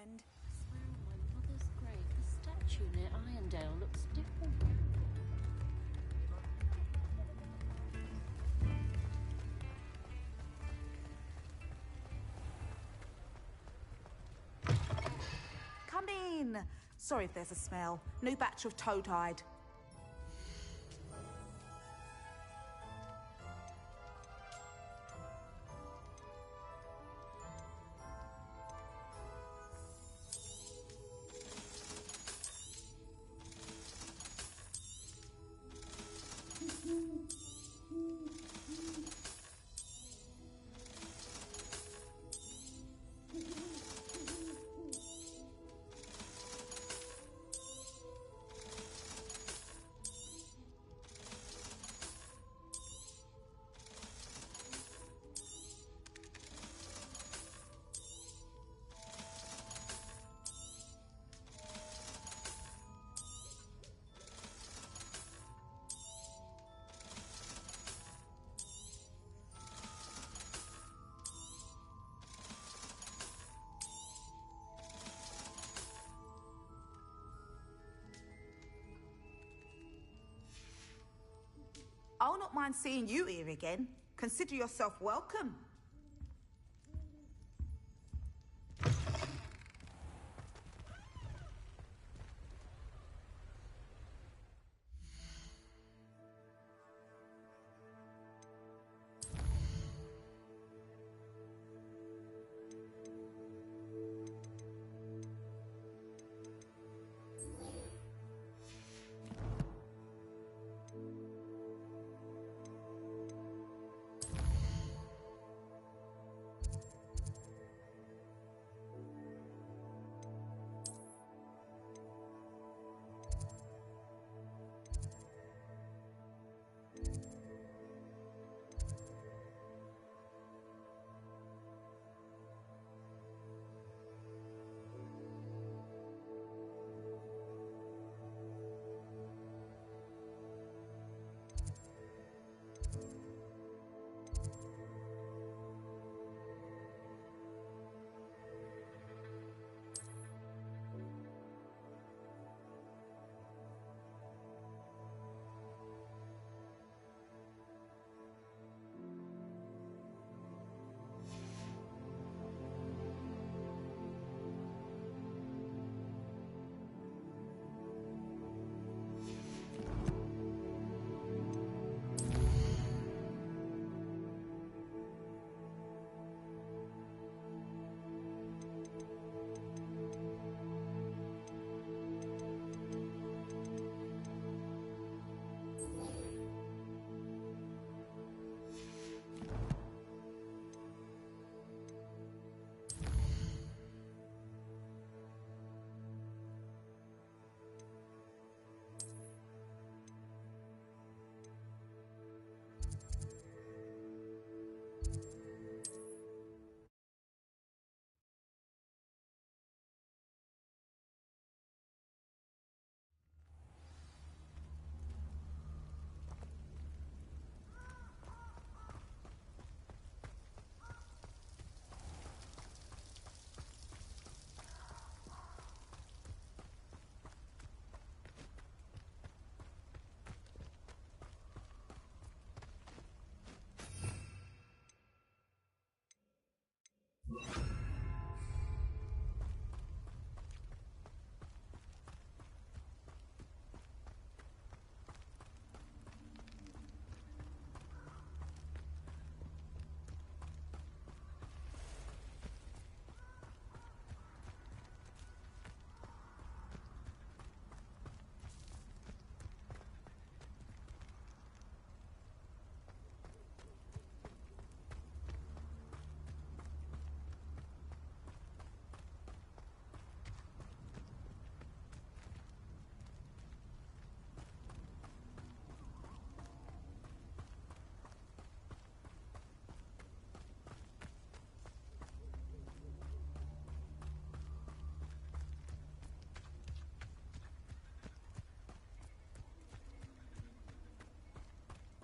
friend. I swear on my mother's grave, the statue near Irondale looks different. Come in. Sorry if there's a smell. New batch of toad-hide. I'll not mind seeing you here again. Consider yourself welcome.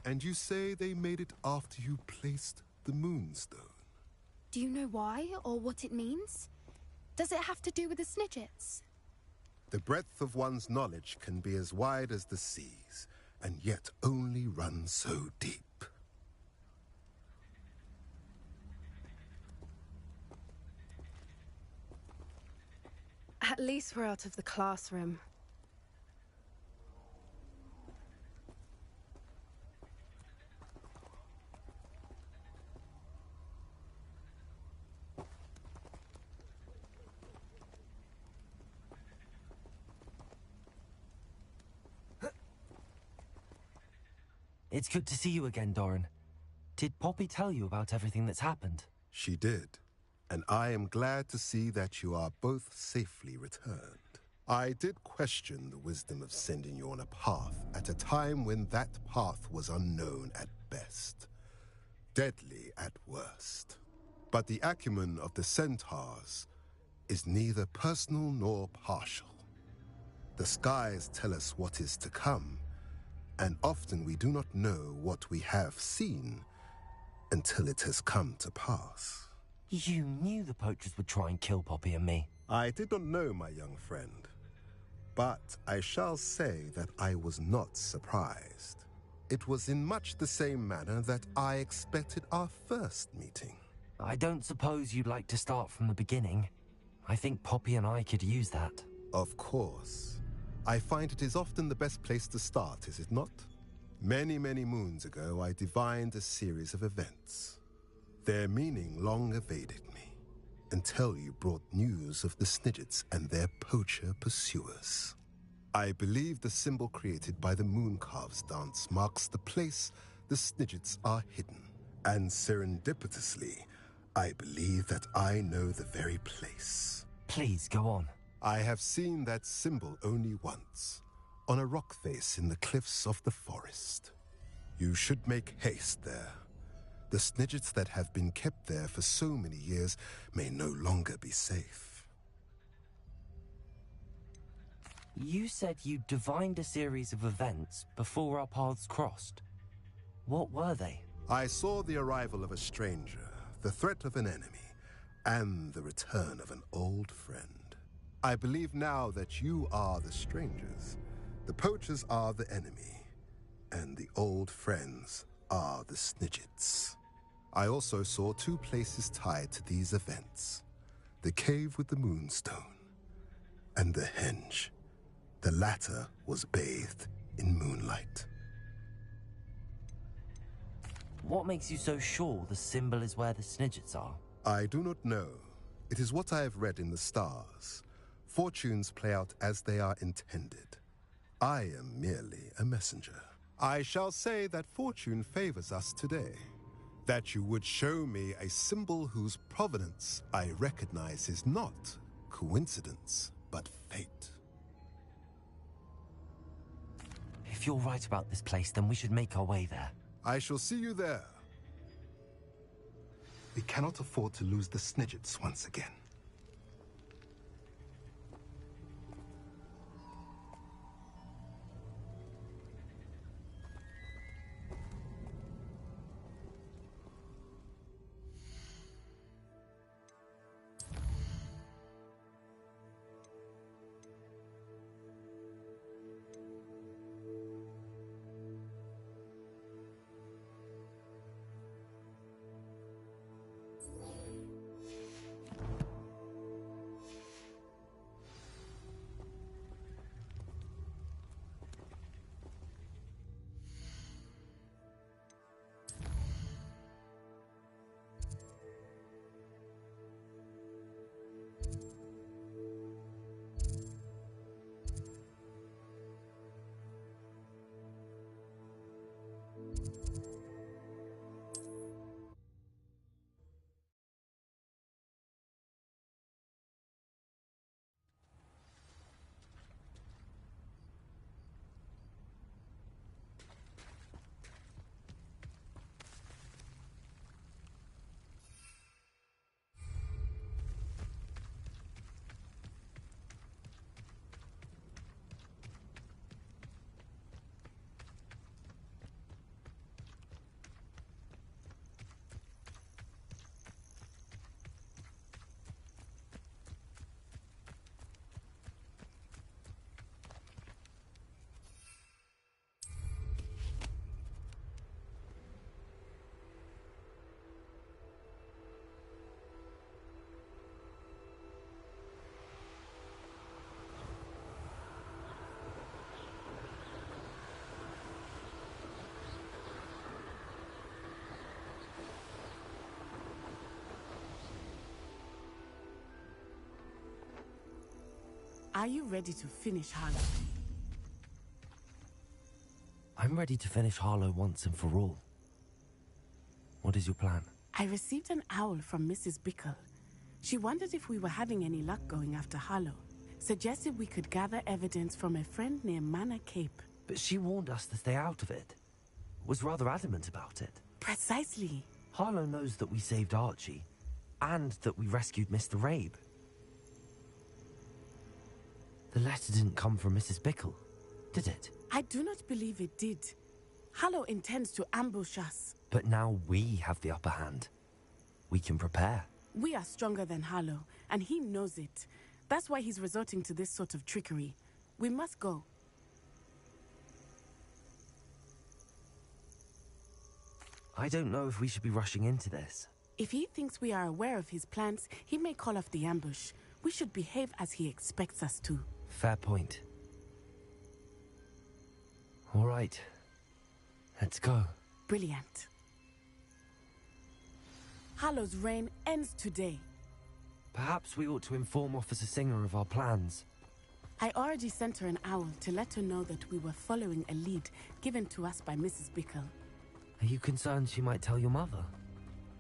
And you say they made it after you placed the moonstone? Do you know why, or what it means? Does it have to do with the Snidgets? The breadth of one's knowledge can be as wide as the seas, and yet only run so deep. At least we're out of the classroom. It's good to see you again, Doran. Did Poppy tell you about everything that's happened? She did, and I am glad to see that you are both safely returned. I did question the wisdom of sending you on a path at a time when that path was unknown at best, deadly at worst. But the acumen of the centaurs is neither personal nor partial. The skies tell us what is to come, and often we do not know what we have seen until it has come to pass. You knew the poachers would try and kill Poppy and me. I did not know, my young friend, but I shall say that I was not surprised. It was in much the same manner that I expected our first meeting. I don't suppose you'd like to start from the beginning. I think Poppy and I could use that. Of course. I find it is often the best place to start, is it not? Many, many moons ago, I divined a series of events. Their meaning long evaded me, until you brought news of the Snidgets and their poacher pursuers. I believe the symbol created by the Mooncalves dance marks the place the Snidgets are hidden. And serendipitously, I believe that I know the very place. Please, go on. I have seen that symbol only once, on a rock face in the cliffs of the forest. You should make haste there. The Snidgets that have been kept there for so many years may no longer be safe. You said you divined a series of events before our paths crossed. What were they? I saw the arrival of a stranger, the threat of an enemy, and the return of an old friend. I believe now that you are the strangers, the poachers are the enemy, and the old friends are the Snidgets. I also saw two places tied to these events: the cave with the moonstone and the henge. The latter was bathed in moonlight. What makes you so sure the symbol is where the Snidgets are? I do not know. It is what I have read in the stars. Fortunes play out as they are intended. I am merely a messenger. I shall say that fortune favors us today. That you would show me a symbol whose provenance I recognize is not coincidence, but fate. If you're right about this place, then we should make our way there. I shall see you there. We cannot afford to lose the Snidgets once again. Are you ready to finish Harlow? I'm ready to finish Harlow once and for all. What is your plan? I received an owl from Mrs. Bickle. She wondered if we were having any luck going after Harlow. Suggested we could gather evidence from a friend near Manor Cape. But she warned us to stay out of it. Was rather adamant about it. Precisely. Harlow knows that we saved Archie, and that we rescued Mr. Rabe. The letter didn't come from Mrs. Bickle, did it? I do not believe it did. Harlow intends to ambush us. But now we have the upper hand. We can prepare. We are stronger than Harlow, and he knows it. That's why he's resorting to this sort of trickery. We must go. I don't know if we should be rushing into this. If he thinks we are aware of his plans, he may call off the ambush. We should behave as he expects us to. Fair point. All right. Let's go. Brilliant. Harlow's reign ends today. Perhaps we ought to inform Officer Singer of our plans. I already sent her an owl to let her know that we were following a lead given to us by Mrs. Bickle. Are you concerned she might tell your mother?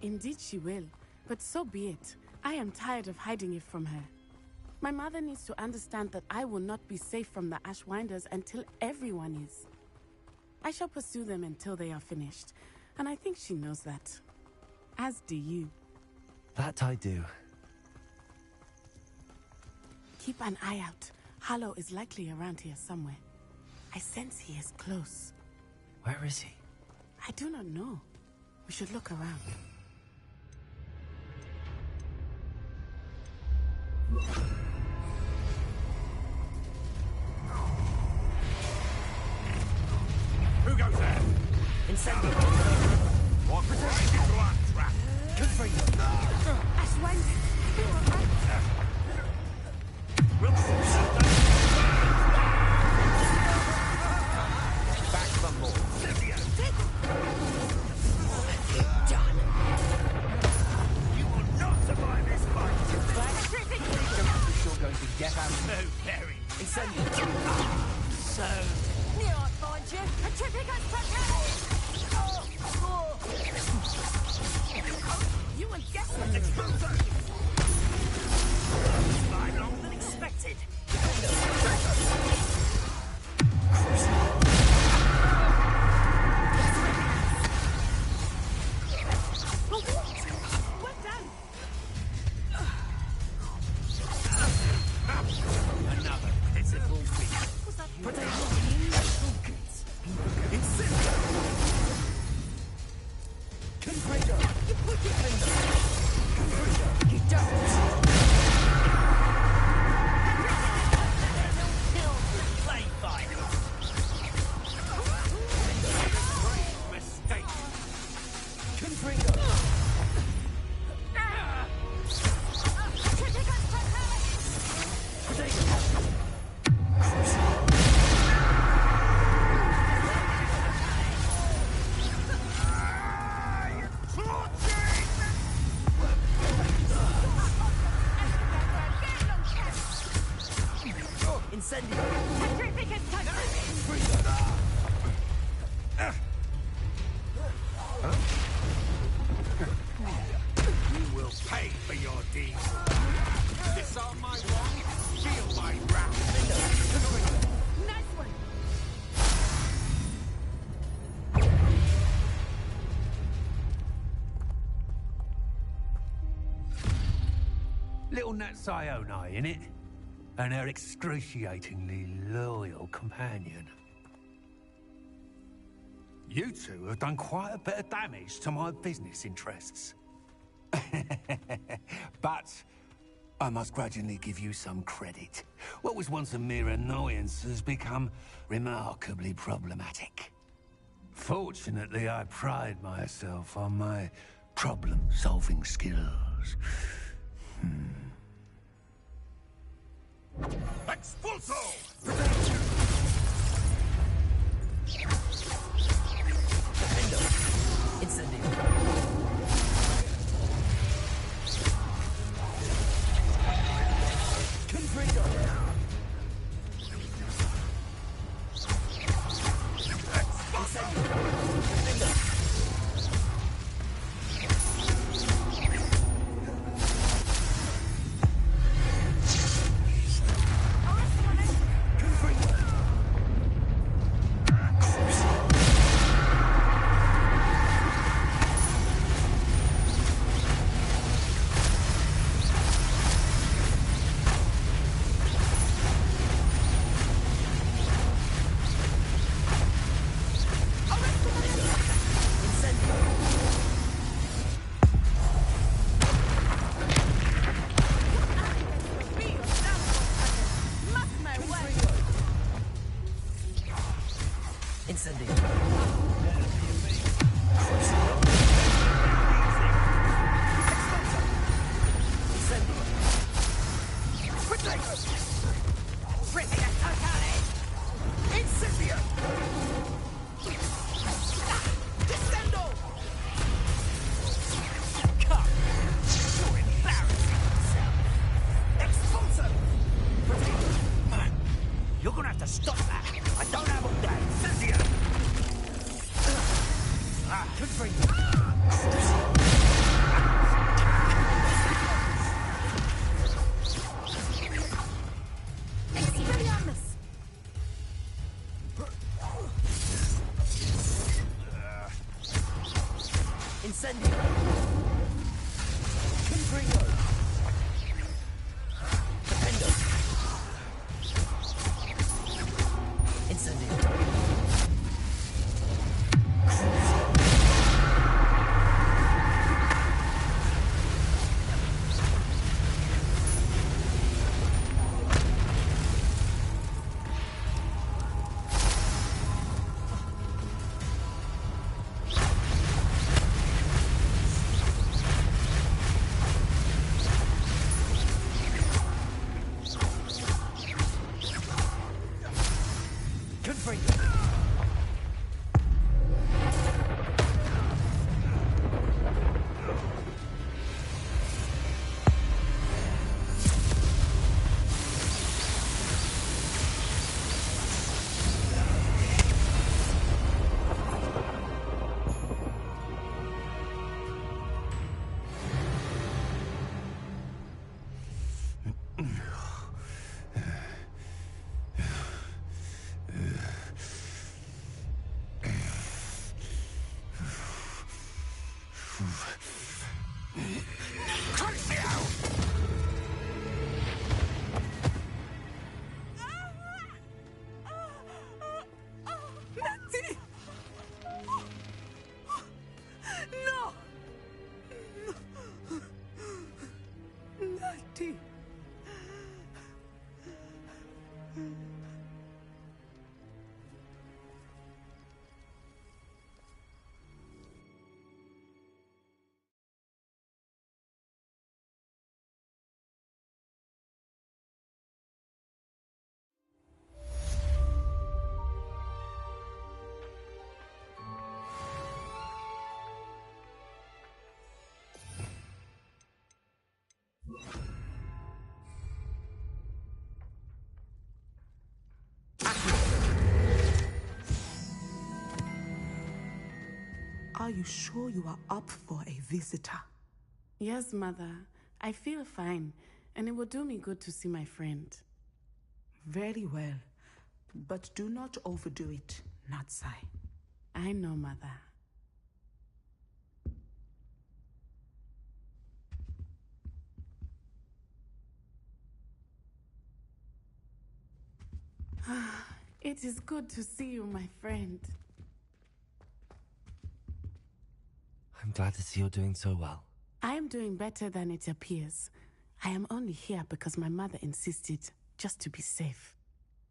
Indeed she will, but so be it. I am tired of hiding it from her. My mother needs to understand that I will not be safe from the Ashwinders until everyone is. I shall pursue them until they are finished, and I think she knows that. As do you. That I do. Keep an eye out. Harlow is likely around here somewhere. I sense he is close. Where is he? I do not know. We should look around. Who goes there? Incendio! What? Right into our trap! Ashwinder! You are right. Back to the law. You will not survive this fight! You're going to get out. No, Perry. Incendio! So... Here I find you. A tripping You will get Far longer than expected. Well done! Another pitiful week. Was that Play fight. Great mistake. Incendio! You will pay for your deeds. Disarm my wrong, feel my wrath. nice one? Little Nat Sioni, innit? And her excruciatingly loyal companion. You two have done quite a bit of damage to my business interests. But I must grudgingly give you some credit. What was once a mere annoyance has become remarkably problematic. Fortunately, I pride myself on my problem-solving skills. Expulso! Incendio! Expelliarmus! Incendio! Confringo! Defendo! Incendio! Confringo! Nancy! No! Natty! Are you sure you are up for a visitor? Yes, Mother. I feel fine, and it will do me good to see my friend. Very well. But do not overdo it, Natsai. I know, Mother. It is good to see you, my friend. I'm glad to see you're doing so well. I am doing better than it appears. I am only here because my mother insisted, just to be safe.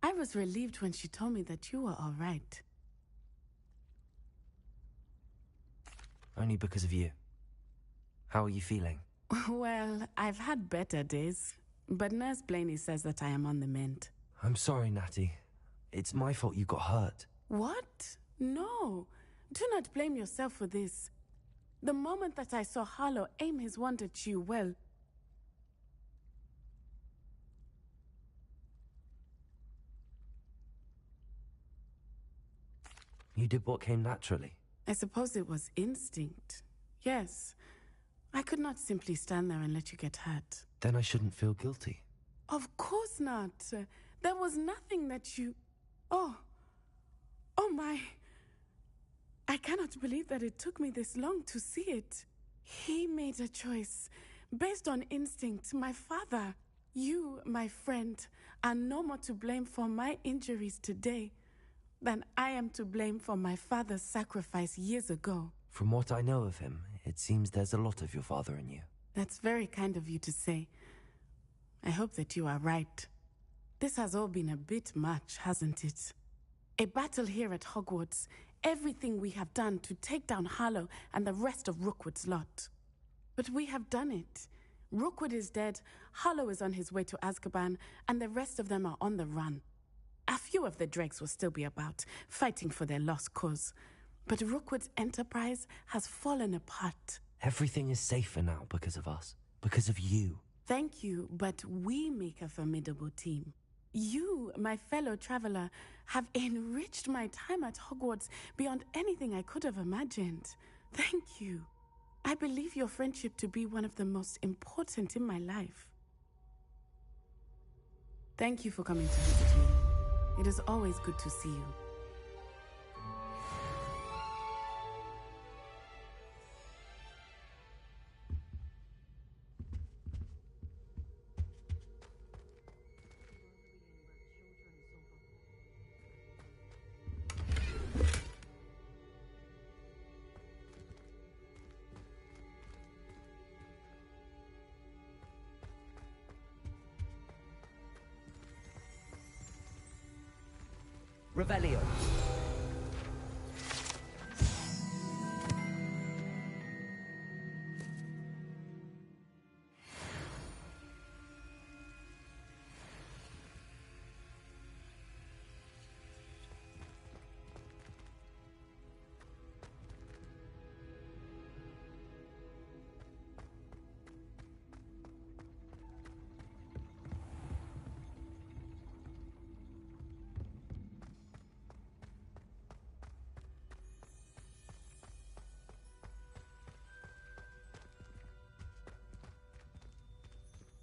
I was relieved when she told me that you were all right. Only because of you. How are you feeling? Well, I've had better days, but Nurse Blaney says that I am on the mend. I'm sorry, Natty. It's my fault you got hurt. What? No. Do not blame yourself for this. The moment that I saw Harlow aim his wand at you, well... You did what came naturally. I suppose it was instinct. Yes. I could not simply stand there and let you get hurt. Then I shouldn't feel guilty. Of course not. There was nothing that you... Oh my... I cannot believe that it took me this long to see it. He made a choice based on instinct. My father, you, my friend, are no more to blame for my injuries today than I am to blame for my father's sacrifice years ago. From what I know of him, it seems there's a lot of your father in you. That's very kind of you to say. I hope that you are right. This has all been a bit much, hasn't it? A battle here at Hogwarts, everything we have done to take down Harlow and the rest of Rookwood's lot. But we have done it. Rookwood is dead, Harlow is on his way to Azkaban, and the rest of them are on the run. A few of the dregs will still be about, fighting for their lost cause. But Rookwood's enterprise has fallen apart. Everything is safer now because of us. Because of you. Thank you, but we make a formidable team. You, my fellow traveler, have enriched my time at Hogwarts beyond anything I could have imagined. Thank you. I believe your friendship to be one of the most important in my life. Thank you for coming to visit me. It is always good to see you. Revelio.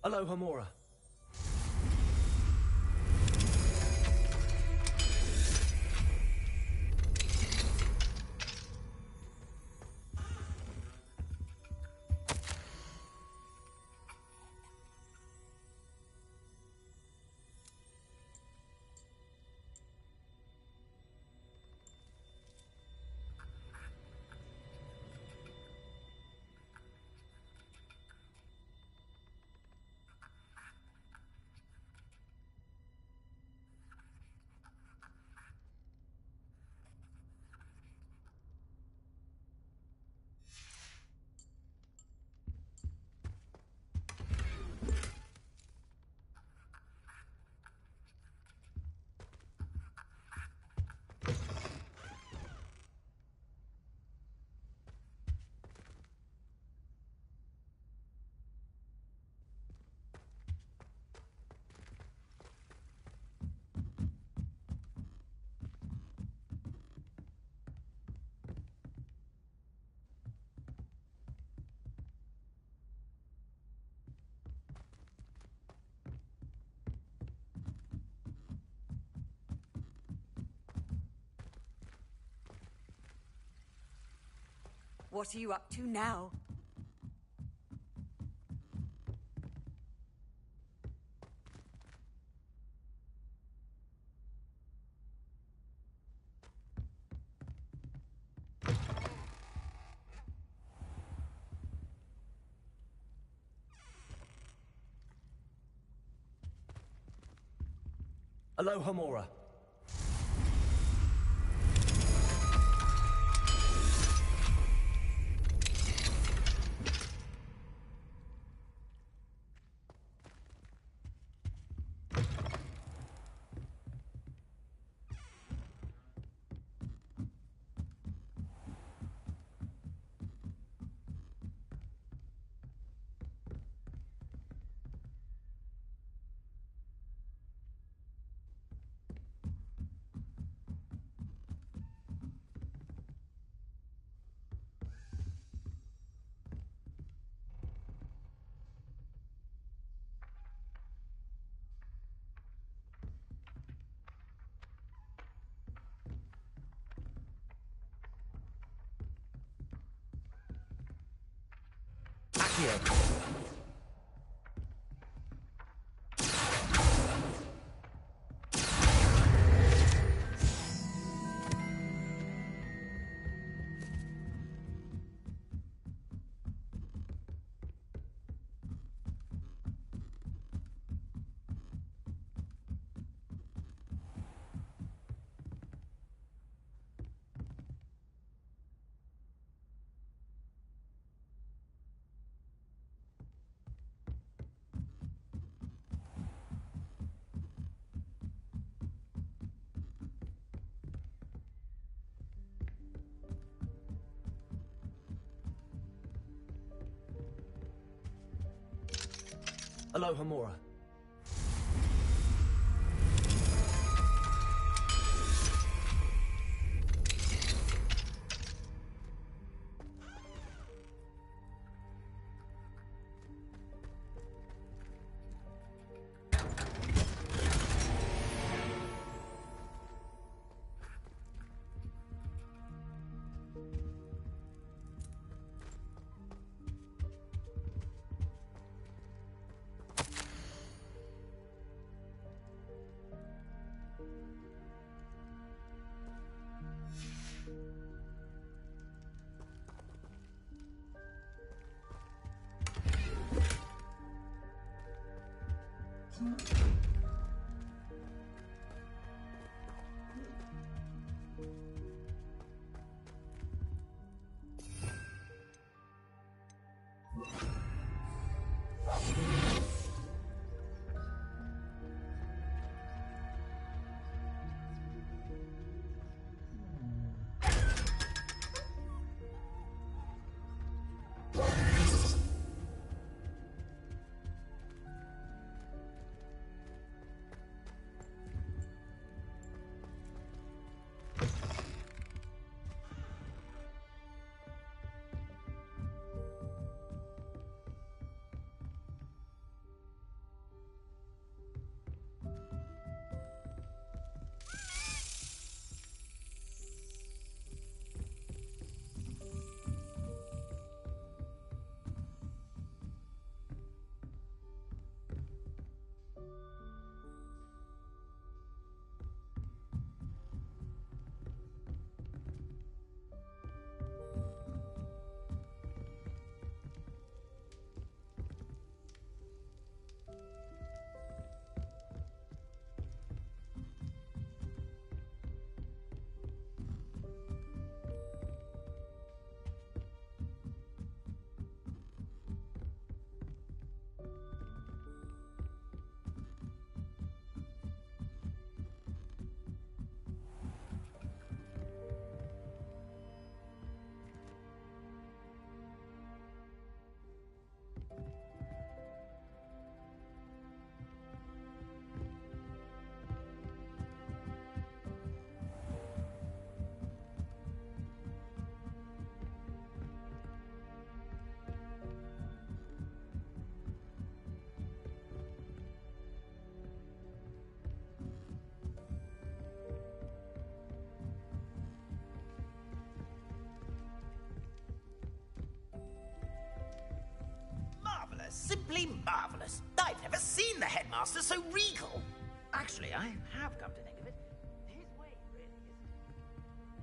Aloha Mora. What are you up to now? Aloha Mora. Accio. Aloha Mora. Simply marvellous. I've never seen the headmaster so regal. Actually, I have come to think of it. His way really isn't.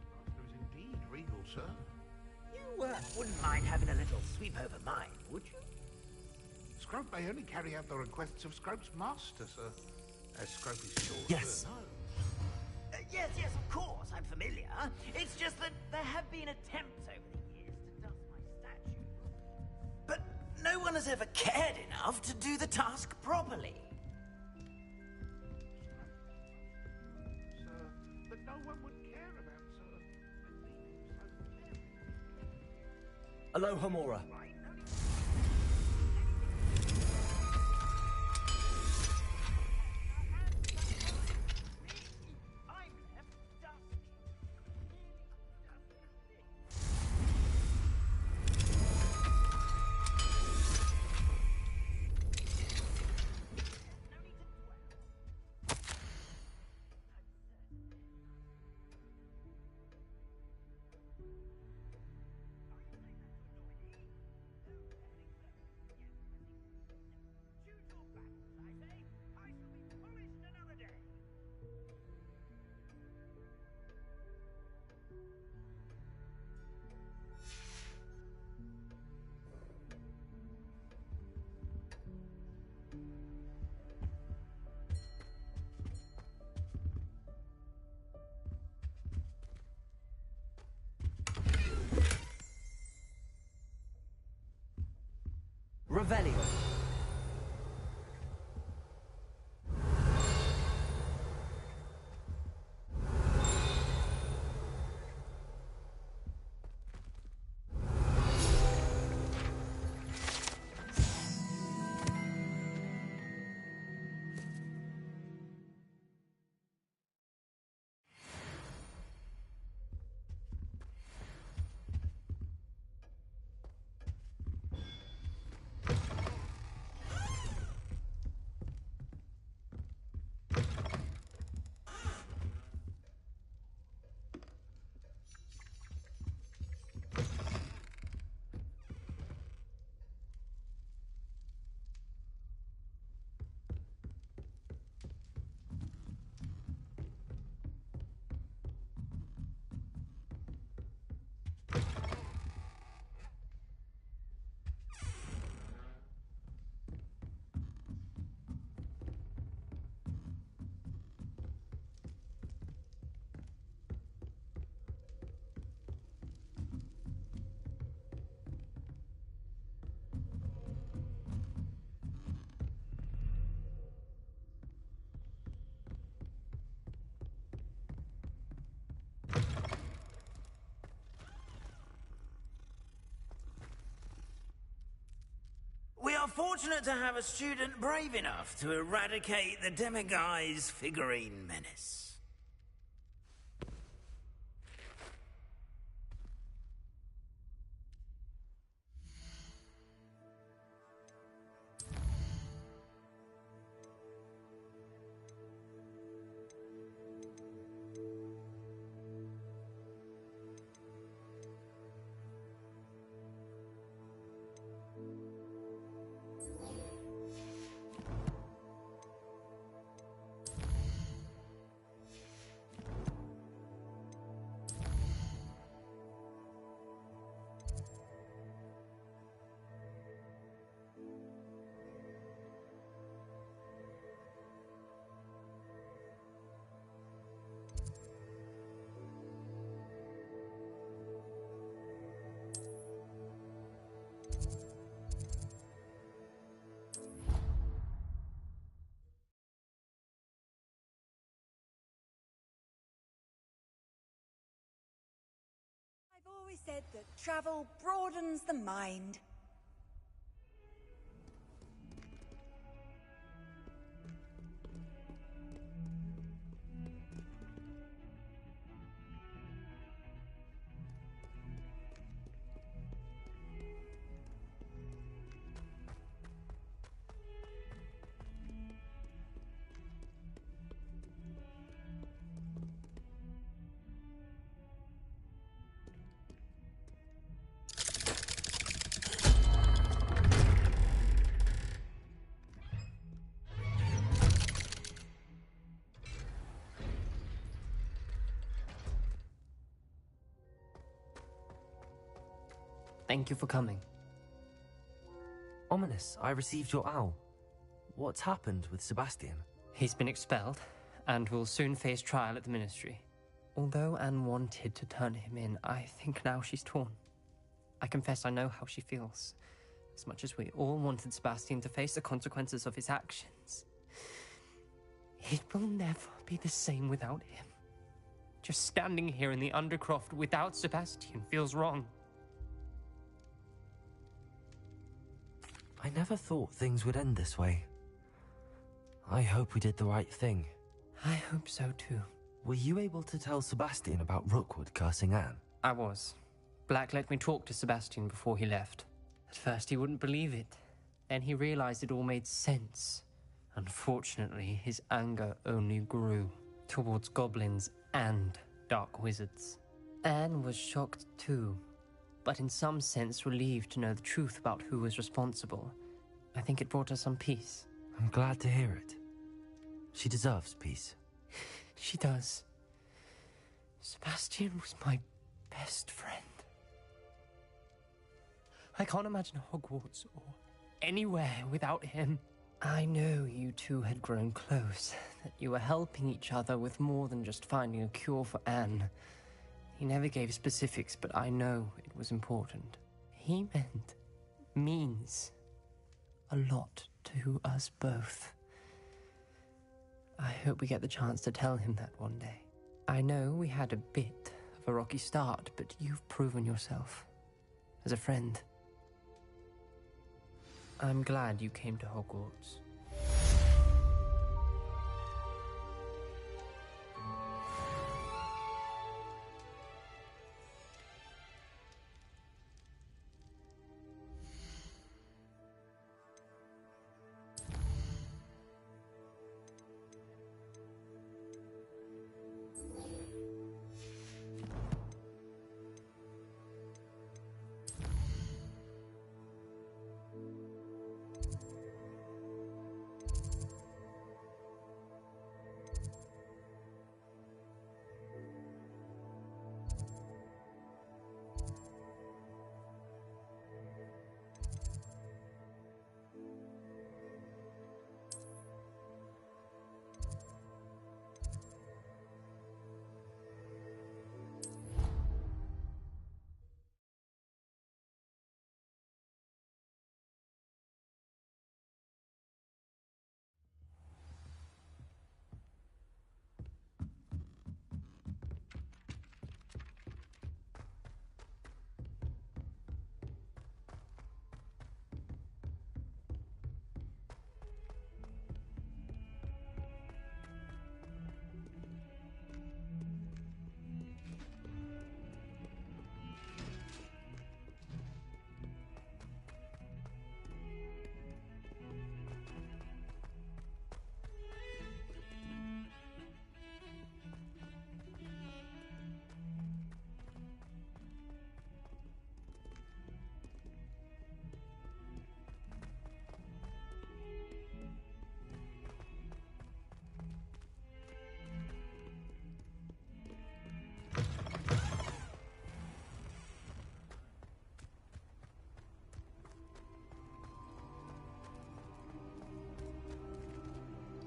Master is indeed regal, sir. You wouldn't mind having a little sweep over mine, would you? Scrope may only carry out the requests of Scrope's master, sir. As Scrope is sure Yes. to know. Yes, of course, I'm familiar. It's just that there have been attempts over the years to dust my statue. But no one has ever cared enough to do the task properly. Sir, that no one would care about, sir. And leave him so very... Aloha Mora. fortunate to have a student brave enough to eradicate the Demiguise figurine menace. I've always said that travel broadens the mind. Thank you for coming. Ominous, I received your owl. What's happened with Sebastian? He's been expelled, and will soon face trial at the Ministry. Although Anne wanted to turn him in, I think now she's torn. I confess I know how she feels. As much as we all wanted Sebastian to face the consequences of his actions. It will never be the same without him. Just standing here in the Undercroft without Sebastian feels wrong. I never thought things would end this way. I hope we did the right thing. I hope so too. Were you able to tell Sebastian about Rookwood cursing Anne? I was. Black let me talk to Sebastian before he left. At first he wouldn't believe it. Then he realized it all made sense. Unfortunately, his anger only grew towards goblins and dark wizards. Anne was shocked too, but in some sense relieved to know the truth about who was responsible. I think it brought her some peace. I'm glad to hear it. She deserves peace. She does. Sebastian was my best friend. I can't imagine Hogwarts or anywhere without him. I know you two had grown close, that you were helping each other with more than just finding a cure for Anne. He never gave specifics, but I know it was important. He means a lot to us both. I hope we get the chance to tell him that one day. I know we had a bit of a rocky start, but you've proven yourself as a friend. I'm glad you came to Hogwarts.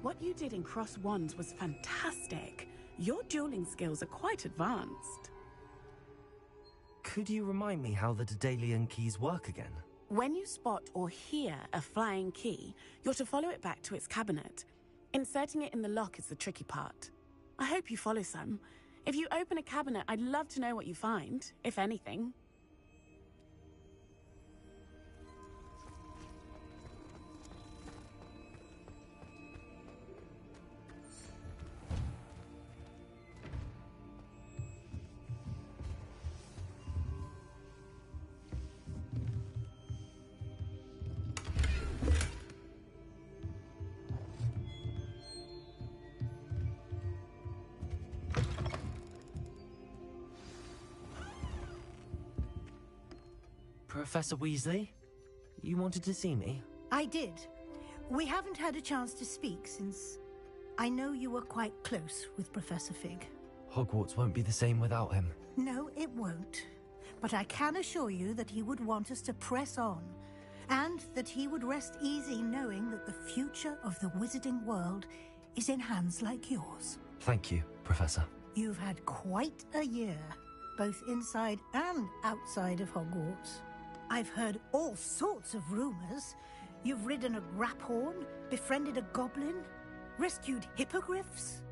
What you did in Cross Wands was fantastic. Your dueling skills are quite advanced. Could you remind me how the Daedalian keys work again? When you spot or hear a flying key, you're to follow it back to its cabinet. Inserting it in the lock is the tricky part. I hope you follow some. If you open a cabinet, I'd love to know what you find, if anything. Professor Weasley? You wanted to see me? I did. We haven't had a chance to speak since I know you were quite close with Professor Fig. Hogwarts won't be the same without him. No, it won't. But I can assure you that he would want us to press on, and that he would rest easy knowing that the future of the wizarding world is in hands like yours. Thank you, Professor. You've had quite a year, both inside and outside of Hogwarts. I've heard all sorts of rumors. You've ridden a graphorn, befriended a goblin, rescued hippogriffs,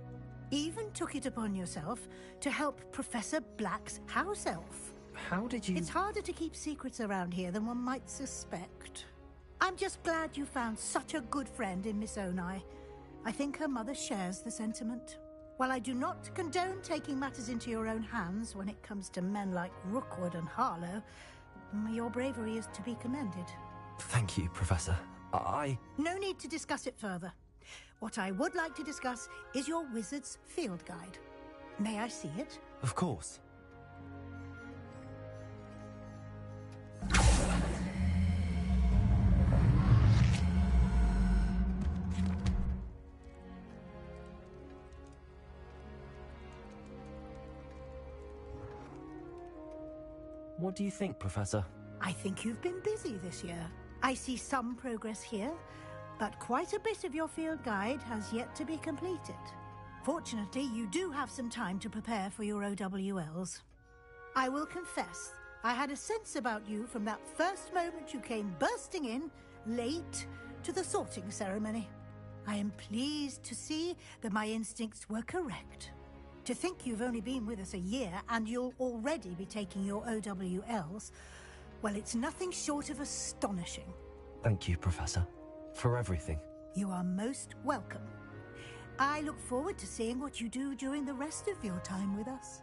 even took it upon yourself to help Professor Black's house elf. How did you... It's harder to keep secrets around here than one might suspect. I'm just glad you found such a good friend in Miss Onai. I think her mother shares the sentiment. While I do not condone taking matters into your own hands when it comes to men like Rookwood and Harlow, your bravery is to be commended. Thank you, Professor. No need to discuss it further. What I would like to discuss is your wizard's field guide. May I see it? Of course. What do you think, Professor? I think you've been busy this year. I see some progress here, but quite a bit of your field guide has yet to be completed. Fortunately, you do have some time to prepare for your OWLs. I will confess, I had a sense about you from that first moment you came bursting in, late, to the sorting ceremony. I am pleased to see that my instincts were correct. To think you've only been with us a year and you'll already be taking your OWLs, well, it's nothing short of astonishing. Thank you, Professor, for everything. You are most welcome. I look forward to seeing what you do during the rest of your time with us.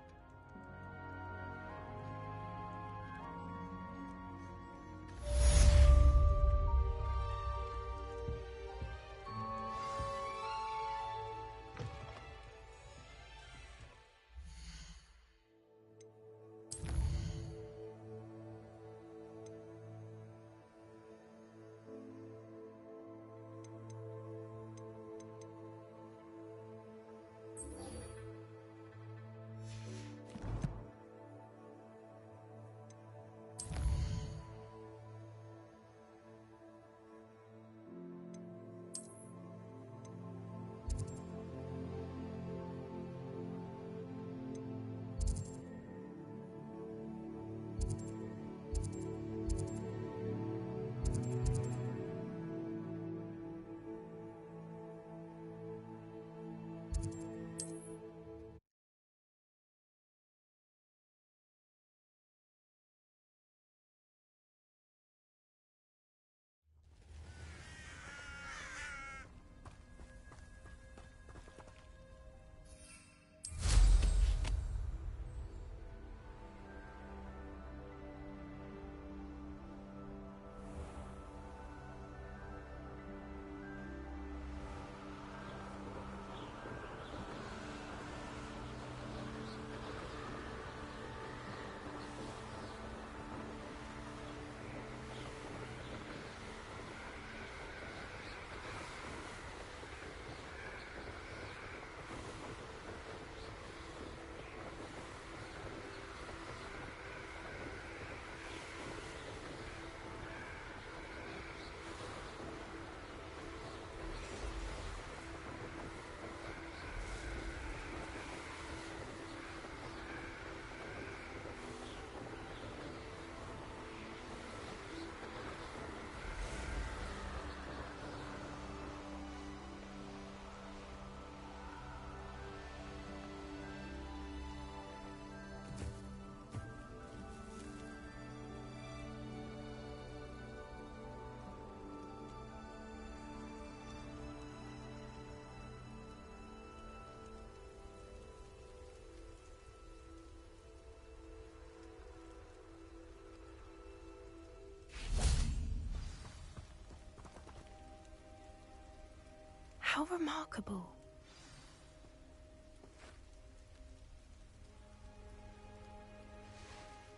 How remarkable.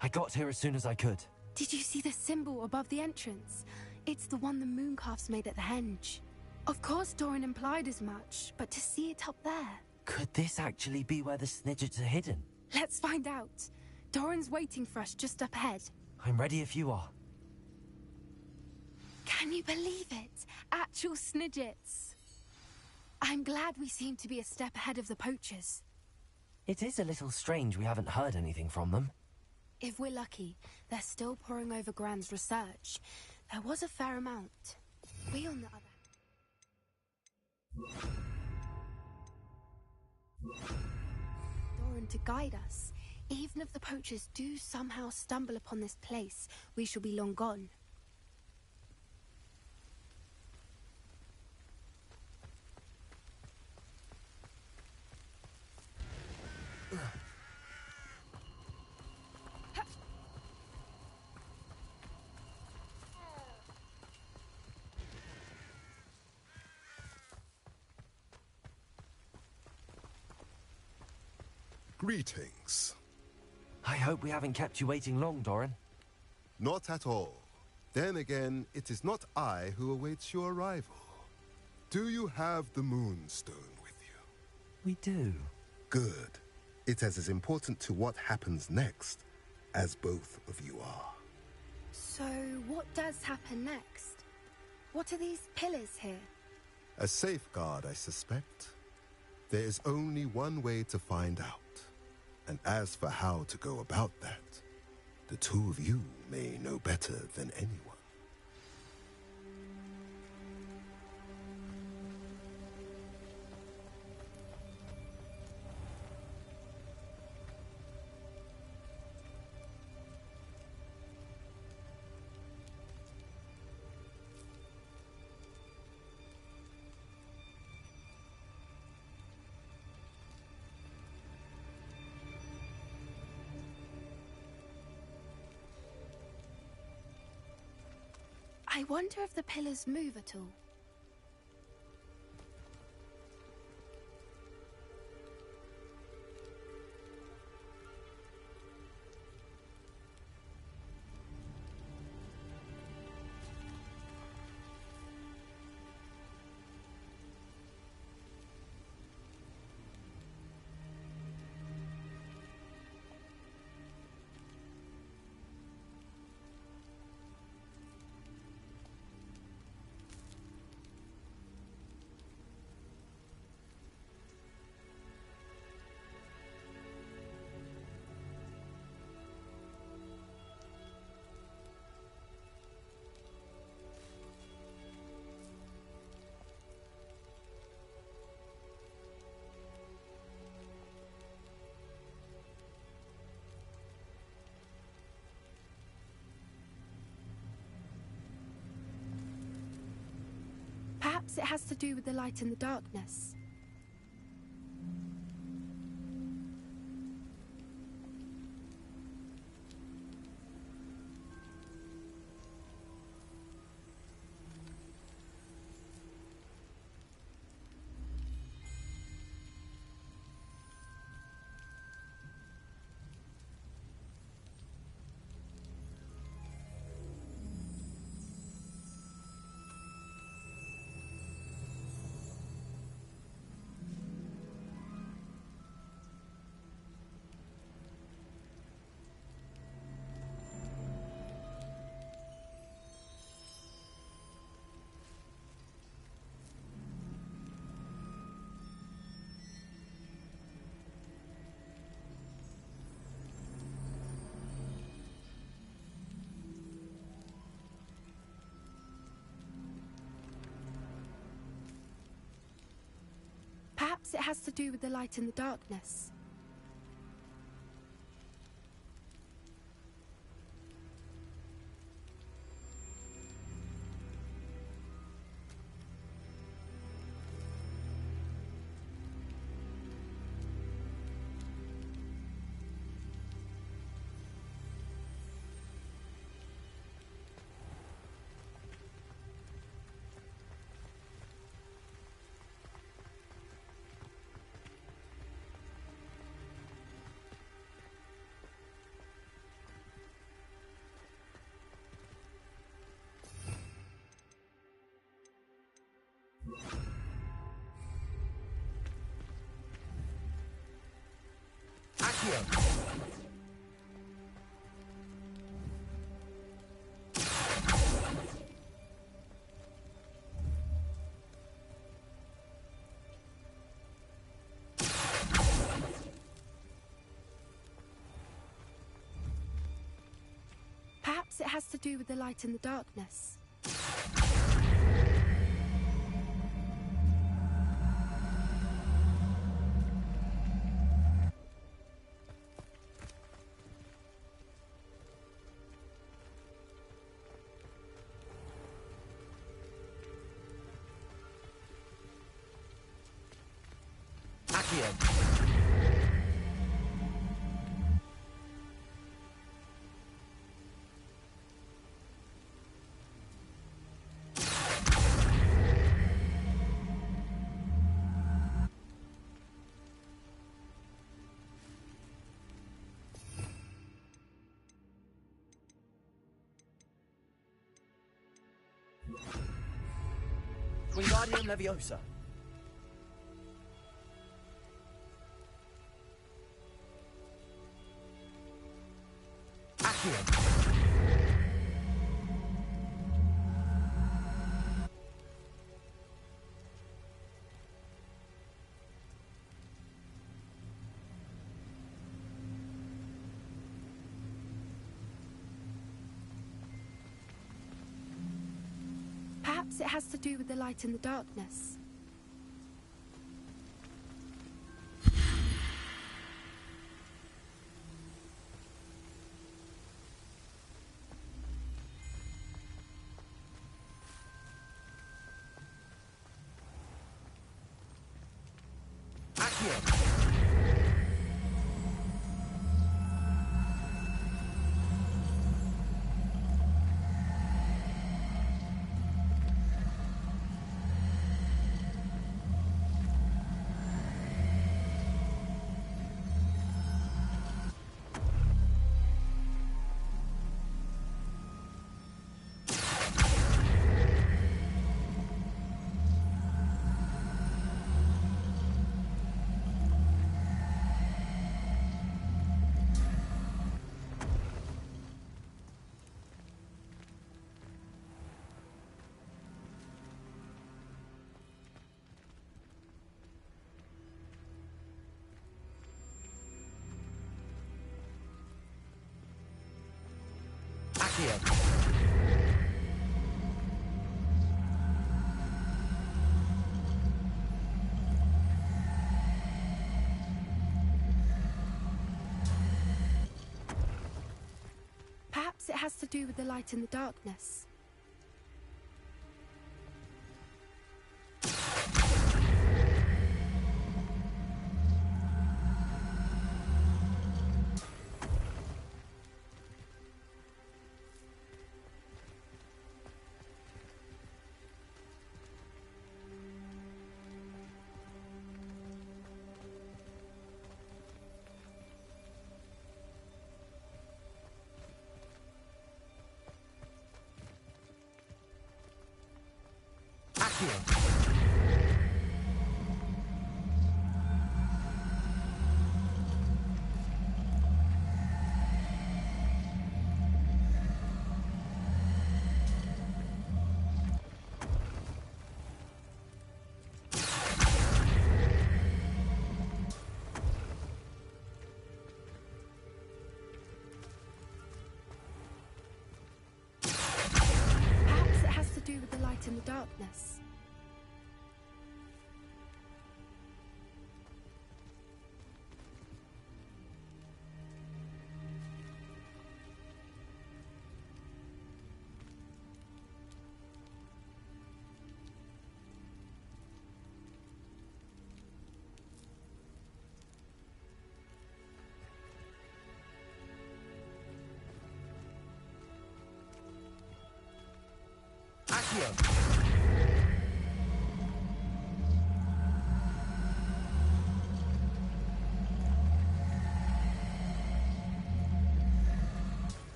I got here as soon as I could. Did you see the symbol above the entrance? It's the one the mooncalfs made at the henge. Of course Doran implied as much, but to see it up there... Could this actually be where the Snidgets are hidden? Let's find out. Doran's waiting for us just up ahead. I'm ready if you are. Can you believe it? Actual Snidgets. I'm glad we seem to be a step ahead of the poachers. It is a little strange we haven't heard anything from them. If we're lucky, they're still poring over Gran's research. There was a fair amount. We on the other... Doran to guide us. Even if the poachers do somehow stumble upon this place, we shall be long gone. Greetings. I hope we haven't kept you waiting long, Doran. Not at all. Then again, it is not I who awaits your arrival. Do you have the Moonstone with you? We do. Good. It is as important to what happens next as both of you are. So, what does happen next? What are these pillars here? A safeguard, I suspect. There is only one way to find out. And as for how to go about that, the two of you may know better than anyone. I wonder if the pillars move at all. Perhaps it has to do with the light and the darkness. Perhaps it has to do with the light and the darkness. Accio! Perhaps it has to do with the light in the darkness. Accio! Wingardium Leviosa. Accio. Perhaps it has to do with the light in the darkness. Accio. Accio. Perhaps it has to do with the light in the darkness. Accio. Perhaps it has to do with the light in the darkness. Accio.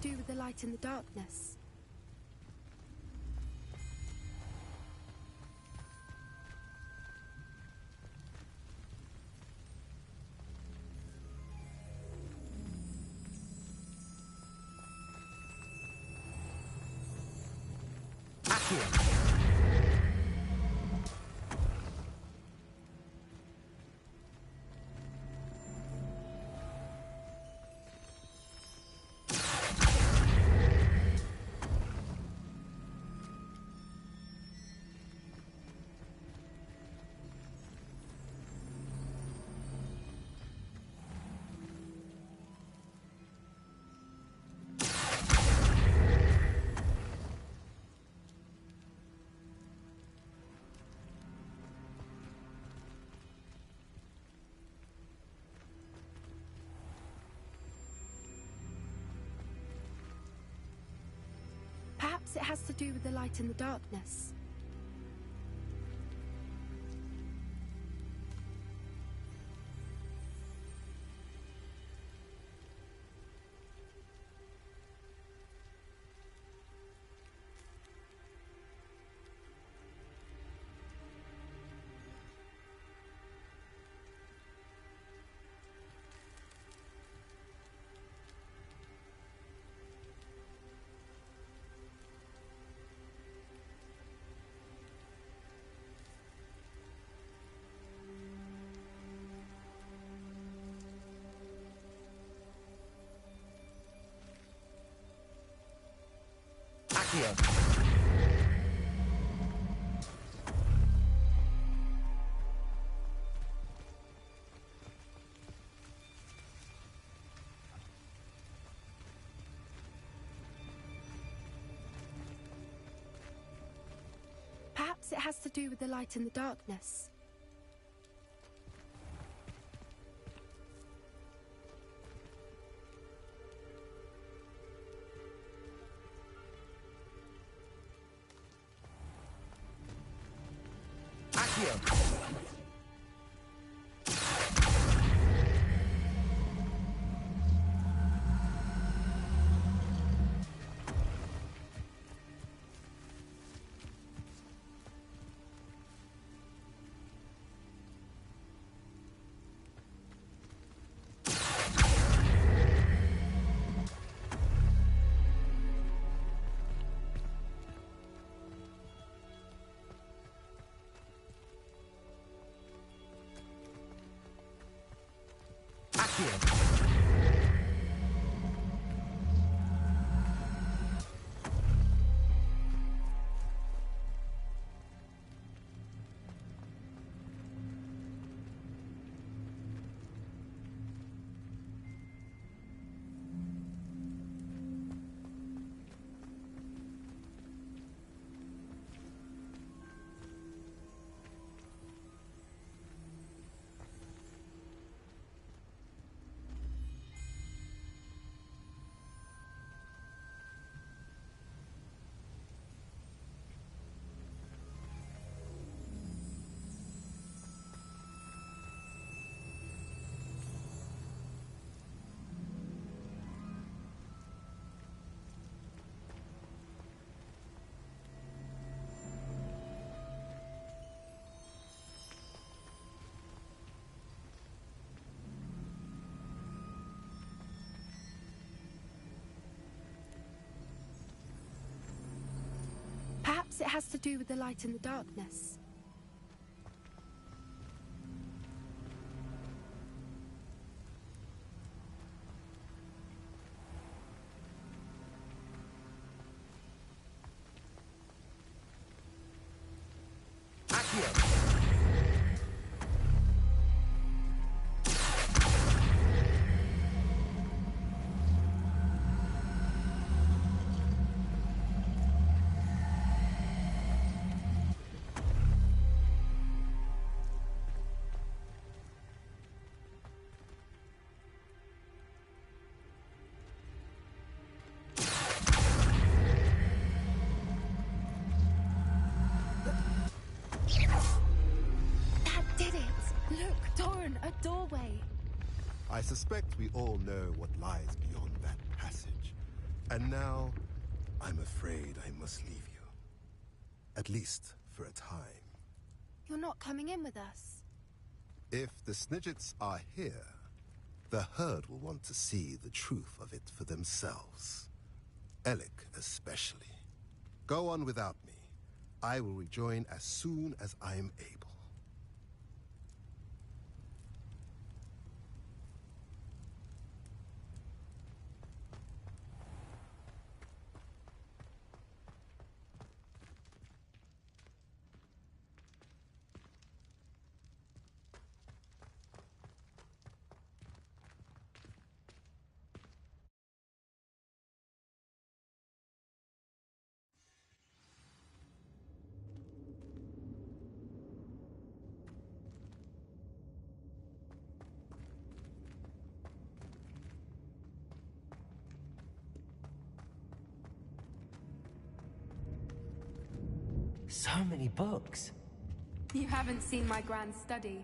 do with the light in the darkness. Perhaps it has to do with the light in the darkness. Accio. Perhaps it has to do with the light in the darkness. Perhaps it has to do with the light in the darkness. That did it! Look, Doran, a doorway. I suspect we all know what lies beyond that passage. And now, I'm afraid I must leave you. At least for a time. You're not coming in with us. If the Snidgets are here, the herd will want to see the truth of it for themselves. Alec especially. Go on without me. I will rejoin as soon as I am able. So many books. You haven't seen my grand study.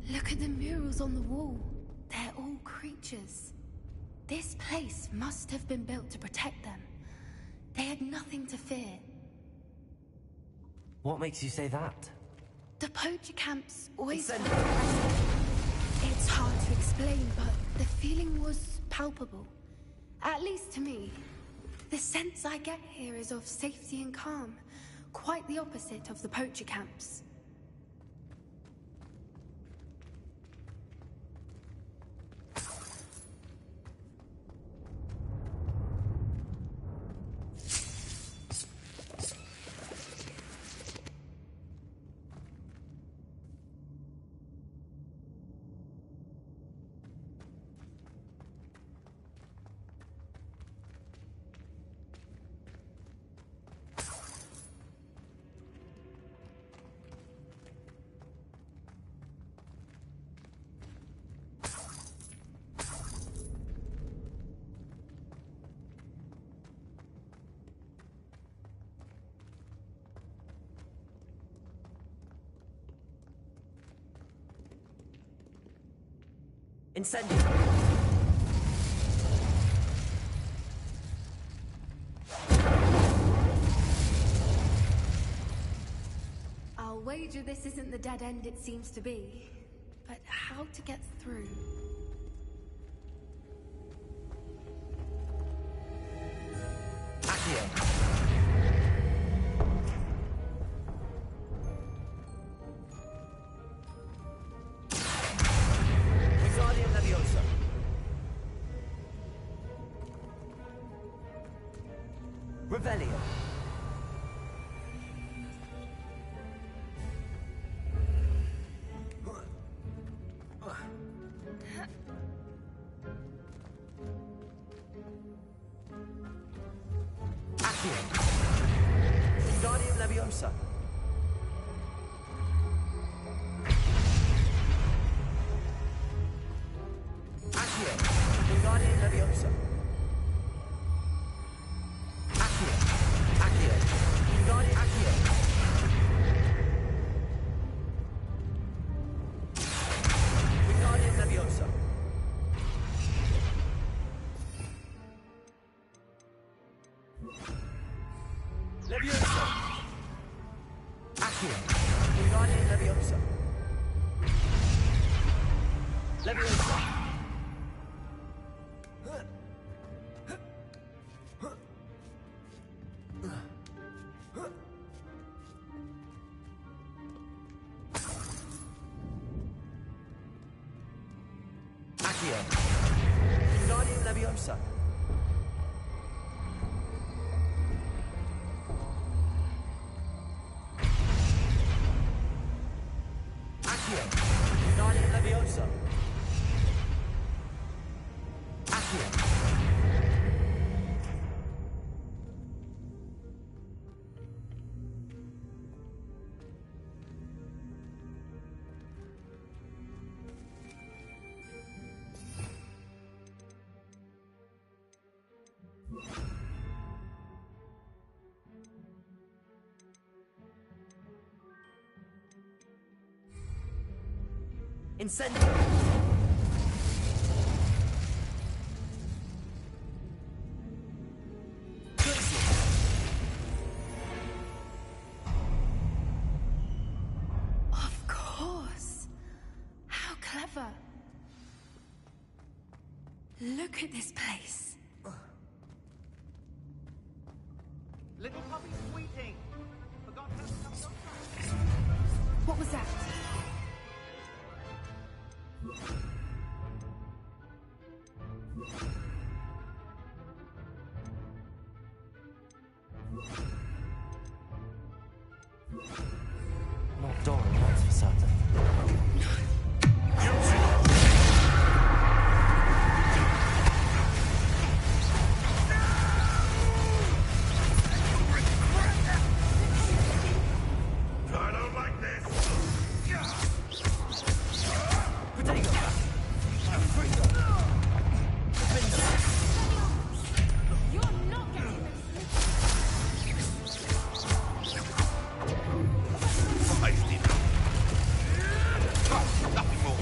Look at the murals on the wall. They're all creatures. This place must have been built to protect them. They had nothing to fear. What makes you say that? The poacher camps always felt oppressive. It's hard to explain, but the feeling was palpable. At least to me. The sense I get here is of safety and calm. Quite the opposite of the poacher camps. Incendio! I'll wager this isn't the dead end it seems to be. But how to get through? Accio! Revelio. Accio. Wingardium Leviosa. Accio. Wingardium Leviosa. Leviosa! Accio! Wingardium Leviosa! Leviosa! Accio! Wingardium Leviosa! Wingardium Leviosa. Accio. Incendio! Of course. How clever. Look at this place. Little puppy sweeting. Forgot to come. What was that? Not Doran, that's for certain. I don't like this. You're not getting this. Nothing more.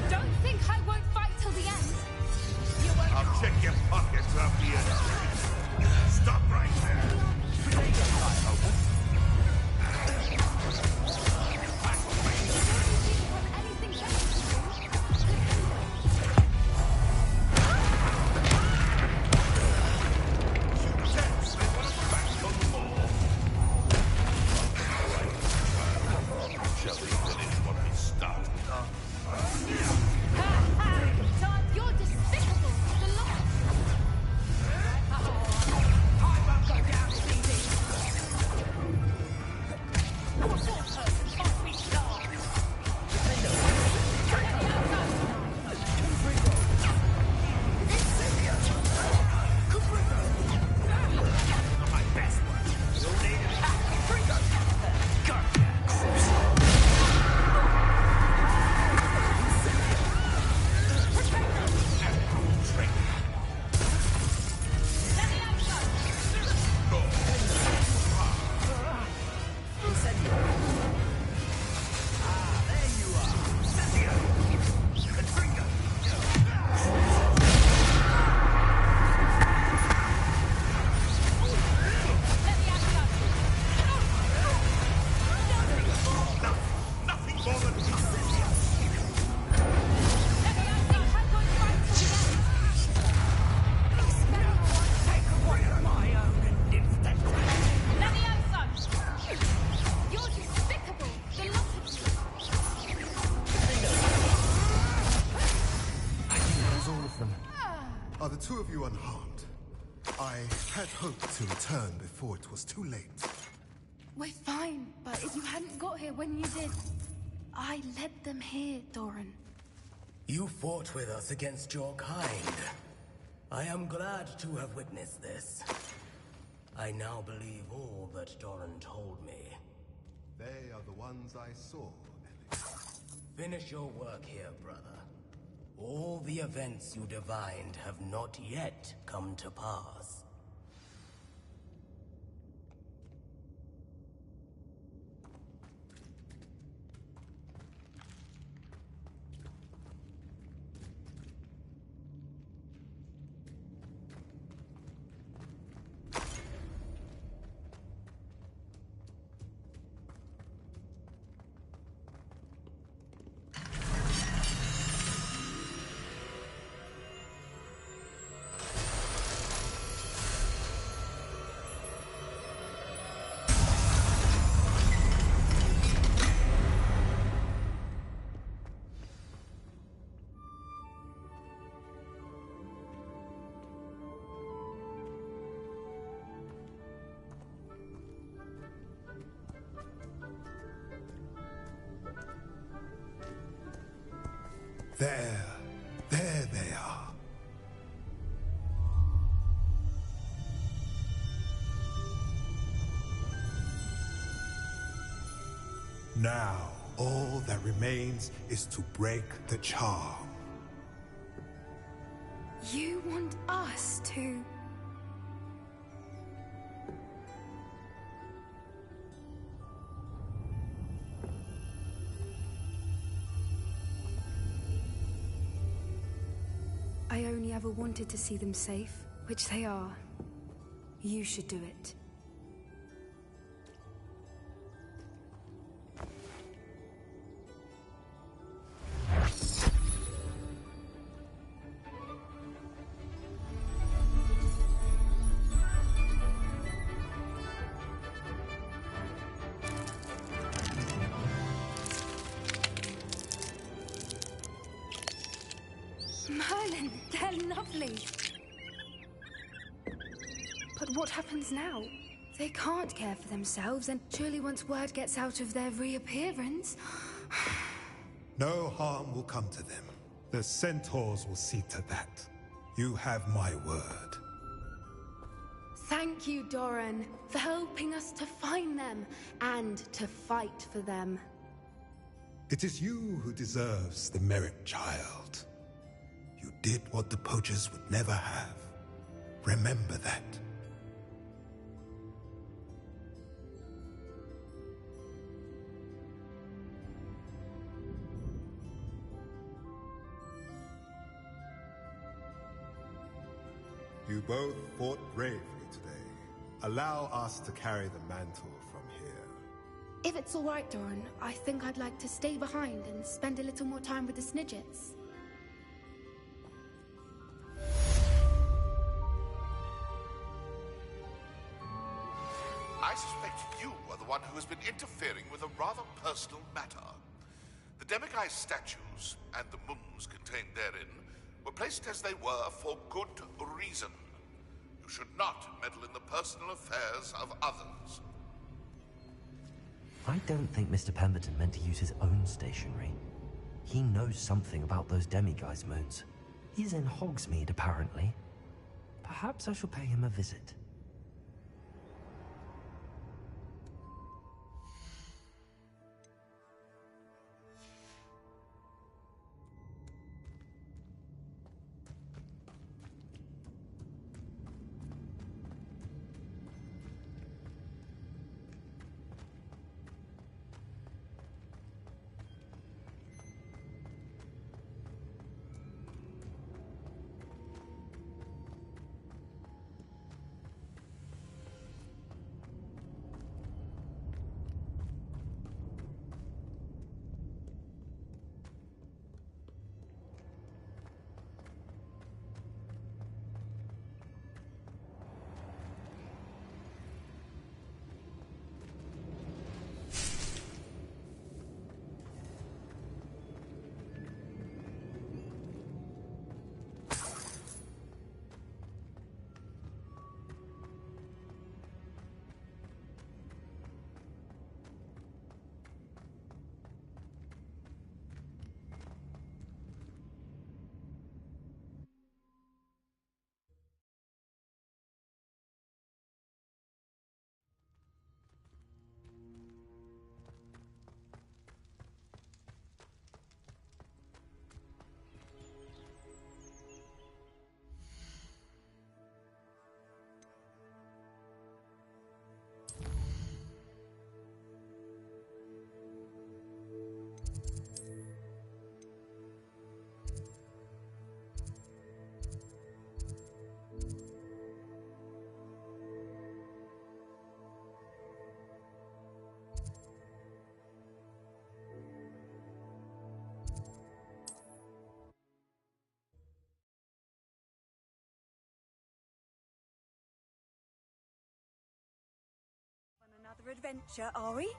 Don't think I won't fight till the end. I'll check your pockets after you. Stop right there. Shall we finish what we started? Todd, you're despicable. The Lord. I won't go down as easy. Your fourth person can't be stopped. Not my best one. You'll need it. Nothing more than You're despicable. The lot of you. I think that was all of them. Are the two of you unharmed? I had hoped to return before it was too late. We're fine, but if you hadn't got here when you did, I led them here, Doran. You fought with us against your kind. I am glad to have witnessed this. I now believe all that Doran told me. They are the ones I saw, Ellie. Finish your work here, brother. All the events you divined have not yet come to pass. There they are. Now, all that remains is to break the charm. You want us to... I only ever wanted to see them safe, which they are. You should do it. Merlin, they're lovely. But what happens now? They can't care for themselves, and surely once word gets out of their reappearance... No harm will come to them. The centaurs will see to that. You have my word. Thank you, Doran, for helping us to find them, and to fight for them. It is you who deserves the merit, child. You did what the poachers would never have. Remember that. You both fought bravely today. Allow us to carry the mantle from here. If it's all right, Doran, I think I'd like to stay behind and spend a little more time with the Snidgets. I suspect you are the one who has been interfering with a rather personal matter. The Demiguise statues and the mums contained therein were placed as they were for good reason. You should not meddle in the personal affairs of others. I don't think Mr. Pemberton meant to use his own stationery. He knows something about those Demiguise moons. He's in Hogsmeade, apparently. Perhaps I shall pay him a visit. Another adventure, are we?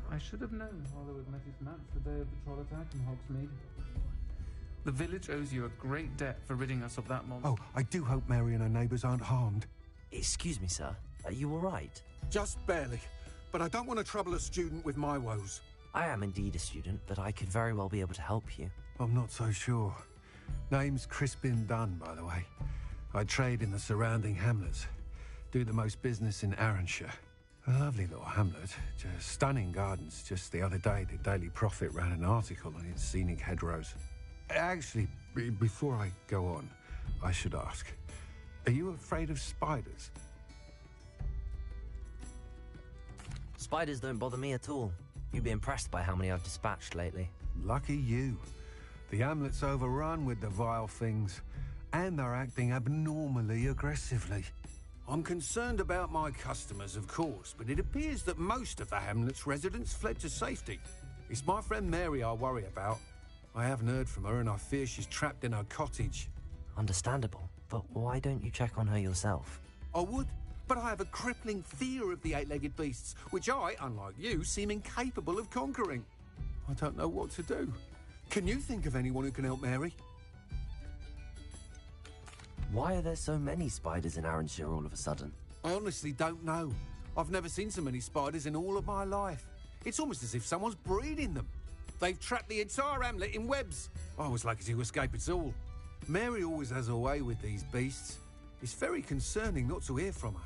I should have known Harlow had met his match the day of the troll attack in Hogsmeade. The village owes you a great debt for ridding us of that monster. Oh, I do hope Mary and her neighbours aren't harmed. Excuse me, sir. Are you all right? Just barely. But I don't want to trouble a student with my woes. I am indeed a student, but I could very well be able to help you. I'm not so sure. Name's Crispin Dunn, by the way. I trade in the surrounding hamlets. Do the most business in Arranshire. A lovely little hamlet. Just stunning gardens. Just the other day, the Daily Prophet ran an article on its scenic hedgerows. Actually, before I go on, I should ask, are you afraid of spiders? Spiders don't bother me at all. You'd be impressed by how many I've dispatched lately. Lucky you. The hamlet's overrun with the vile things, and they're acting abnormally aggressively. I'm concerned about my customers, of course, but it appears that most of the hamlet's residents fled to safety. It's my friend Mary I worry about. I haven't heard from her, and I fear she's trapped in her cottage. Understandable, but why don't you check on her yourself? I would, but I have a crippling fear of the eight-legged beasts, which I, unlike you, seem incapable of conquering. I don't know what to do. Can you think of anyone who can help Mary? Why are there so many spiders in Arranshire all of a sudden? I honestly don't know. I've never seen so many spiders in all of my life. It's almost as if someone's breeding them. They've trapped the entire hamlet in webs. I was lucky to escape it all. Mary always has a way with these beasts. It's very concerning not to hear from her.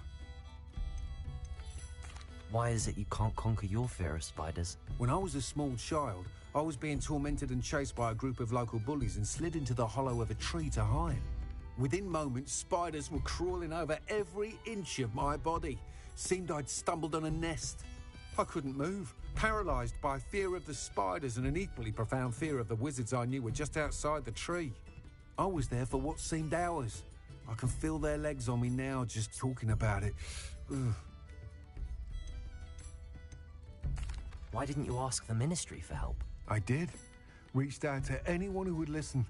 Why is it you can't conquer your fear of spiders? When I was a small child, I was being tormented and chased by a group of local bullies and slid into the hollow of a tree to hide. Within moments, spiders were crawling over every inch of my body. Seemed I'd stumbled on a nest. I couldn't move, paralysed by fear of the spiders and an equally profound fear of the wizards I knew were just outside the tree. I was there for what seemed hours. I can feel their legs on me now just talking about it. Ugh. Why didn't you ask the ministry for help? I did. Reached out to anyone who would listen.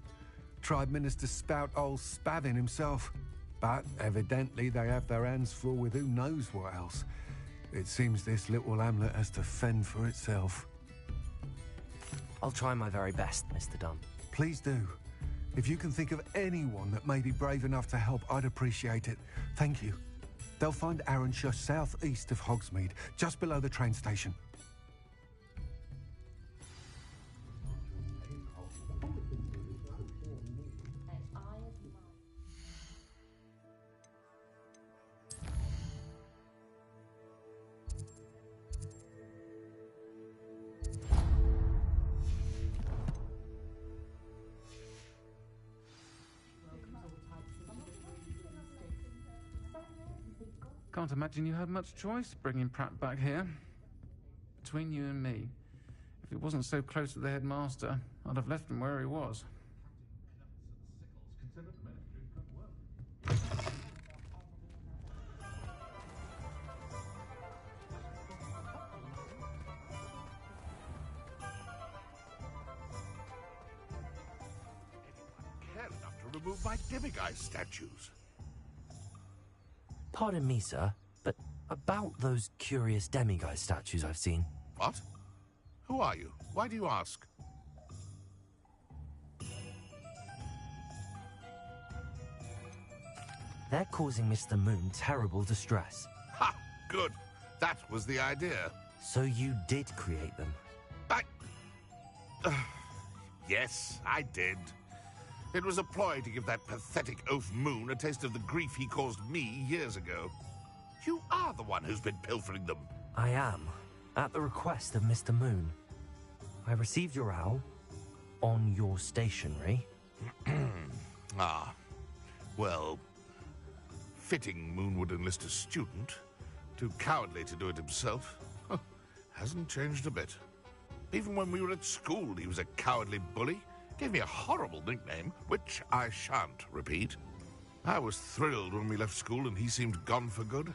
Tried Minister Spout old Spavin himself. But evidently they have their hands full with who knows what else. It seems this little hamlet has to fend for itself. I'll try my very best, Mr. Dunn. Please do. If you can think of anyone that may be brave enough to help, I'd appreciate it. Thank you. They'll find Arranshire southeast of Hogsmeade, just below the train station. Can't imagine you had much choice bringing Pratt back here. Between you and me, if it wasn't so close to the headmaster, I'd have left him where he was. Care enough to remove my demiguise statues. Pardon me, sir, but about those curious demiguise statues I've seen. What? Who are you? Why do you ask? They're causing Mr. Moon terrible distress. Ha! Good. That was the idea. So you did create them? Yes, I did. It was a ploy to give that pathetic oaf Moon a taste of the grief he caused me years ago. You are the one who's been pilfering them. I am, at the request of Mr. Moon. I received your owl on your stationery. Ah, well, fitting Moon would enlist a student. Too cowardly to do it himself. Hasn't changed a bit. Even when we were at school, he was a cowardly bully. Gave me a horrible nickname, which I shan't repeat. I was thrilled when we left school and he seemed gone for good.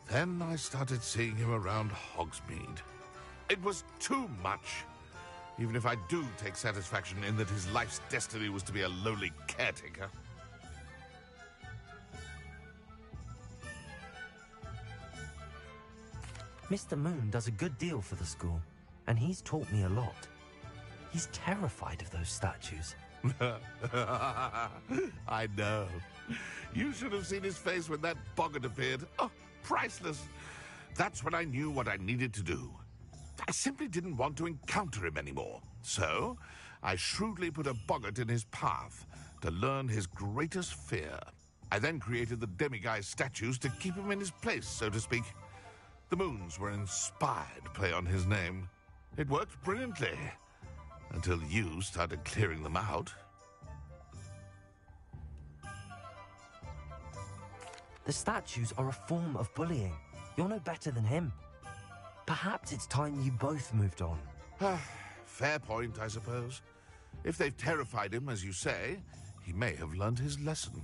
Then I started seeing him around Hogsmeade. It was too much. Even if I do take satisfaction in that his life's destiny was to be a lowly caretaker. Mr. Moon does a good deal for the school, and he's taught me a lot. He's terrified of those statues. I know. You should have seen his face when that boggart appeared. Oh, priceless. That's when I knew what I needed to do. I simply didn't want to encounter him anymore. So, I shrewdly put a boggart in his path to learn his greatest fear. I then created the demiguise statues to keep him in his place, so to speak. The moons were an inspired play on his name. It worked brilliantly, until you started clearing them out. The statues are a form of bullying. You're no better than him. Perhaps it's time you both moved on. Fair point, I suppose. If they've terrified him, as you say, he may have learned his lesson.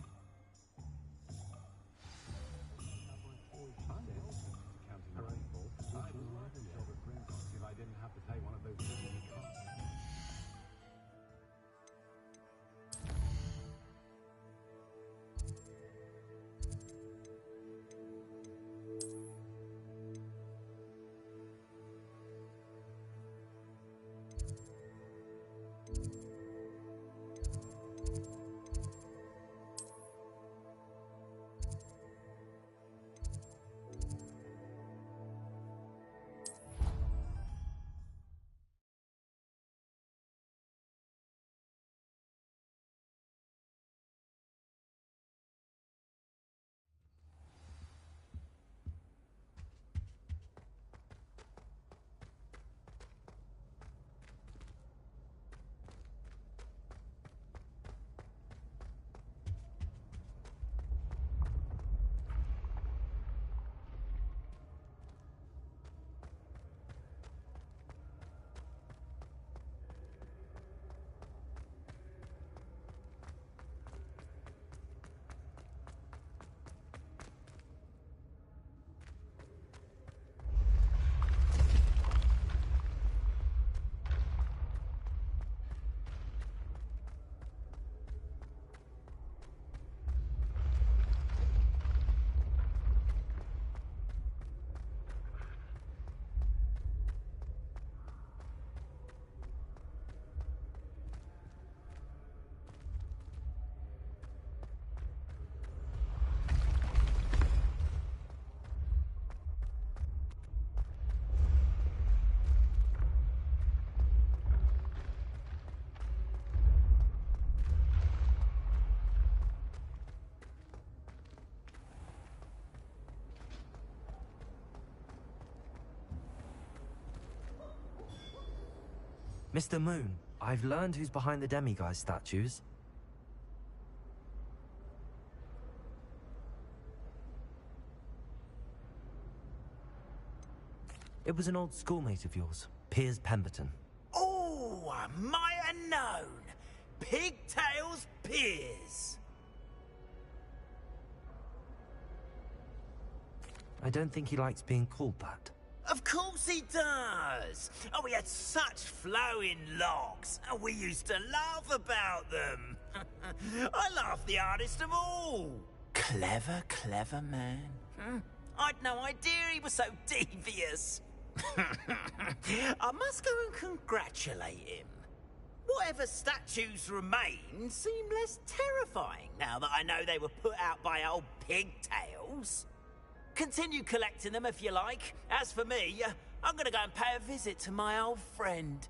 Mr. Moon, I've learned who's behind the demiguise statues. It was an old schoolmate of yours, Piers Pemberton. Oh, I might have known. Pigtails Piers. I don't think he likes being called that. Of course he does. Oh, he had such flowing locks, and we used to laugh about them. I laughed the hardest of all. Clever, clever man. I'd no idea he was so devious. I must go and congratulate him. Whatever statues remain seem less terrifying now that I know they were put out by old pigtails. Continue collecting them if you like. As for me, I'm gonna go and pay a visit to my old friend.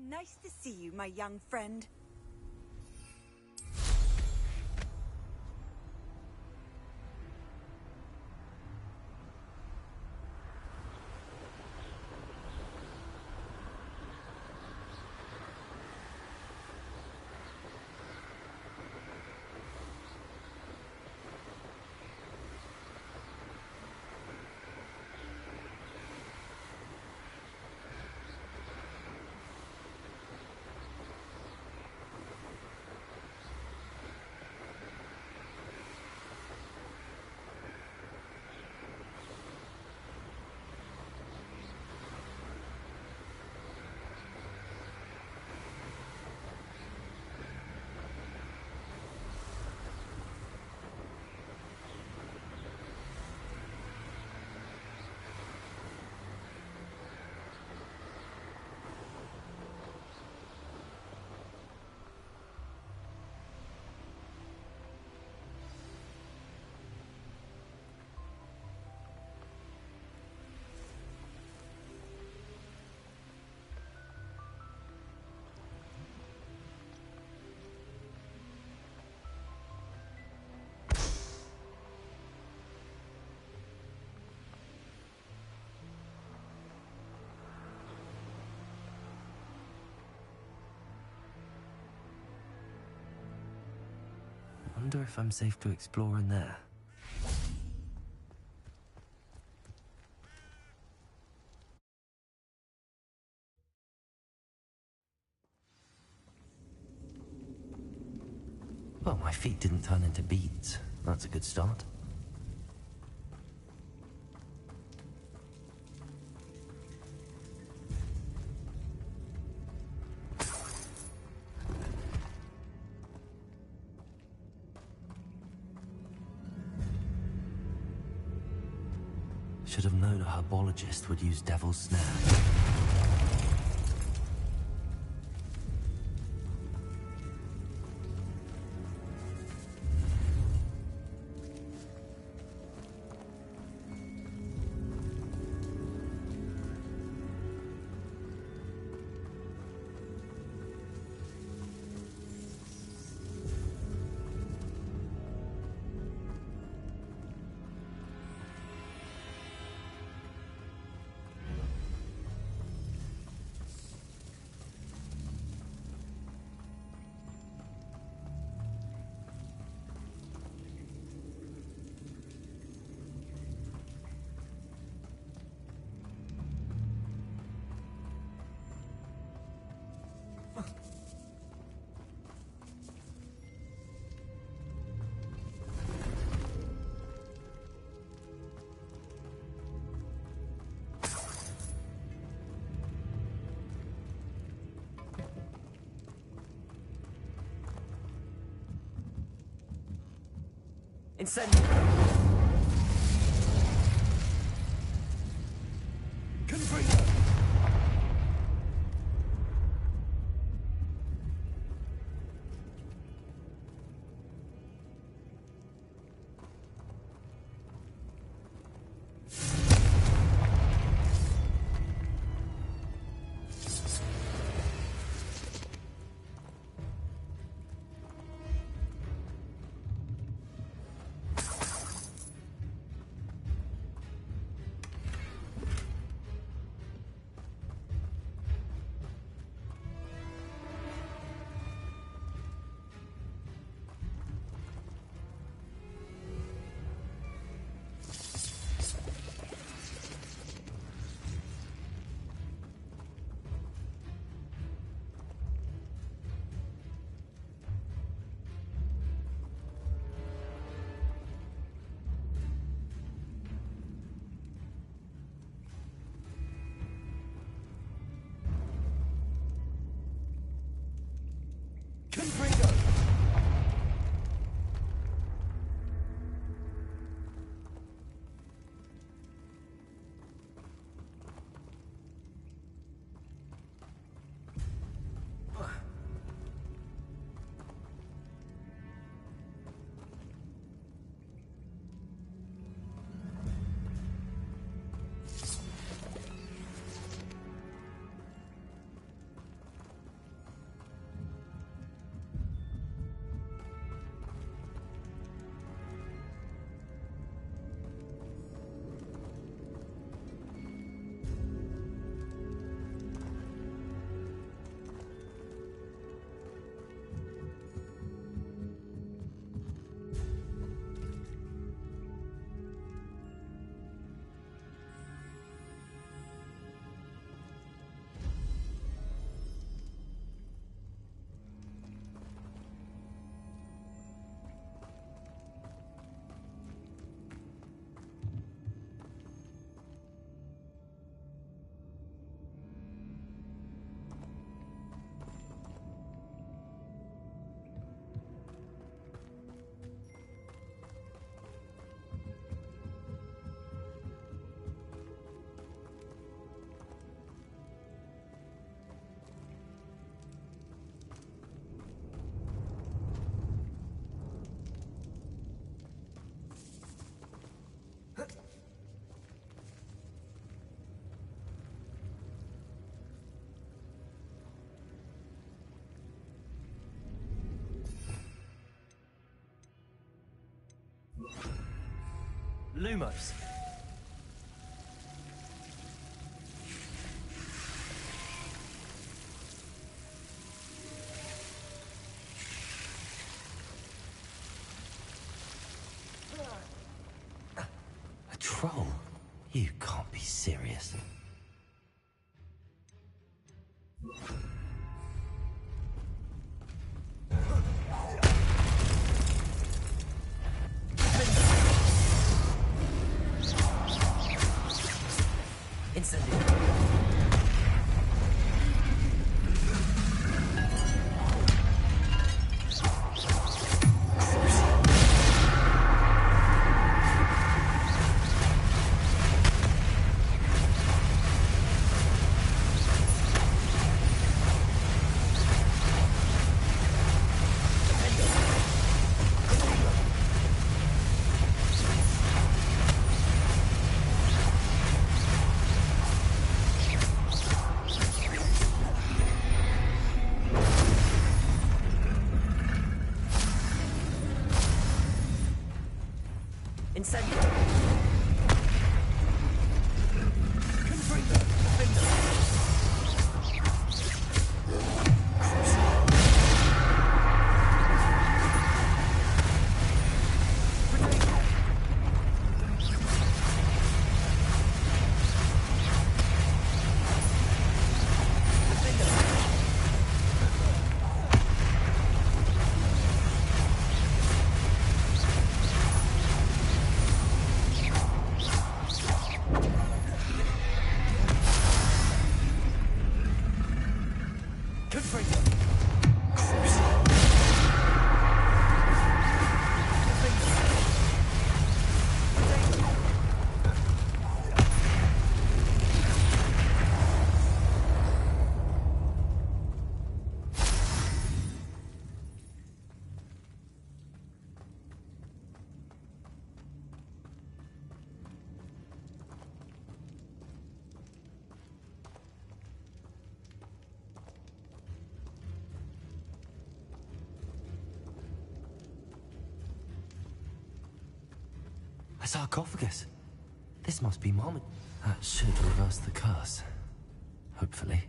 Nice to see you, my young friend. Wonder if I'm safe to explore in there. Well, my feet didn't turn into beads. That's a good start. Should have known a herbologist would use Devil's Snare. Incendio! Confringo! Confringo! Lumos. A troll? You can't be serious. A sarcophagus. This must be Mom. That should reverse the curse. Hopefully.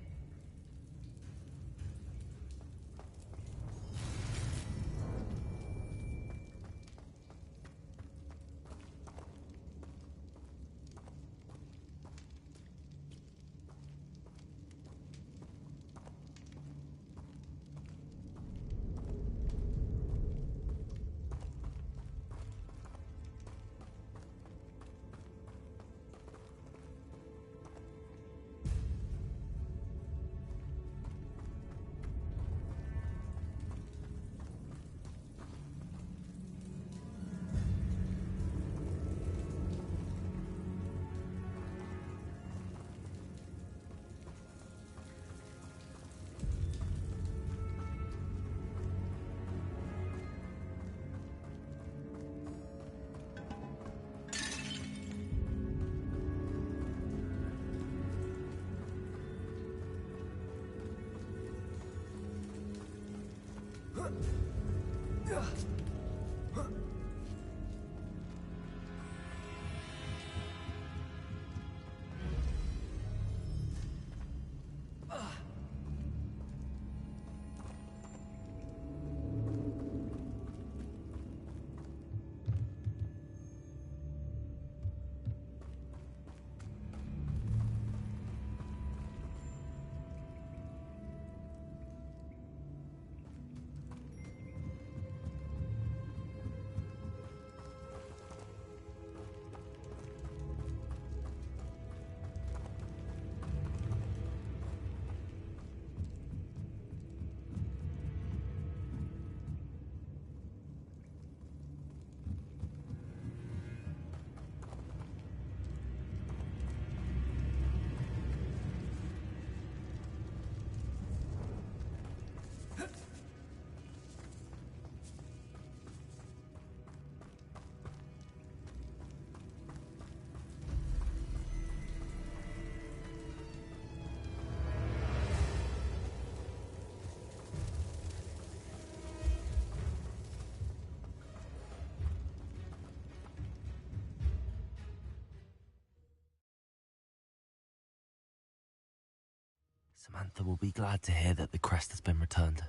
Samantha will be glad to hear that the crest has been returned.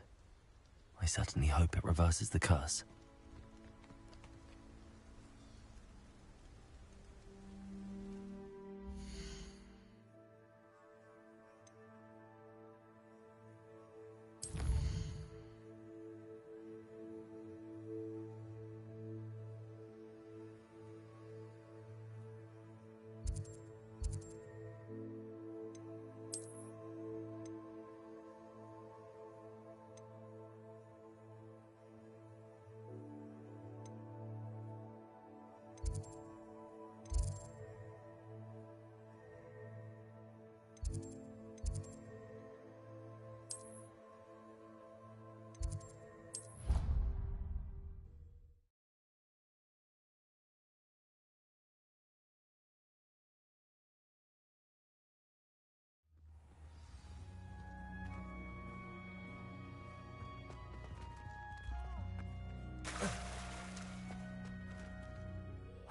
I certainly hope it reverses the curse.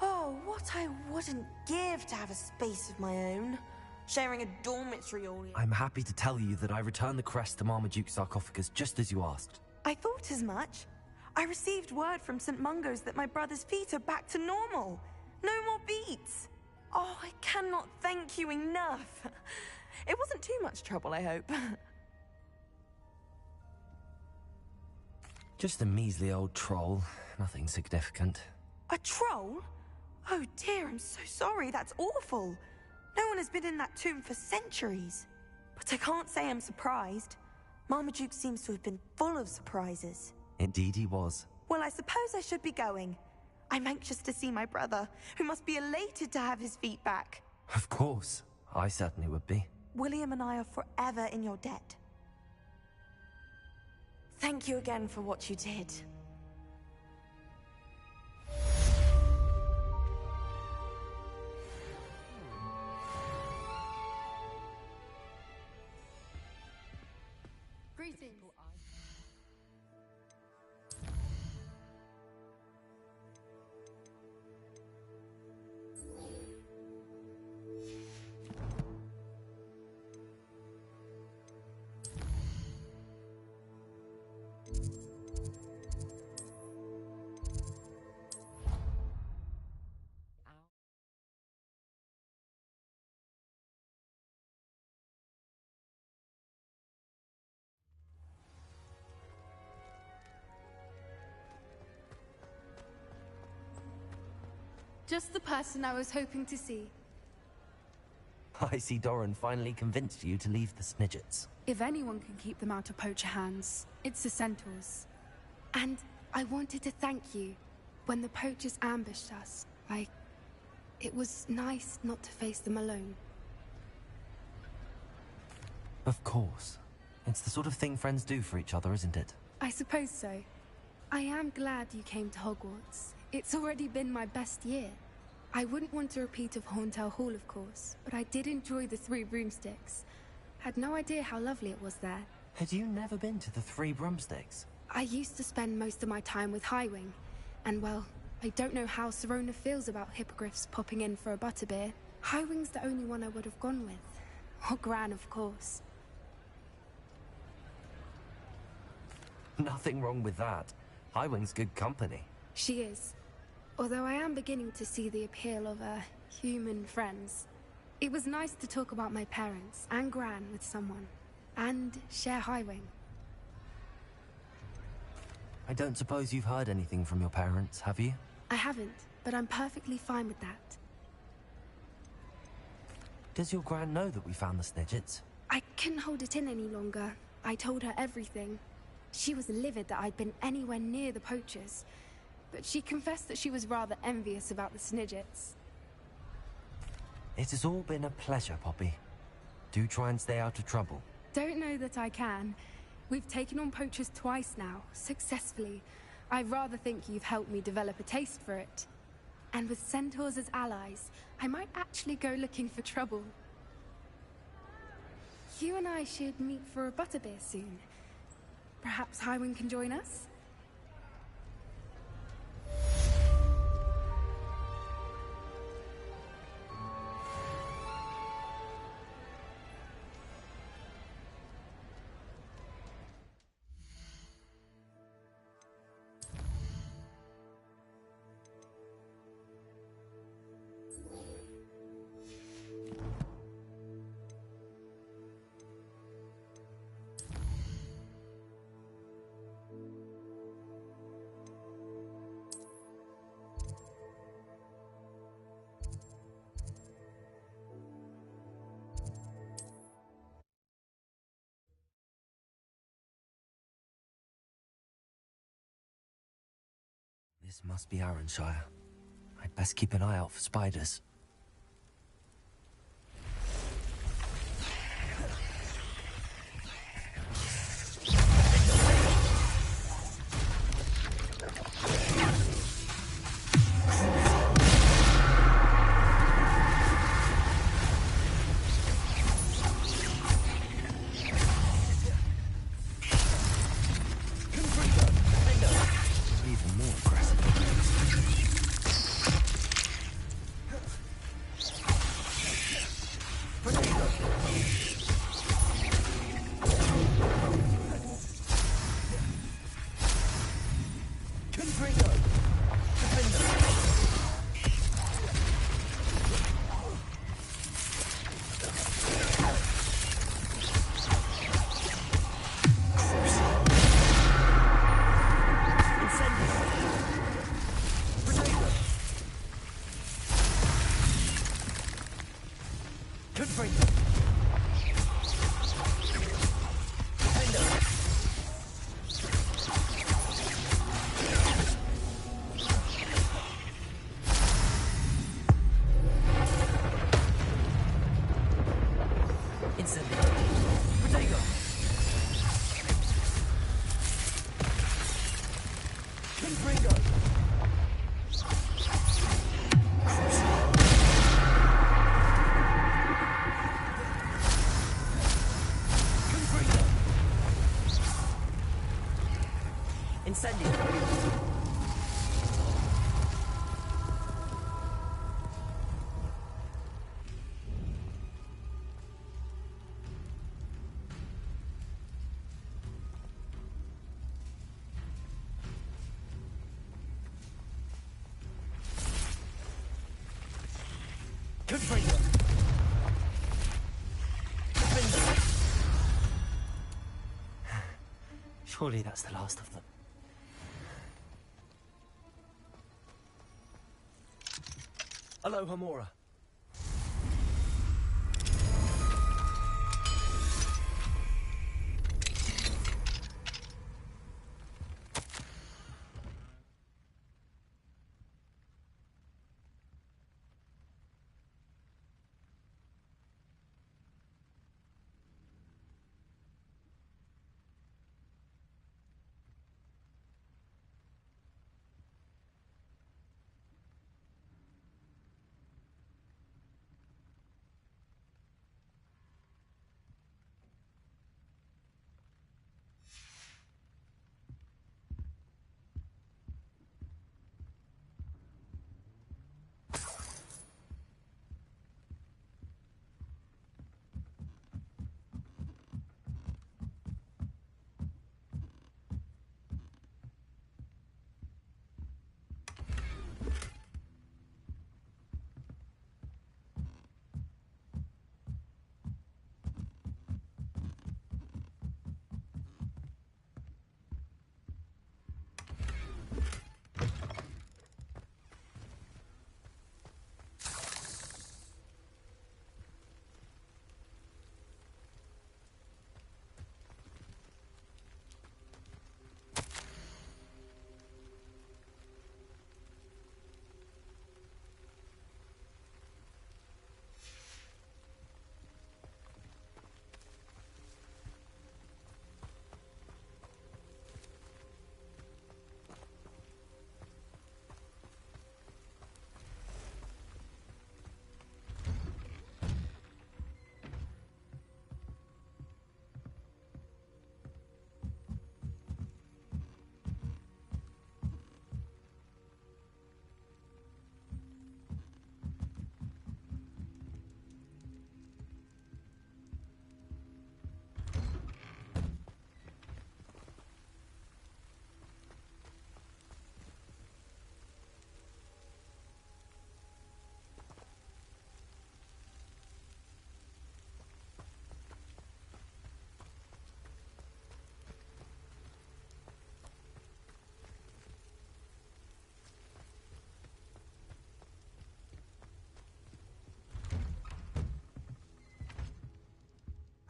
Oh, what I wouldn't give to have a space of my own. Sharing a dormitory all year. I'm happy to tell you that I returned the crest to Marmaduke's sarcophagus just as you asked. I thought as much. I received word from St. Mungo's that my brother's feet are back to normal. No more beats. Oh, I cannot thank you enough. It wasn't too much trouble, I hope. Just a measly old troll. Nothing significant. A troll? Oh dear, I'm so sorry. That's awful. No one has been in that tomb for centuries. But I can't say I'm surprised. Marmaduke seems to have been full of surprises. Indeed he was. Well, I suppose I should be going. I'm anxious to see my brother, who must be elated to have his feet back. Of course. I certainly would be. William and I are forever in your debt. Thank you again for what you did. Greetings. Just the person I was hoping to see. I see Doran finally convinced you to leave the Snidgets. If anyone can keep them out of poacher hands, it's the centaurs. And I wanted to thank you. When the poachers ambushed us, it was nice not to face them alone. Of course. It's the sort of thing friends do for each other, isn't it? I suppose so. I am glad you came to Hogwarts. It's already been my best year. I wouldn't want a repeat of Horntail Hall, of course, but I did enjoy the Three Broomsticks. Had no idea how lovely it was there. Had you never been to the Three Broomsticks? I used to spend most of my time with Highwing, and well, I don't know how Serona feels about hippogriffs popping in for a butterbeer. Highwing's the only one I would have gone with. Or Gran, of course. Nothing wrong with that. Highwing's good company. She is. Although I am beginning to see the appeal of, human friends. It was nice to talk about my parents and Gran with someone. And share Highwing. I don't suppose you've heard anything from your parents, have you? I haven't, but I'm perfectly fine with that. Does your Gran know that we found the Snidgets? I couldn't hold it in any longer. I told her everything. She was livid that I'd been anywhere near the poachers. But she confessed that she was rather envious about the Snidgets. It has all been a pleasure, Poppy. Do try and stay out of trouble. Don't know that I can. We've taken on poachers twice now, successfully. I rather think you've helped me develop a taste for it. And with centaurs as allies, I might actually go looking for trouble. You and I should meet for a butterbeer soon. Perhaps Highwing can join us? This must be Arrynshire. I'd best keep an eye out for spiders. Even more aggressive. Incendio. Surely that's the last of them. Aloha Mora.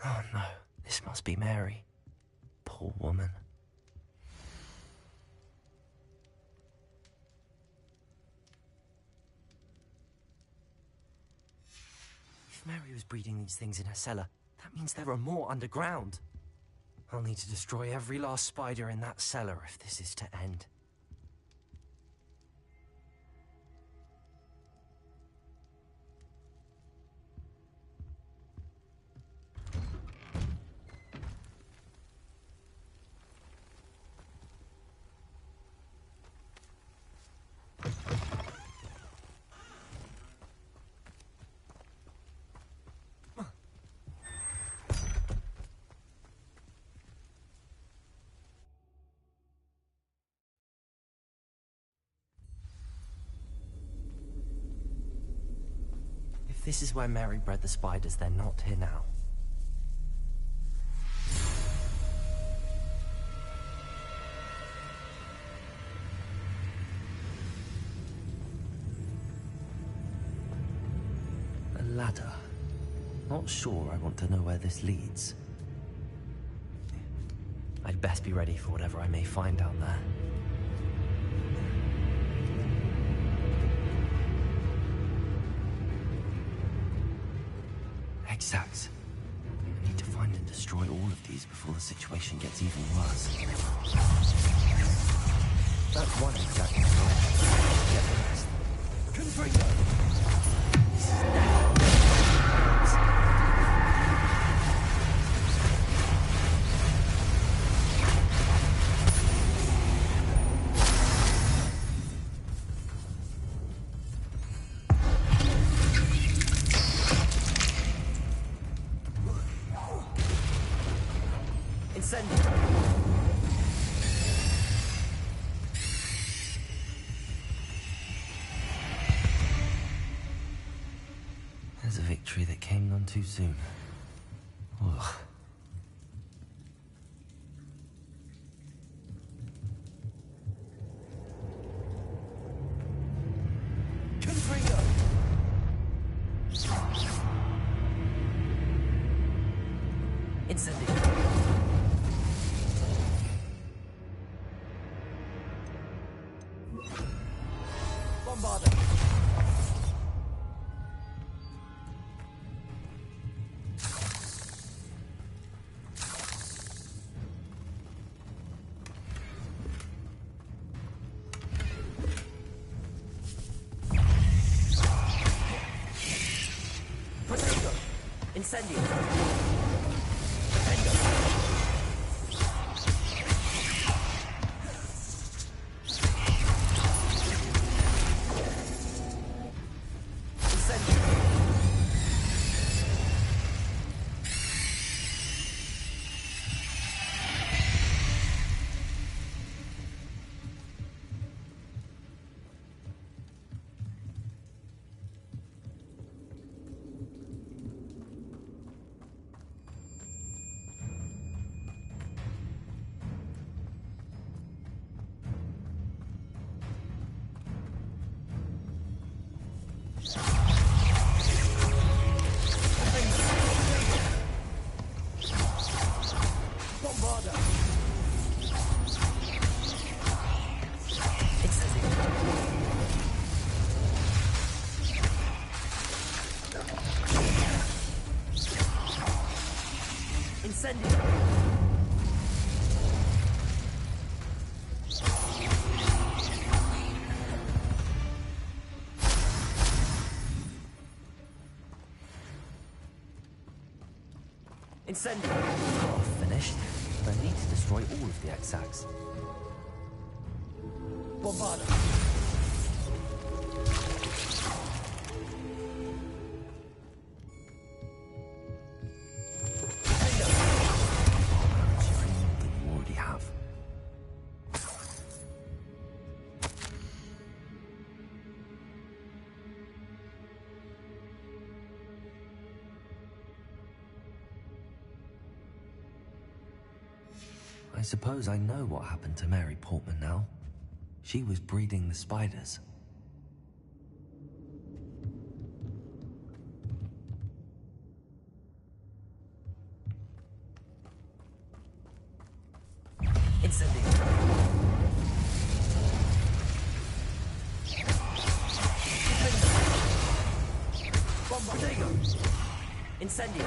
Oh no, this must be Mary. Poor woman. Mary was breeding these things in her cellar, that means there are more underground. I'll need to destroy every last spider in that cellar if this is to end. If this is where Mary bred the spiders, they're not here now. A ladder. Not sure I want to know where this leads. I'd best be ready for whatever I may find down there. Exacts. I need to find and destroy all of these before the situation gets even worse. That's one exact. Get the rest. Confringo! This is definitely... There's a victory that came none too soon. Ugh. Confringo! Incendio! Bombarda! Incendio! Defendo! Incendio! Incendio! Incendio! Oh, finished. But I need to destroy all of the Exags. Bombarda! I suppose I know what happened to Mary Portman now. She was breeding the spiders. Incendio! Bombardego! Incendio.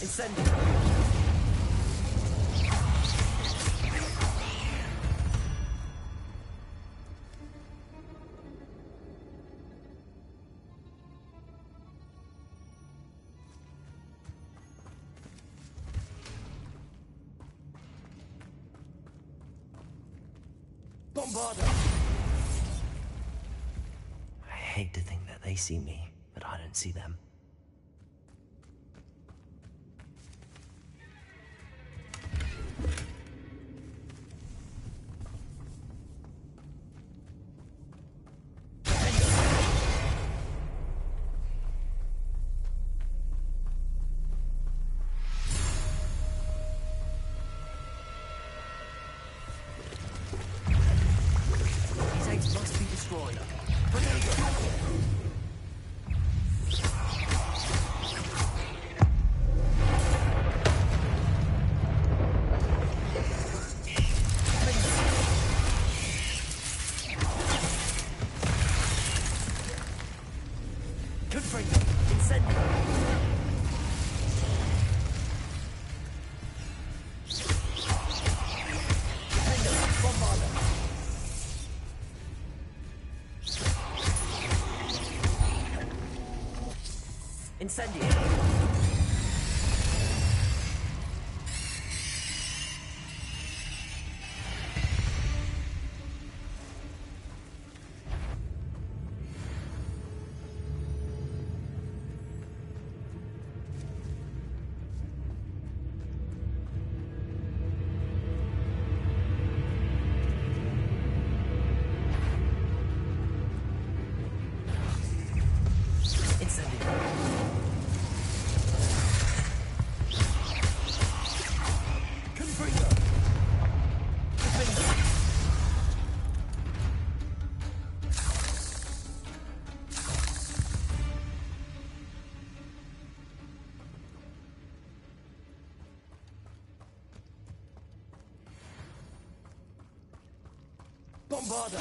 Incendio. Bombarda. I hate to think that they see me, but I don't see them. Must be destroyed. Incendio. Bombarda!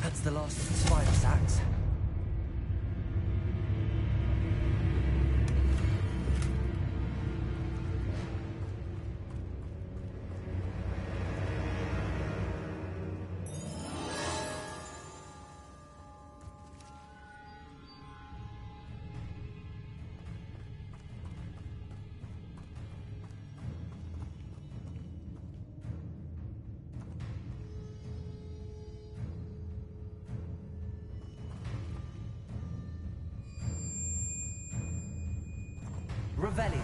That's the last of the spider sacks. Revelio.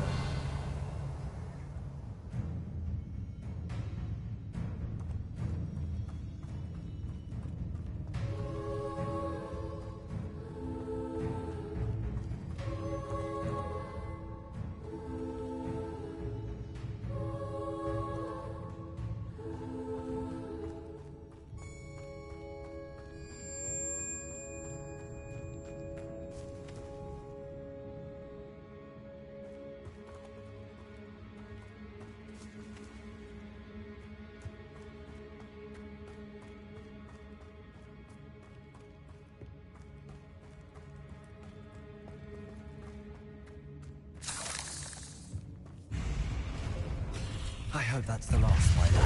I hope that's the last spider.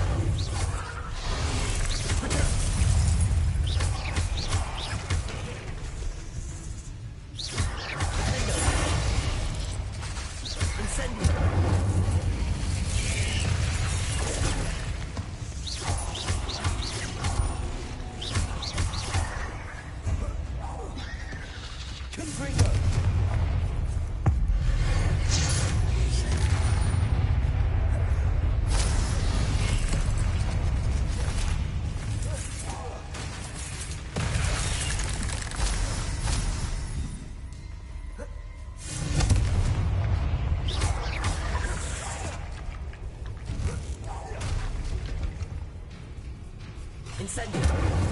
Confringo! Incendio!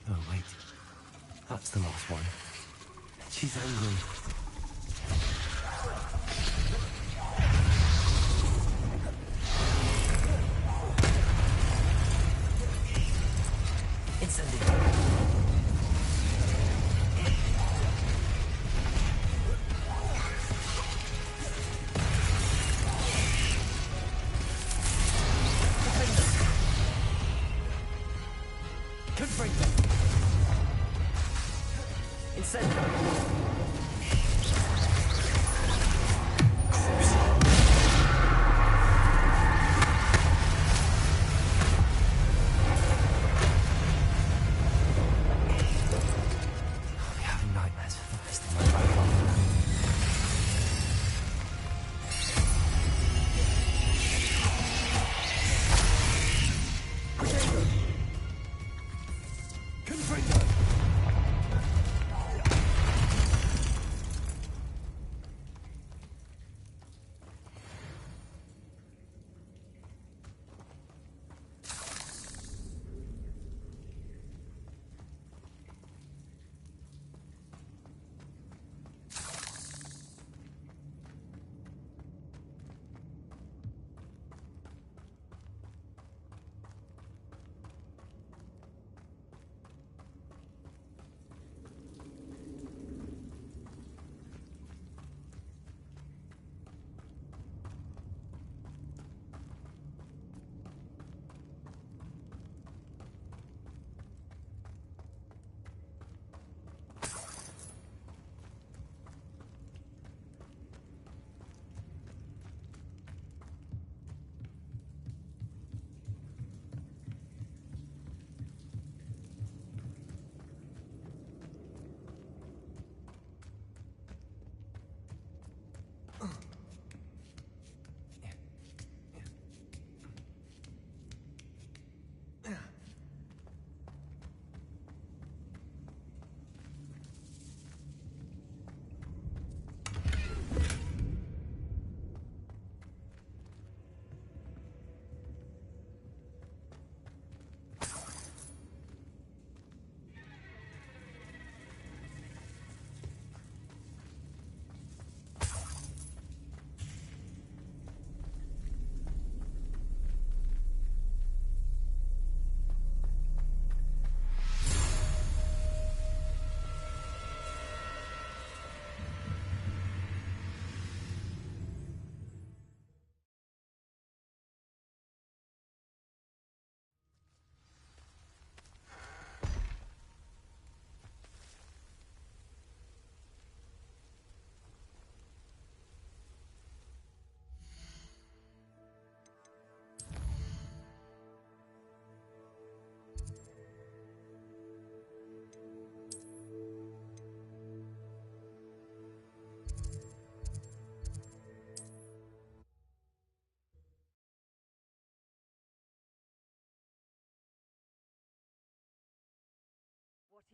Oh, wait. That's the last one. She's angry. Incendio.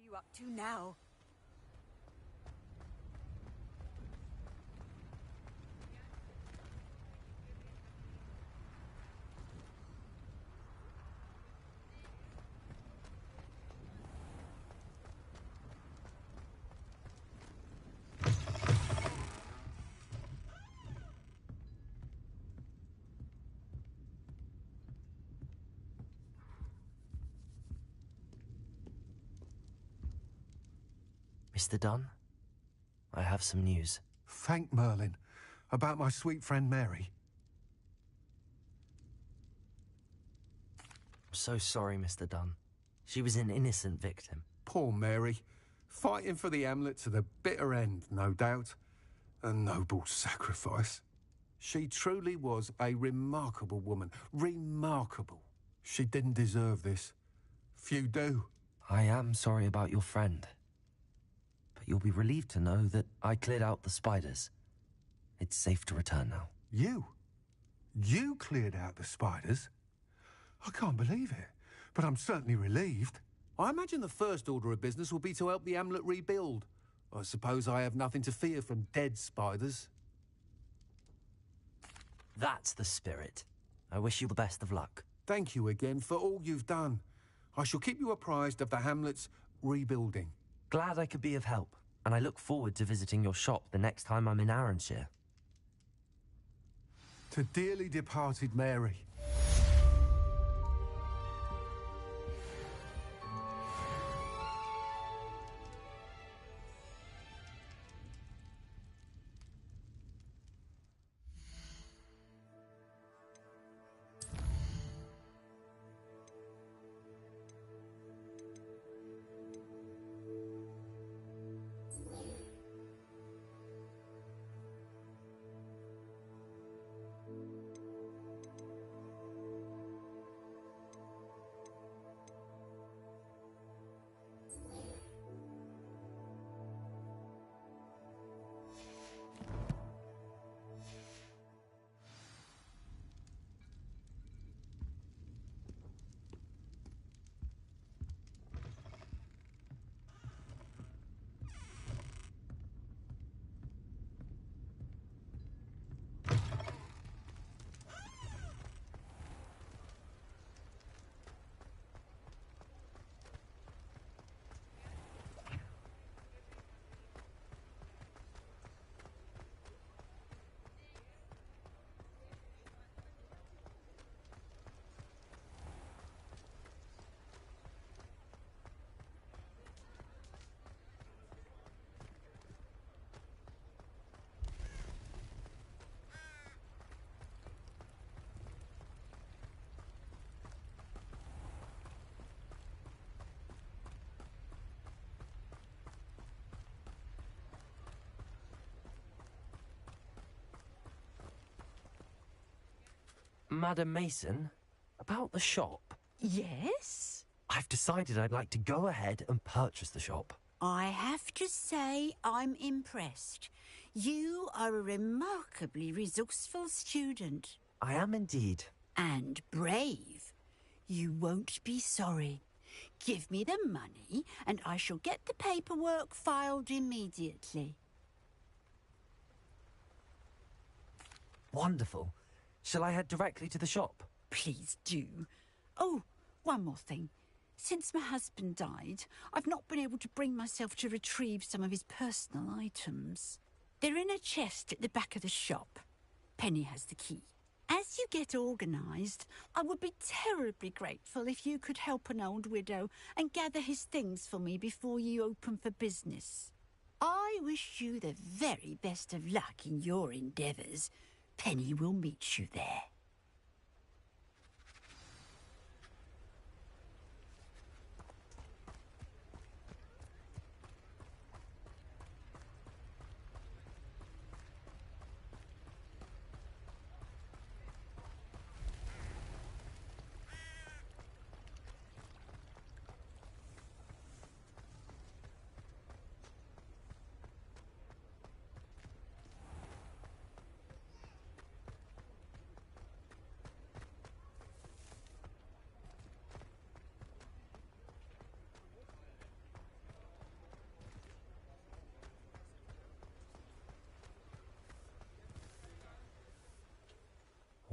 you up to now? Mr. Dunn, I have some news. Thank Merlin. About my sweet friend Mary. I'm so sorry, Mr. Dunn. She was an innocent victim. Poor Mary. Fighting for the Hamlet to the bitter end, no doubt. A noble sacrifice. She truly was a remarkable woman. Remarkable. She didn't deserve this. Few do. I am sorry about your friend. But you'll be relieved to know that I cleared out the spiders. It's safe to return now. You? You cleared out the spiders? I can't believe it, but I'm certainly relieved. I imagine the first order of business will be to help the Hamlet rebuild. I suppose I have nothing to fear from dead spiders. That's the spirit. I wish you the best of luck. Thank you again for all you've done. I shall keep you apprised of the Hamlet's rebuilding. Glad I could be of help, and I look forward to visiting your shop the next time I'm in Arranshire. To dearly departed Mary. Madam Mason, about the shop. Yes? I've decided I'd like to go ahead and purchase the shop. I have to say I'm impressed. You are a remarkably resourceful student. I am indeed. And brave. You won't be sorry. Give me the money and I shall get the paperwork filed immediately. Wonderful. Shall I head directly to the shop? Please do. Oh, one more thing. Since my husband died, I've not been able to bring myself to retrieve some of his personal items. They're in a chest at the back of the shop. Penny has the key. As you get organised, I would be terribly grateful if you could help an old widow and gather his things for me before you open for business. I wish you the very best of luck in your endeavours. Penny will meet you there.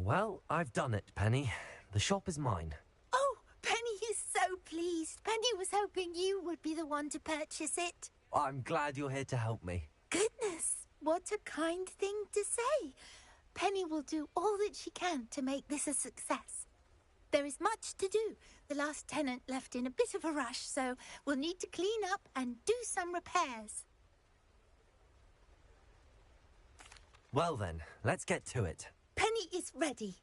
Well, I've done it, Penny. The shop is mine. Oh, Penny is so pleased. Penny was hoping you would be the one to purchase it. I'm glad you're here to help me. Goodness, what a kind thing to say. Penny will do all that she can to make this a success. There is much to do. The last tenant left in a bit of a rush, so we'll need to clean up and do some repairs. Well then, let's get to it. Penny is ready.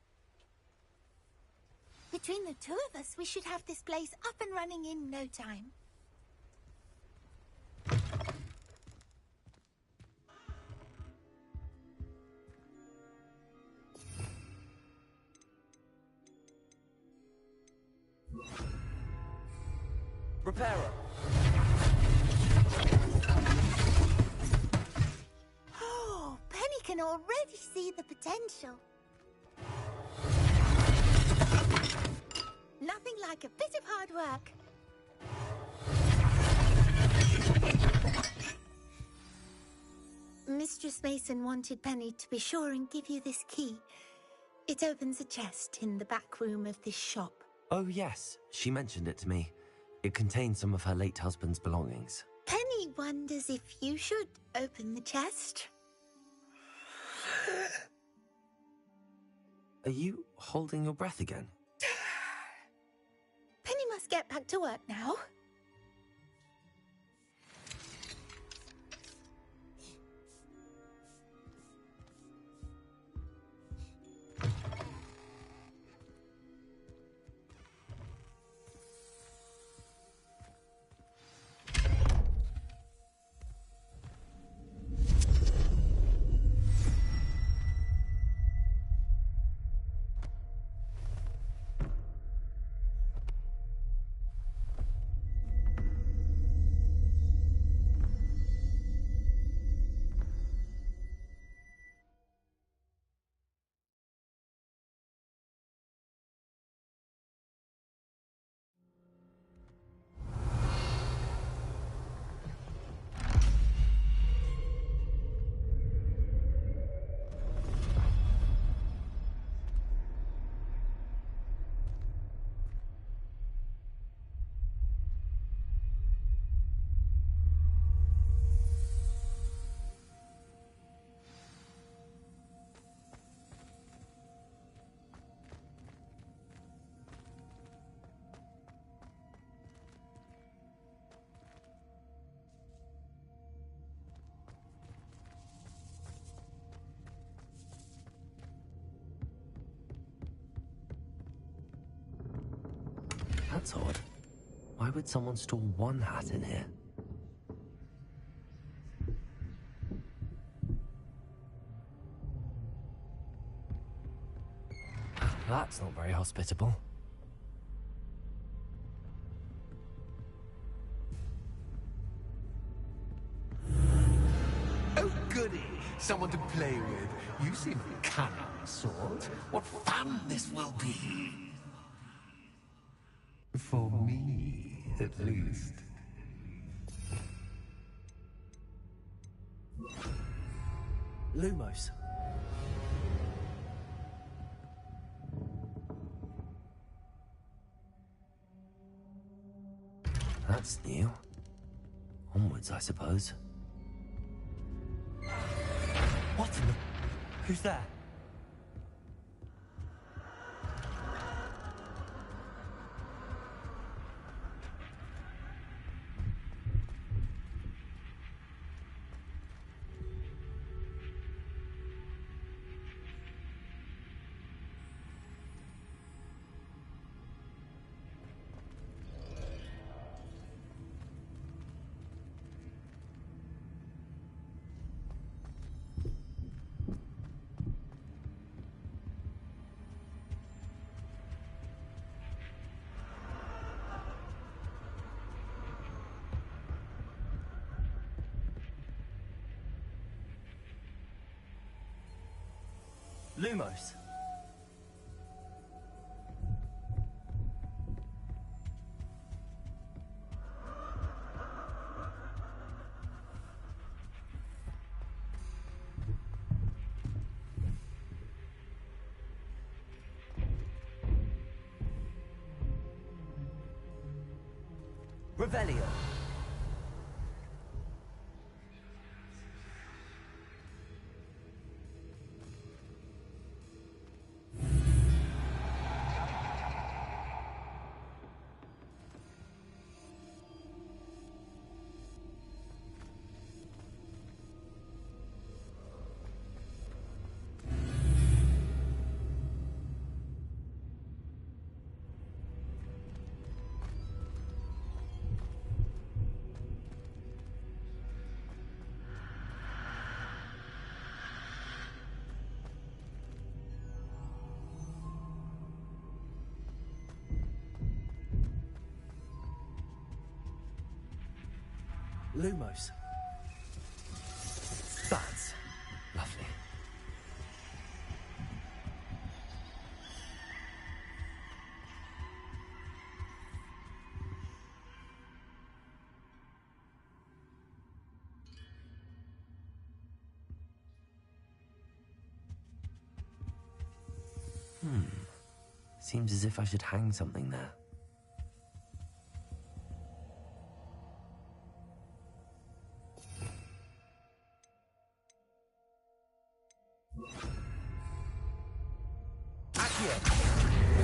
Between the two of us, we should have this place up and running in no time. Repairer. Oh, Penny can already see the potential. Nothing like a bit of hard work. Mistress Mason wanted Penny to be sure and give you this key. It opens a chest in the back room of this shop. Oh yes, she mentioned it to me. It contains some of her late husband's belongings. Penny wonders if you should open the chest. Are you holding your breath again? Penny must get back to work now. That's odd. Why would someone store one hat in here? That's not very hospitable. Oh, goody! Someone to play with. You seem cunning, sort. What fun this will be! For me, at least. Lumos. That's new. Onwards, I suppose. What in the... Who's there? Lumos. Revelio. Lumos. That's lovely. Seems as if I should hang something there.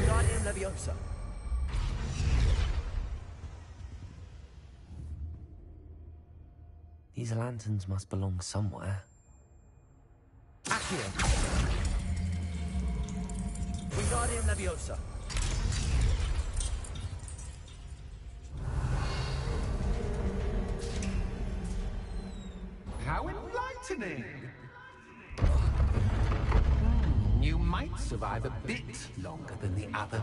Guardian Leviosa. These lanterns must belong somewhere. Accio. Wingardium Leviosa. How enlightening! You might survive a bit longer than the others.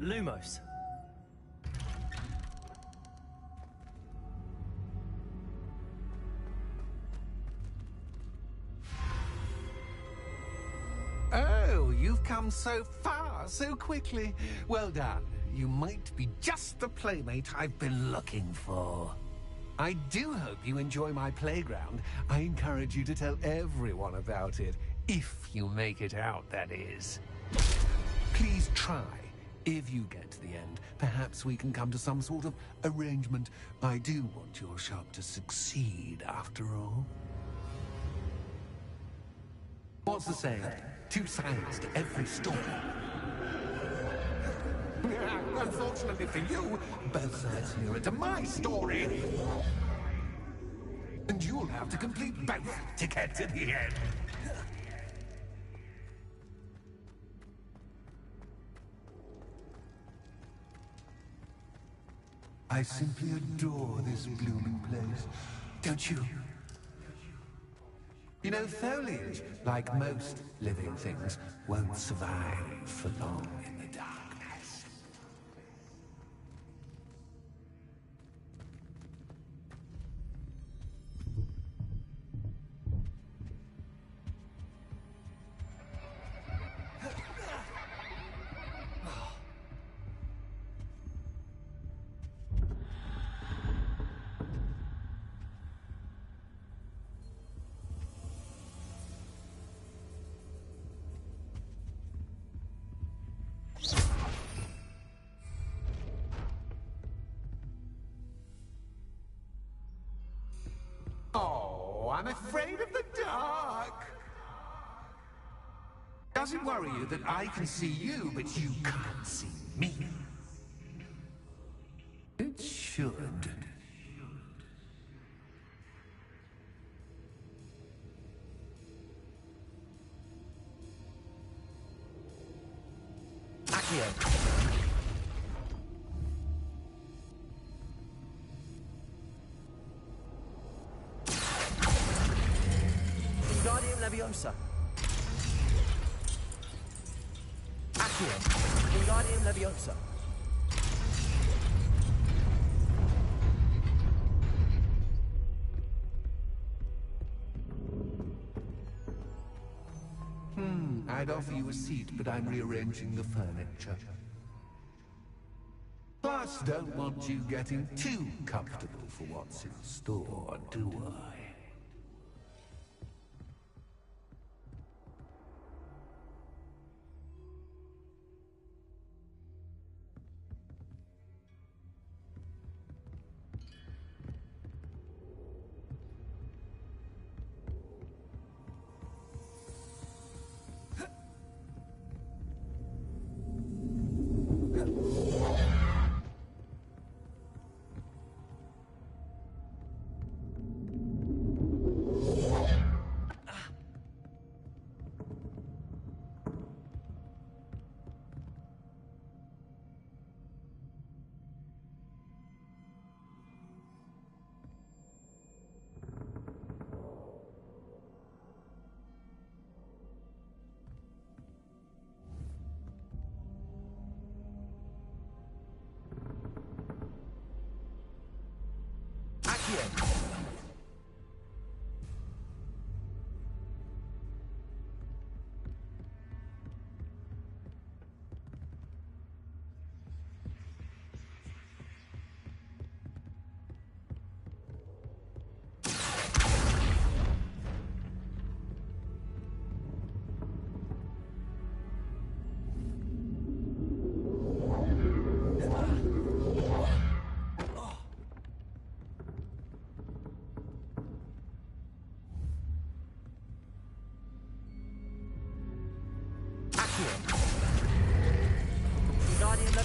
Lumos. Oh, you've come so far, so quickly. Well done. You might be just the playmate I've been looking for. I do hope you enjoy my playground. I encourage you to tell everyone about it. If you make it out, that is. Please try. If you get to the end, perhaps we can come to some sort of arrangement. I do want your shop to succeed, after all. What's the saying? Two sides to every story. Unfortunately for you, both sides mirror to my story. And you'll have to complete both to get to the end. I simply adore this blooming place, don't you? You know, foliage, like most living things, won't survive for long in the darkness. Oh, I'm afraid of the dark. Does it worry you that I can see you, but you can't see me? It should. Accio. Wingardium Leviosa. Accio. Wingardium Leviosa. I'd offer you a seat, but I'm rearranging the furniture. Plus, don't want you getting too comfortable for what's in store, do I?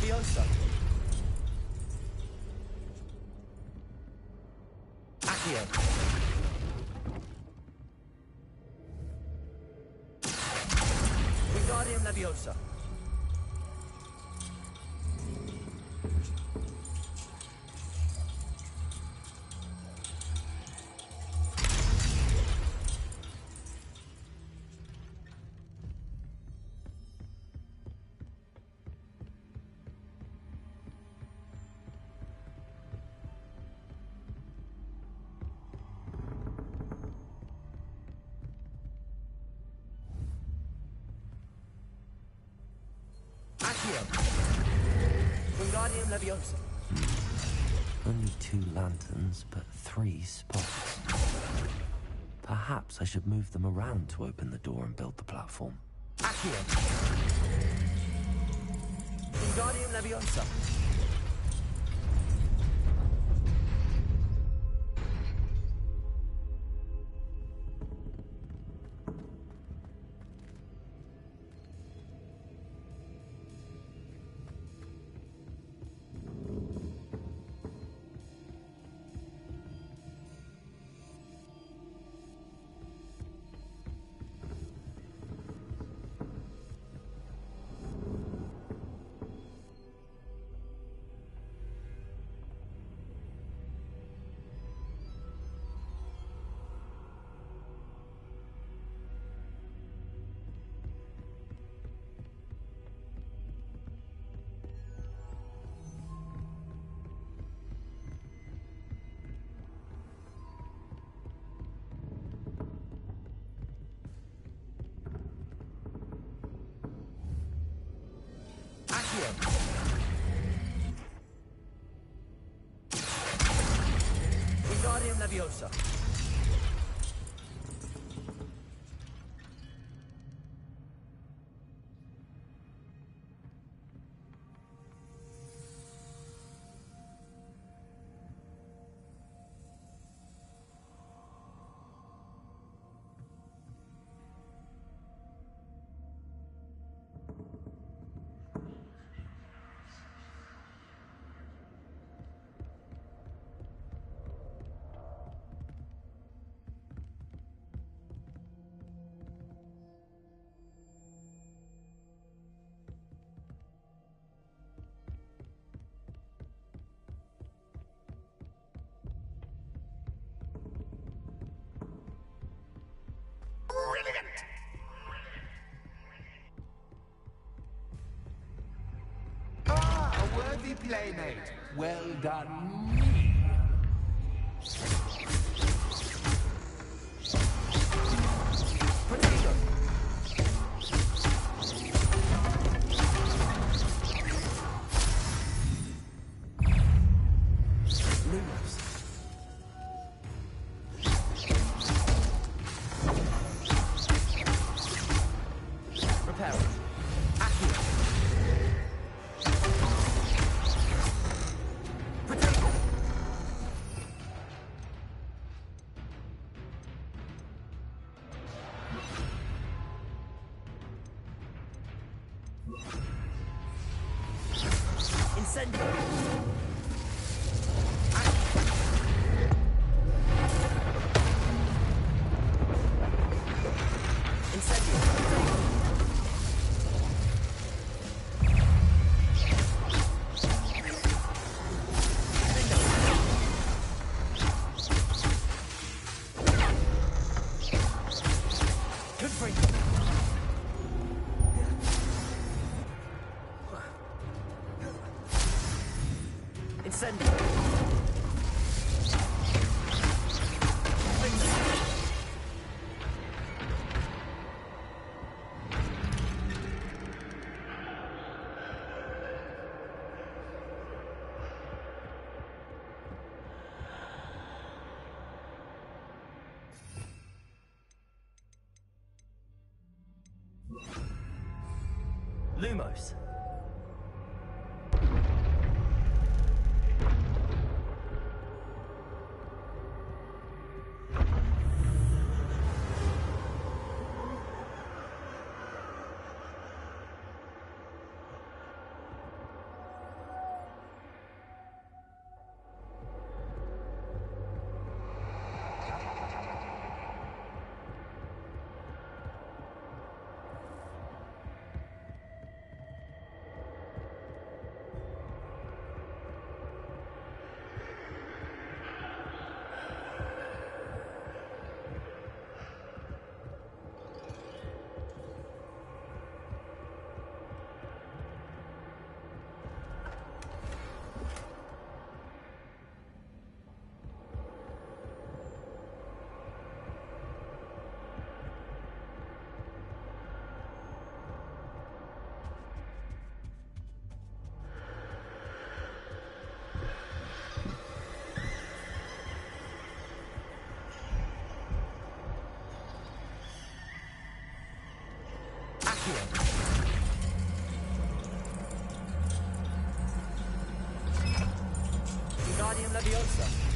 Leviosa. Accio. Wingardium Leviosa. Wingardium Leviosa. Only 2 lanterns, but 3 spots. Perhaps I should move them around to open the door and build the platform. Accio. Wingardium Leviosa. Wingardium Leviosa. Brilliant. Ah, a worthy playmate. Well done. Potato. Lumos. Repel. Accio. Potato. Incendio. Incendio. Lumos. Wingardium Leviosa.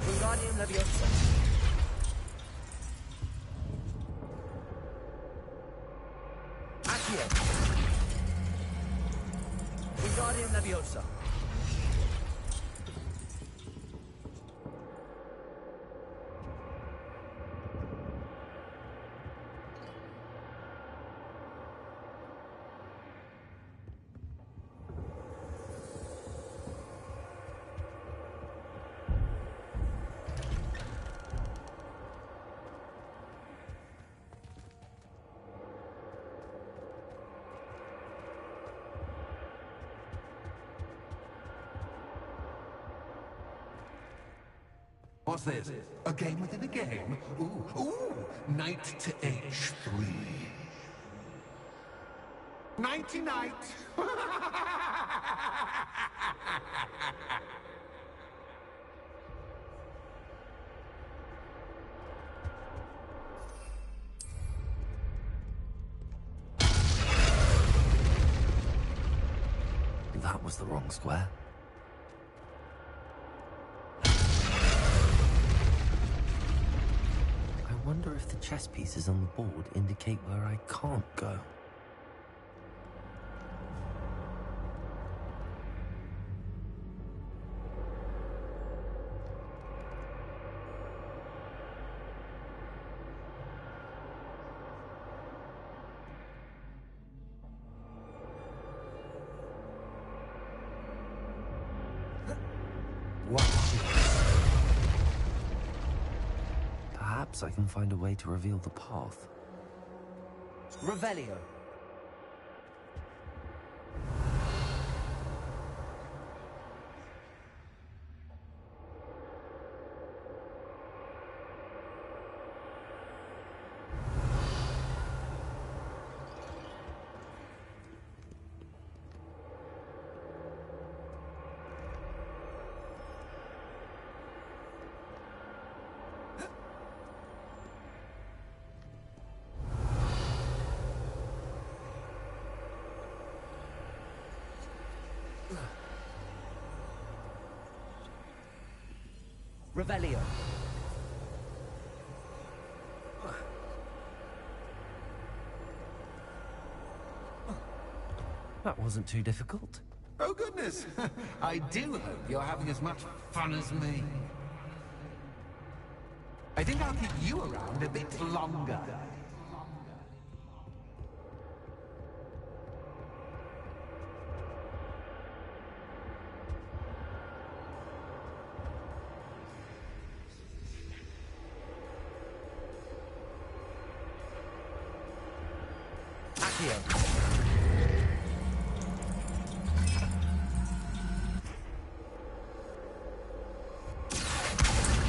Wingardium Leviosa. Accio. Wingardium Leviosa. What's this? A game within a game? Ooh, knight to H3. Nighty-night! That was the wrong square. I wonder if the chess pieces on the board indicate where I can't go. Perhaps I can find a way to reveal the path. Revelio. Revelio. That wasn't too difficult. Oh, goodness! I do hope you're having as much fun as me. I think I'll keep you around a bit longer.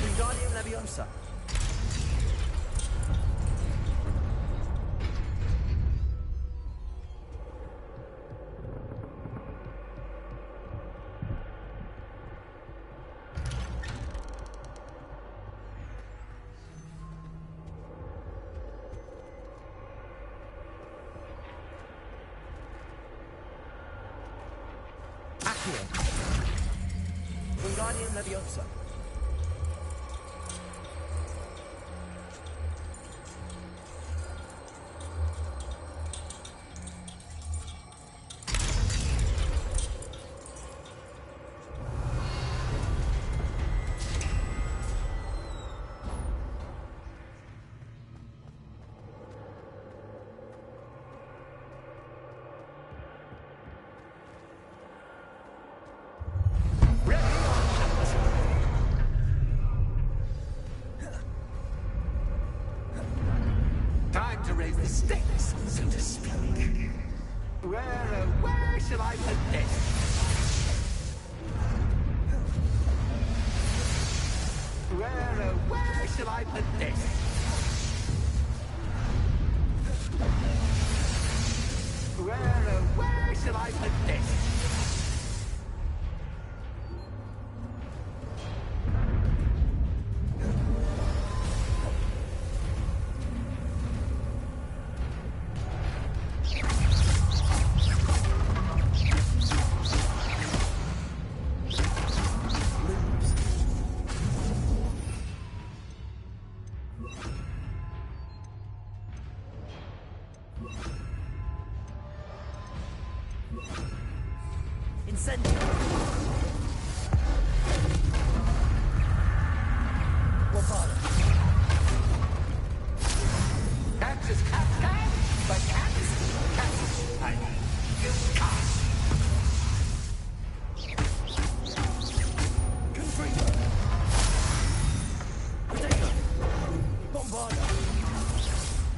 Wingardium Leviosa. Accio. Wingardium Leviosa. to raise the stakes, so to speak. Where shall I put this? Where shall I put this? Where shall I put this?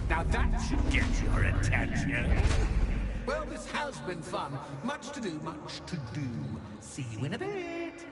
Now that should get your attention. Well, this has been fun. Much to do, much to do. See you in a bit.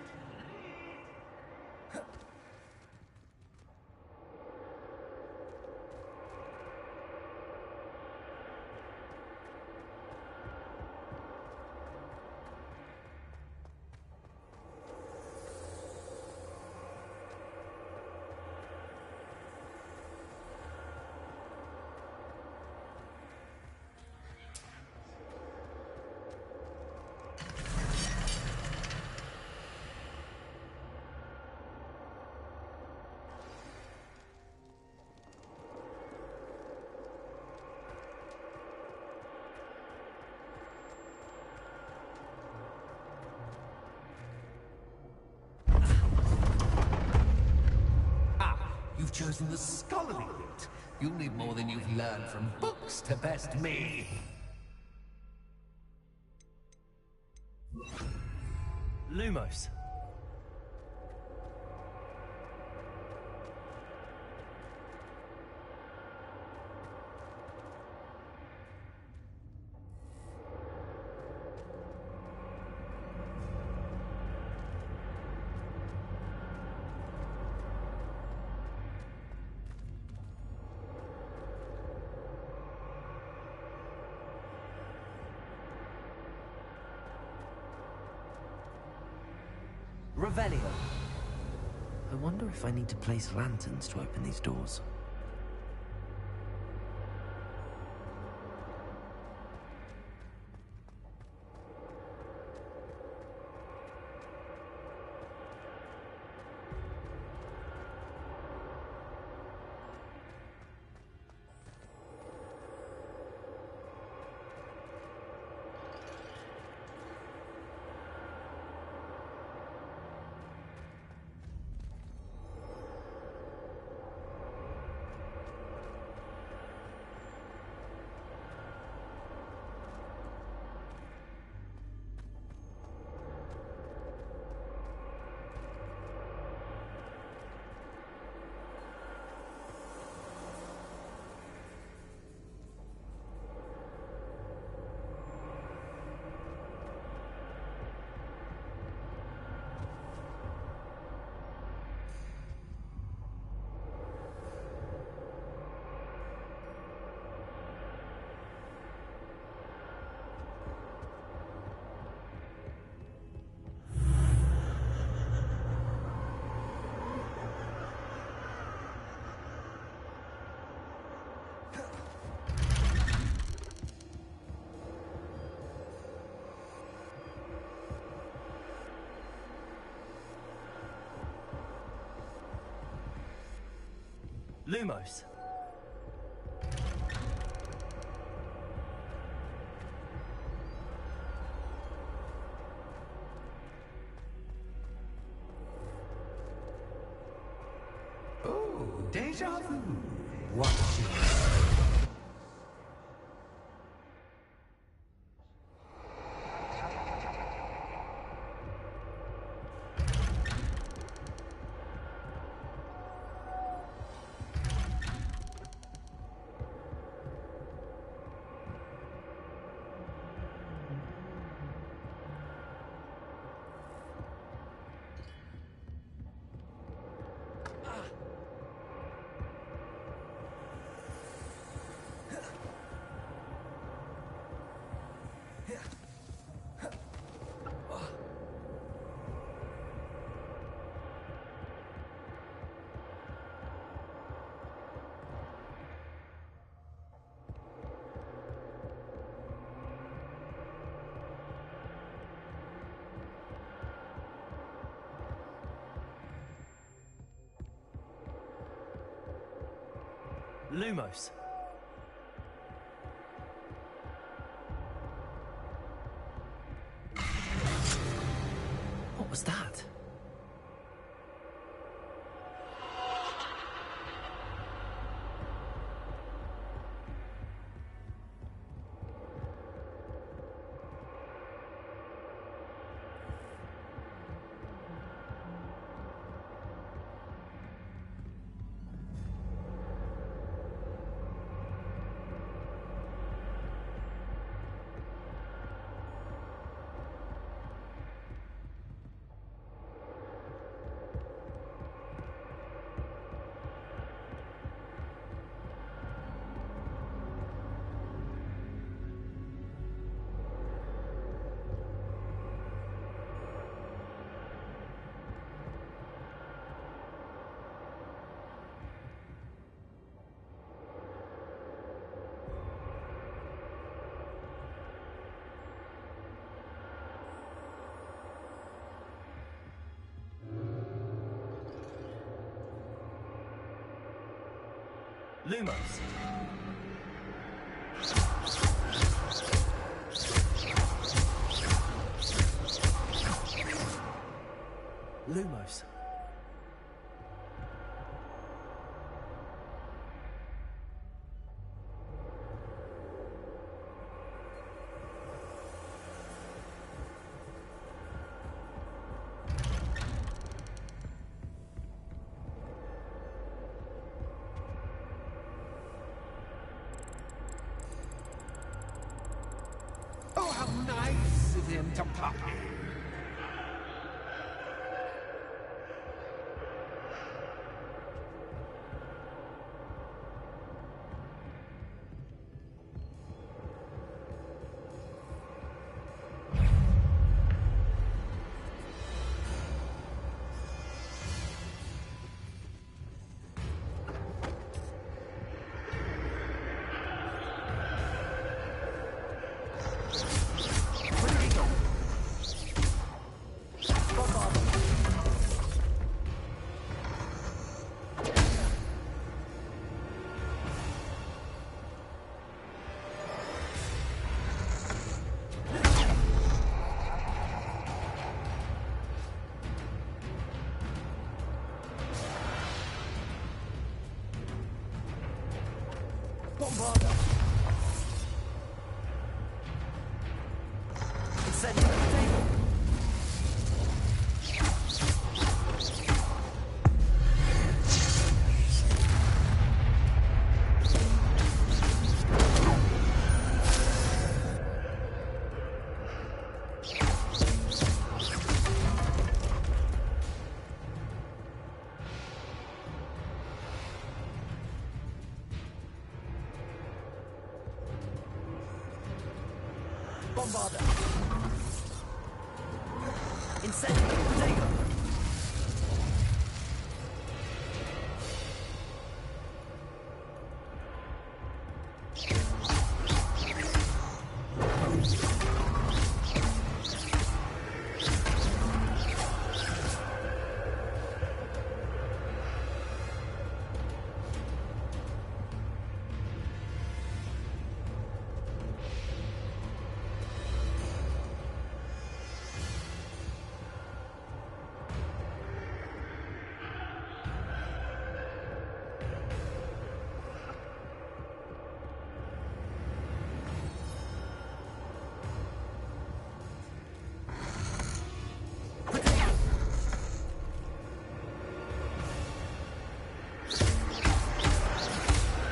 You've chosen the scholarly route. You'll need more than you've learned from books to best me. Lumos. Revelio. I wonder if I need to place lanterns to open these doors. Lumos. Oh, déjà vu. Watch it. Lumos. What was that? Lumos. Lumos. Oh, how nice of him to pop in. Bombarda. Incendio. Table. Bombarda. Incendio. Table.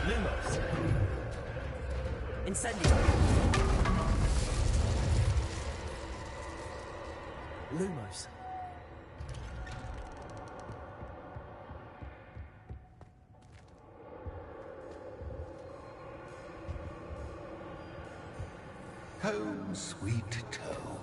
Lumos. Incendio. Lumos. Home, sweet home.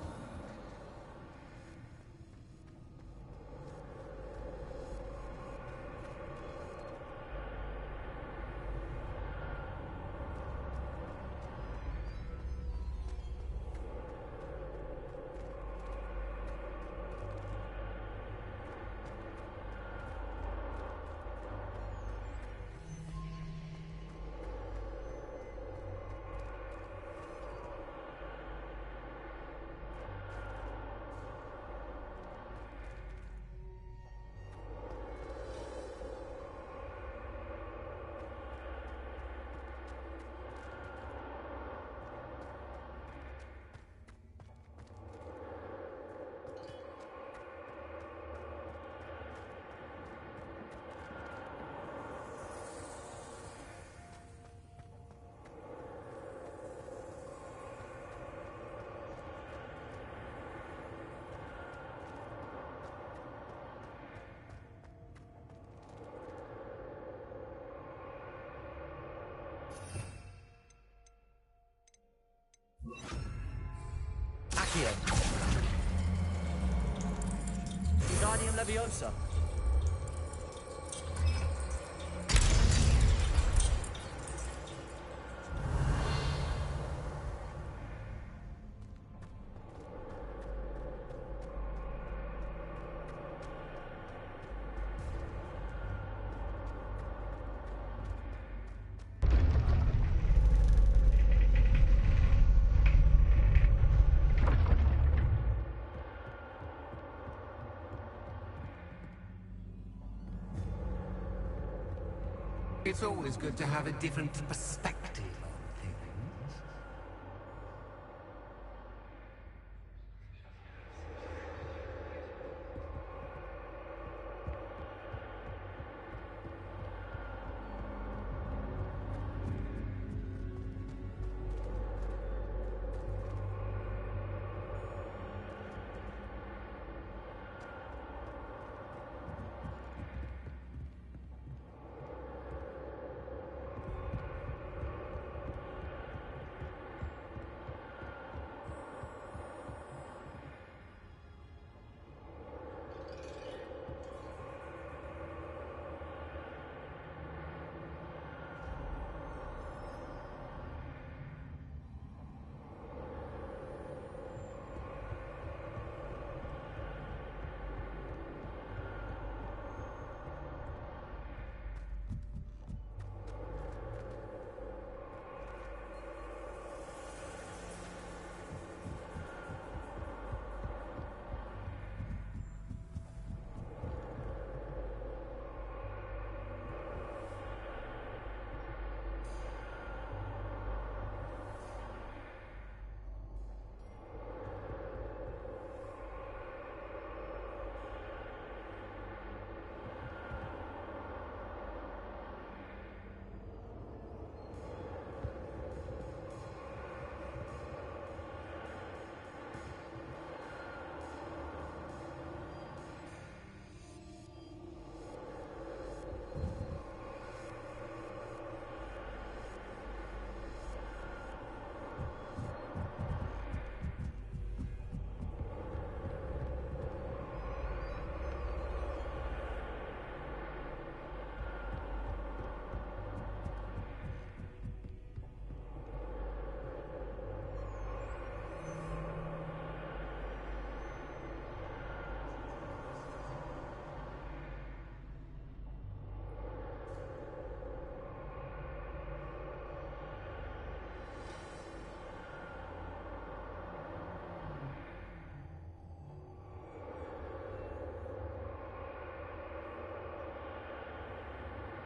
Accio. Wingardium Leviosa. It's always good to have a different perspective on things.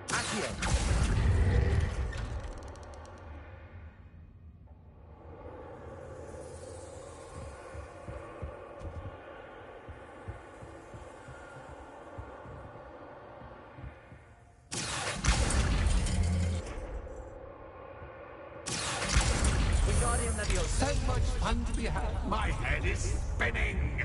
Accio. Wingardium Leviosa. So much fun to be had. My head is spinning.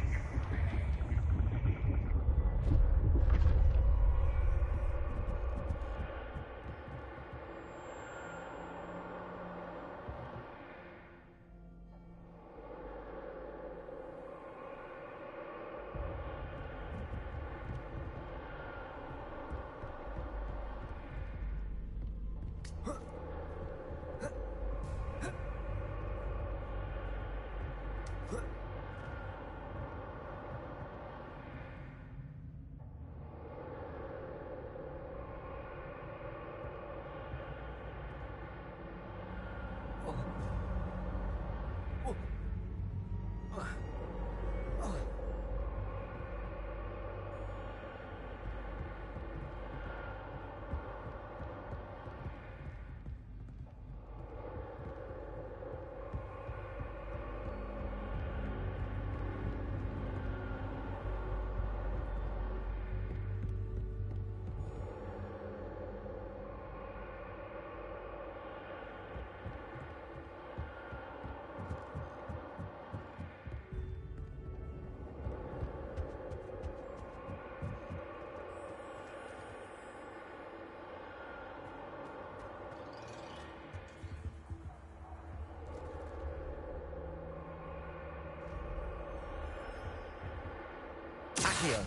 Accio.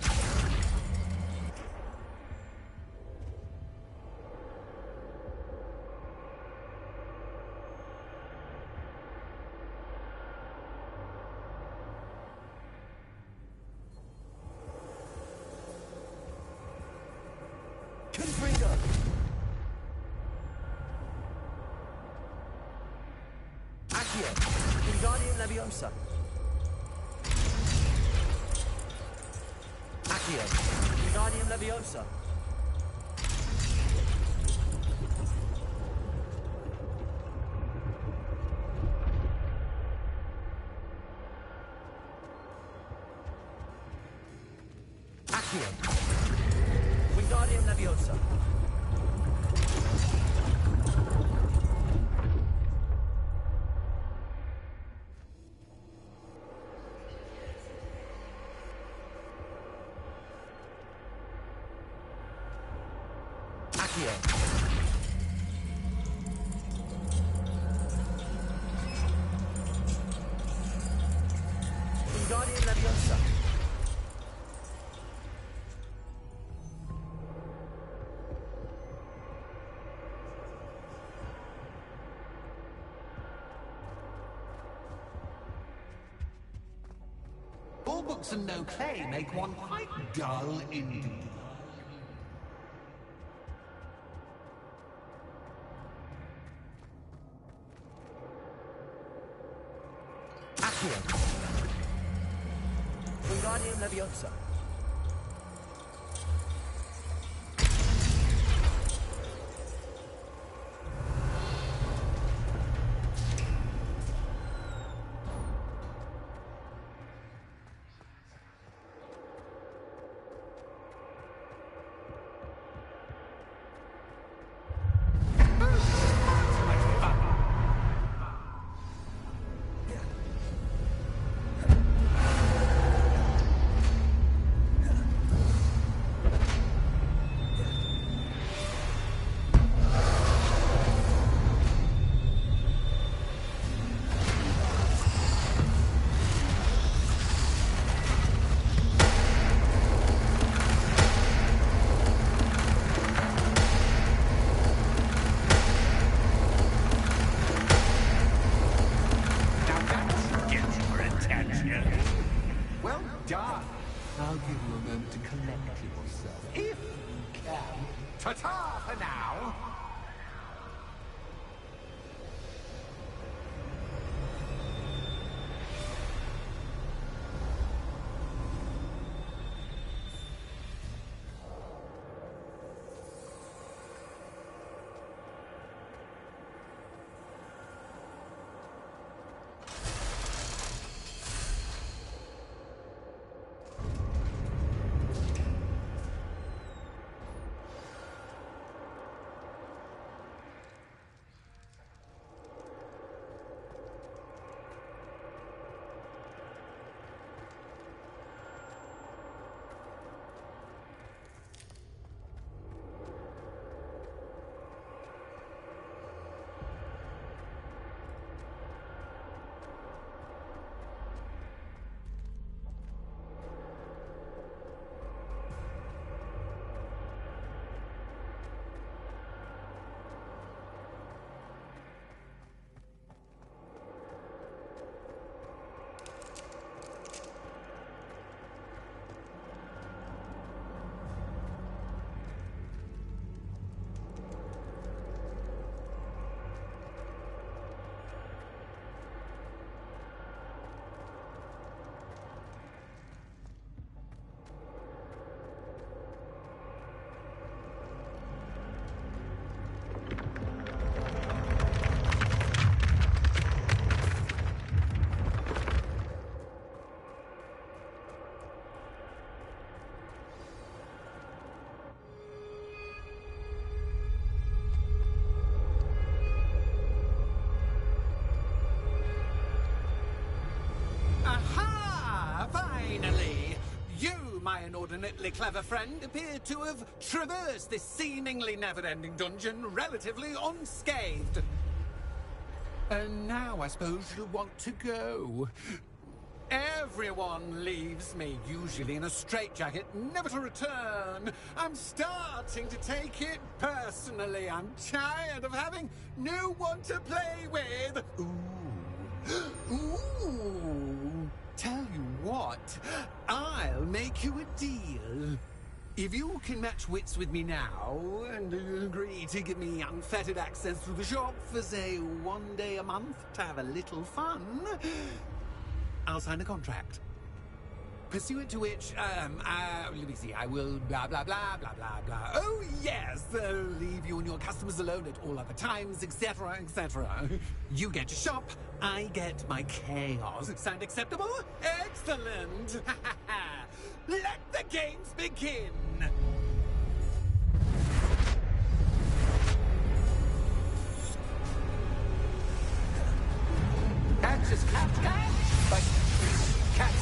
Confringo. Accio. Wingardium Leviosa. Accio. Wingardium Leviosa. Accio. Wingardium Leviosa. Accio. Wingardium Leviosa. All books and no play make one quite dull indeed. Accio. Wingardium Leviosa. Well done. I'll give you a moment to collect yourself, if you can. Ta-ta for now. Aha! Finally! You, my inordinately clever friend, appear to have traversed this seemingly never-ending dungeon relatively unscathed. And now I suppose you'll want to go. Everyone leaves me, usually in a straitjacket, never to return. I'm starting to take it personally. I'm tired of having no one to play with. Ooh. Tell you what, I'll make you a deal. If you can match wits with me now and agree to give me unfettered access to the shop for, say, 1 day a month to have a little fun, I'll sign a contract. Pursuant to which, let me see, I will blah, blah, blah, blah, blah, blah. Oh, yes, leave you and your customers alone at all other times, etc., etc. You get your shop, I get my chaos. Sound acceptable? Excellent! Let the games begin! Catch is catch, but catch.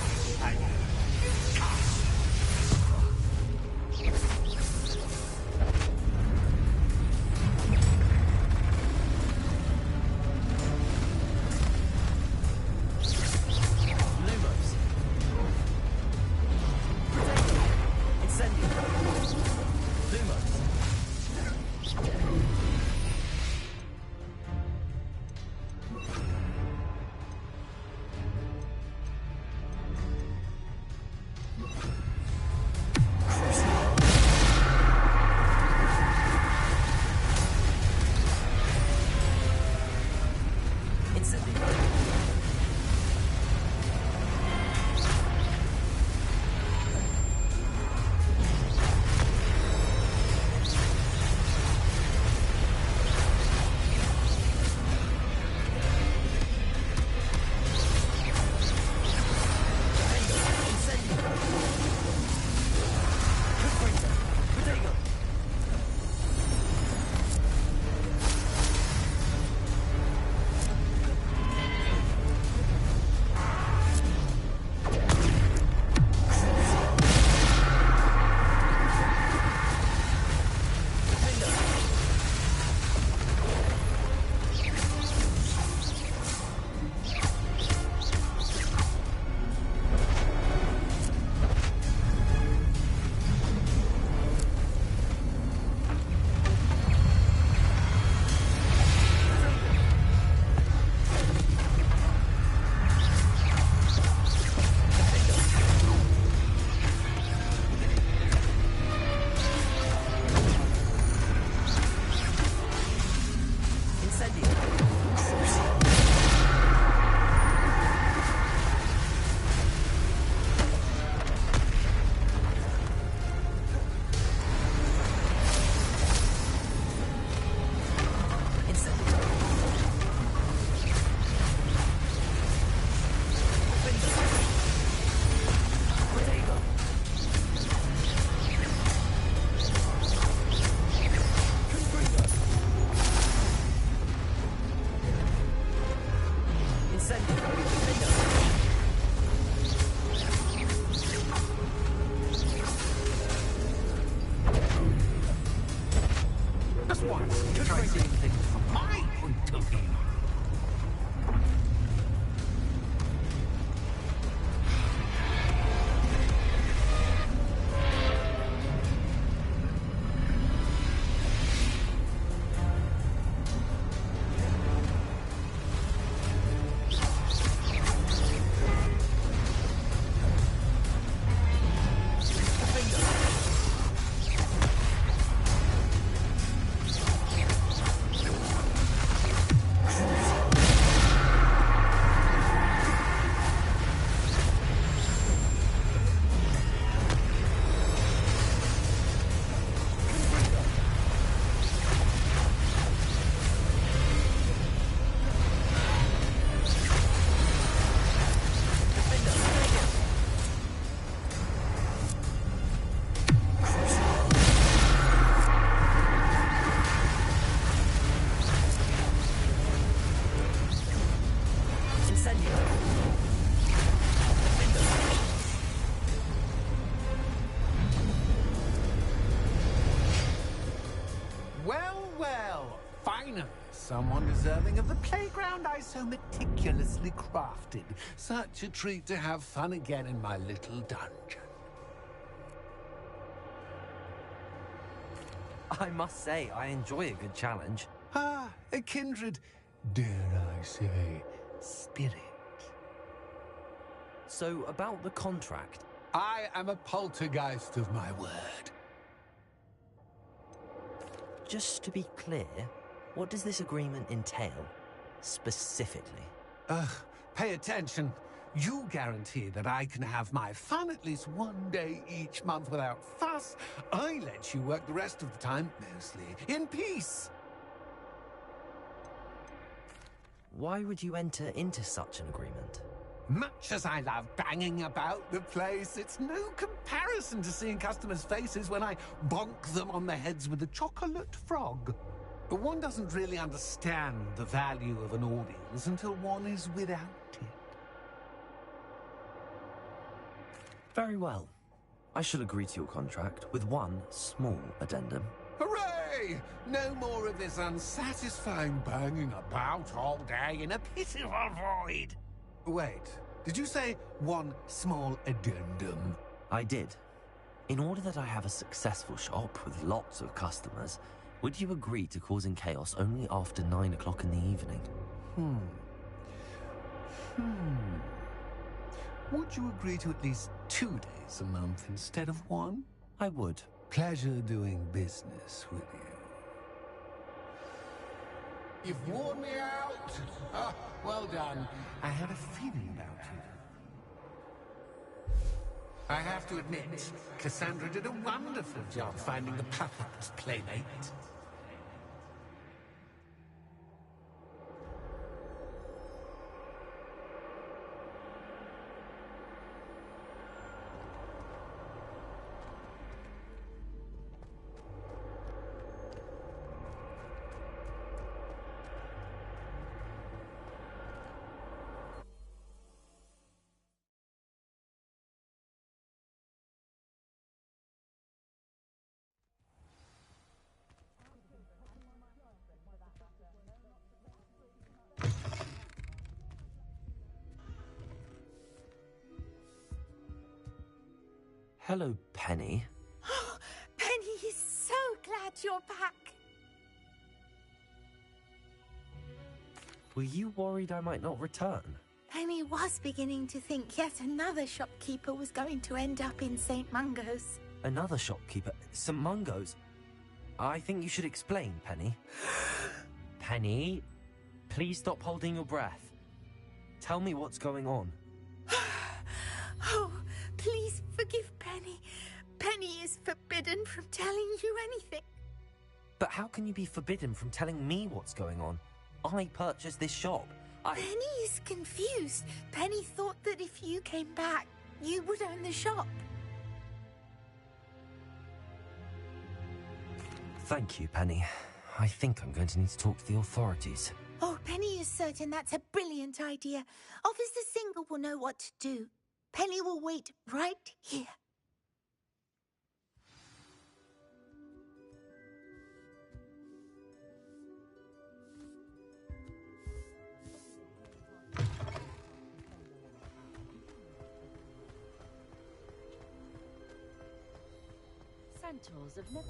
someone deserving of the playground I so meticulously crafted. Such a treat to have fun again in my little dungeon. I must say, I enjoy a good challenge. Ah, a kindred, dare I say, spirit. So, about the contract. I am a poltergeist of my word. Just to be clear, what does this agreement entail, specifically? Pay attention. You guarantee that I can have my fun at least one day each month without fuss. I let you work the rest of the time, mostly in peace. Why would you enter into such an agreement? Much as I love banging about the place, it's no comparison to seeing customers' faces when I bonk them on the heads with a chocolate frog. But one doesn't really understand the value of an audience until one is without it. Very well. I shall agree to your contract with one small addendum. Hooray! No more of this unsatisfying banging about all day in a pitiful void. Wait, did you say one small addendum? I did. In order that I have a successful shop with lots of customers, would you agree to causing chaos only after 9 o'clock in the evening? Would you agree to at least 2 days a month instead of one? I would. Pleasure doing business with you. You've worn me out. Ah, well done. I had a feeling about you. I have to admit, Cassandra did a wonderful job finding the perfect playmate. Hello, Penny. Penny is so glad you're back. Were you worried I might not return? Penny was beginning to think yet another shopkeeper was going to end up in St. Mungo's. Another shopkeeper? St. Mungo's? I think you should explain, Penny. Penny, please stop holding your breath. Tell me what's going on. Oh, please forgive Penny. Penny is forbidden from telling you anything. But how can you be forbidden from telling me what's going on? I purchased this shop. Penny is confused. Penny thought that if you came back, you would own the shop. Thank you, Penny. I think I'm going to need to talk to the authorities. Oh, Penny is certain that's a brilliant idea. Officer Singer will know what to do. Penny will wait right here. Centaurs have never...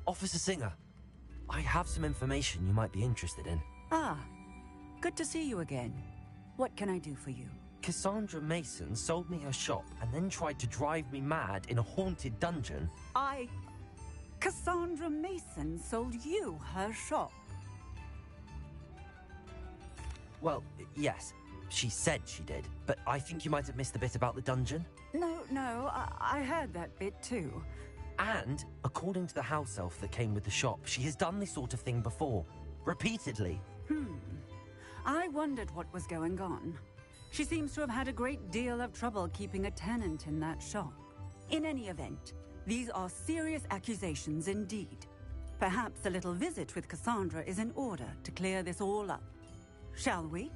Officer Singer, I have some information you might be interested in. Ah, good to see you again. What can I do for you? Cassandra Mason sold me her shop and then tried to drive me mad in a haunted dungeon. Cassandra Mason sold you her shop? Well, yes, she said she did, but I think you might have missed the bit about the dungeon. No, I heard that bit too. And, according to the house elf that came with the shop, she has done this sort of thing before. Repeatedly. I wondered what was going on. She seems to have had a great deal of trouble keeping a tenant in that shop. In any event, these are serious accusations indeed. Perhaps a little visit with Cassandra is in order to clear this all up. Shall we?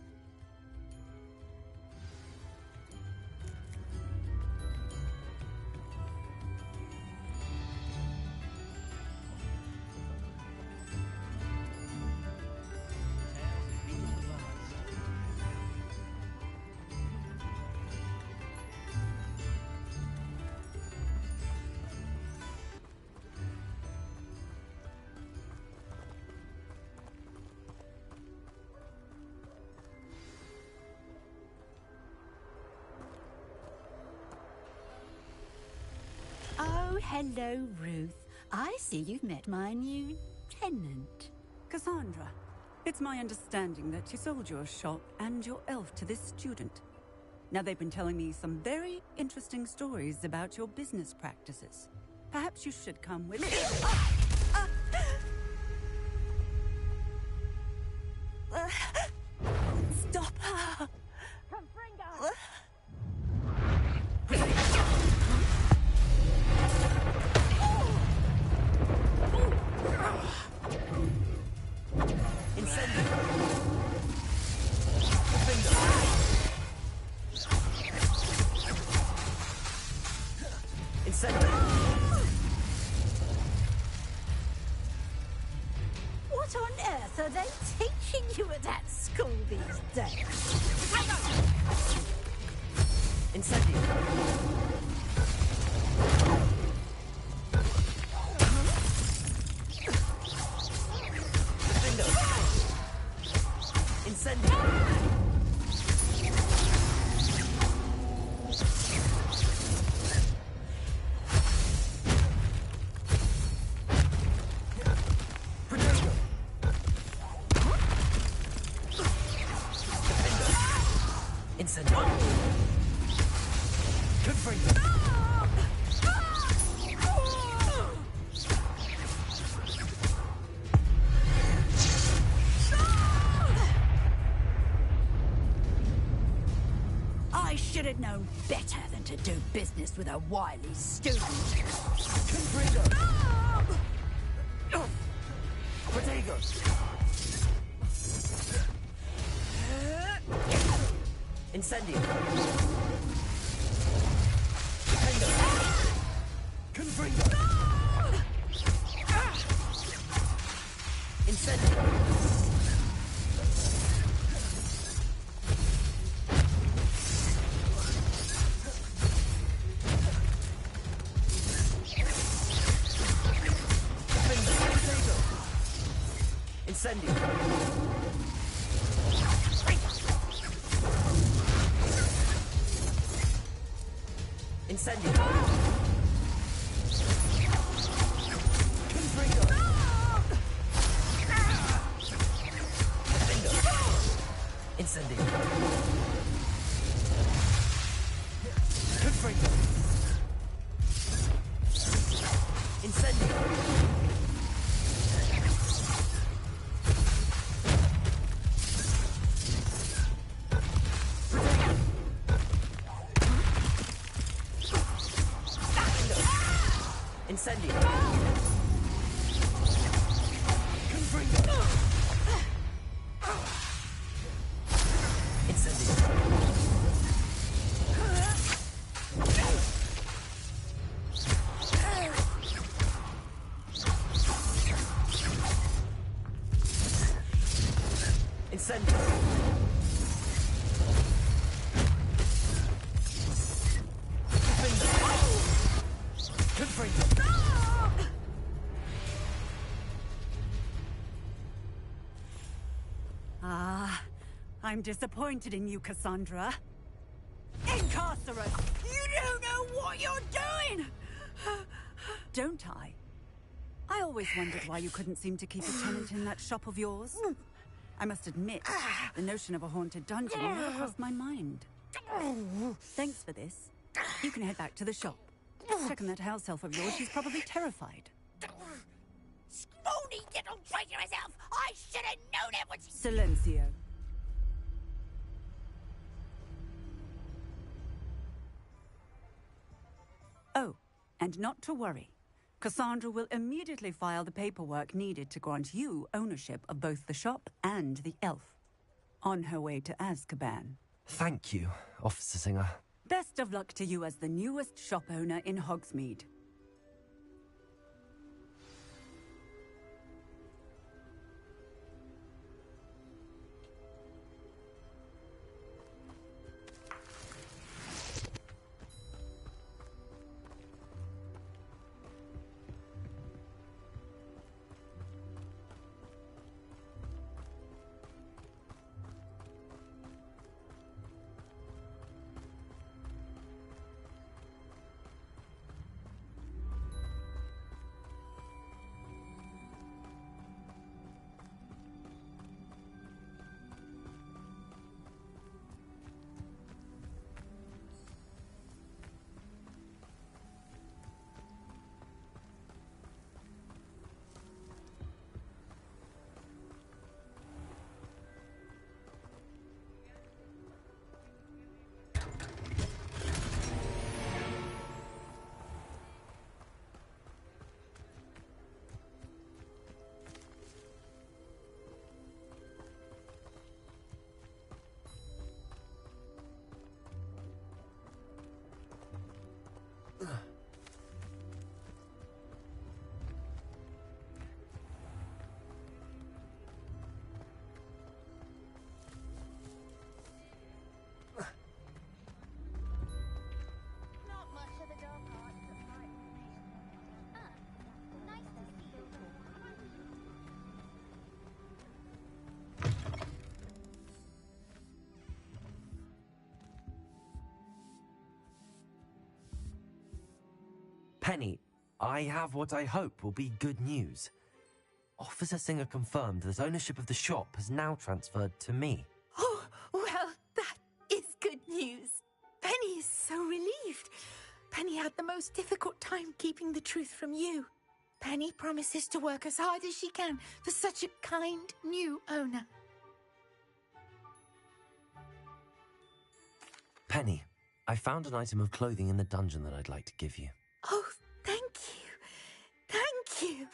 Oh, hello, Ruth. I see you've met my new tenant. Cassandra, it's my understanding that you sold your shop and your elf to this student. Now, they've been telling me some very interesting stories about your business practices. Perhaps you should come with me. Stop her! What on earth are they teaching you at that school these days? Incendio. I should have known better than to do business with a wily student. Protego. Incendio. Confringo. Incendio. Incendio. Incendio. Confringo. Incendio. Confringo. Incendio. Incendio. Confringo. Incendio. Incendio. Confringo. I'm disappointed in you, Cassandra. Incarcerate! You don't know what you're doing! Don't I? I always wondered why you couldn't seem to keep a tenant in that shop of yours. I must admit, the notion of a haunted dungeon never crossed my mind. Thanks for this. You can head back to the shop. Check on that house elf of yours. She's probably terrified. Scrawny little traitor herself! I should have known it was... Silencio. Oh, and not to worry. Cassandra will immediately file the paperwork needed to grant you ownership of both the shop and the elf. On her way to Azkaban. Thank you, Officer Singer. Best of luck to you as the newest shop owner in Hogsmeade. Penny, I have what I hope will be good news. Officer Singer confirmed that ownership of the shop has now transferred to me. Oh, well, that is good news. Penny is so relieved. Penny had the most difficult time keeping the truth from you. Penny promises to work as hard as she can for such a kind new owner. Penny, I found an item of clothing in the dungeon that I'd like to give you. Oh, thank you. Thank you.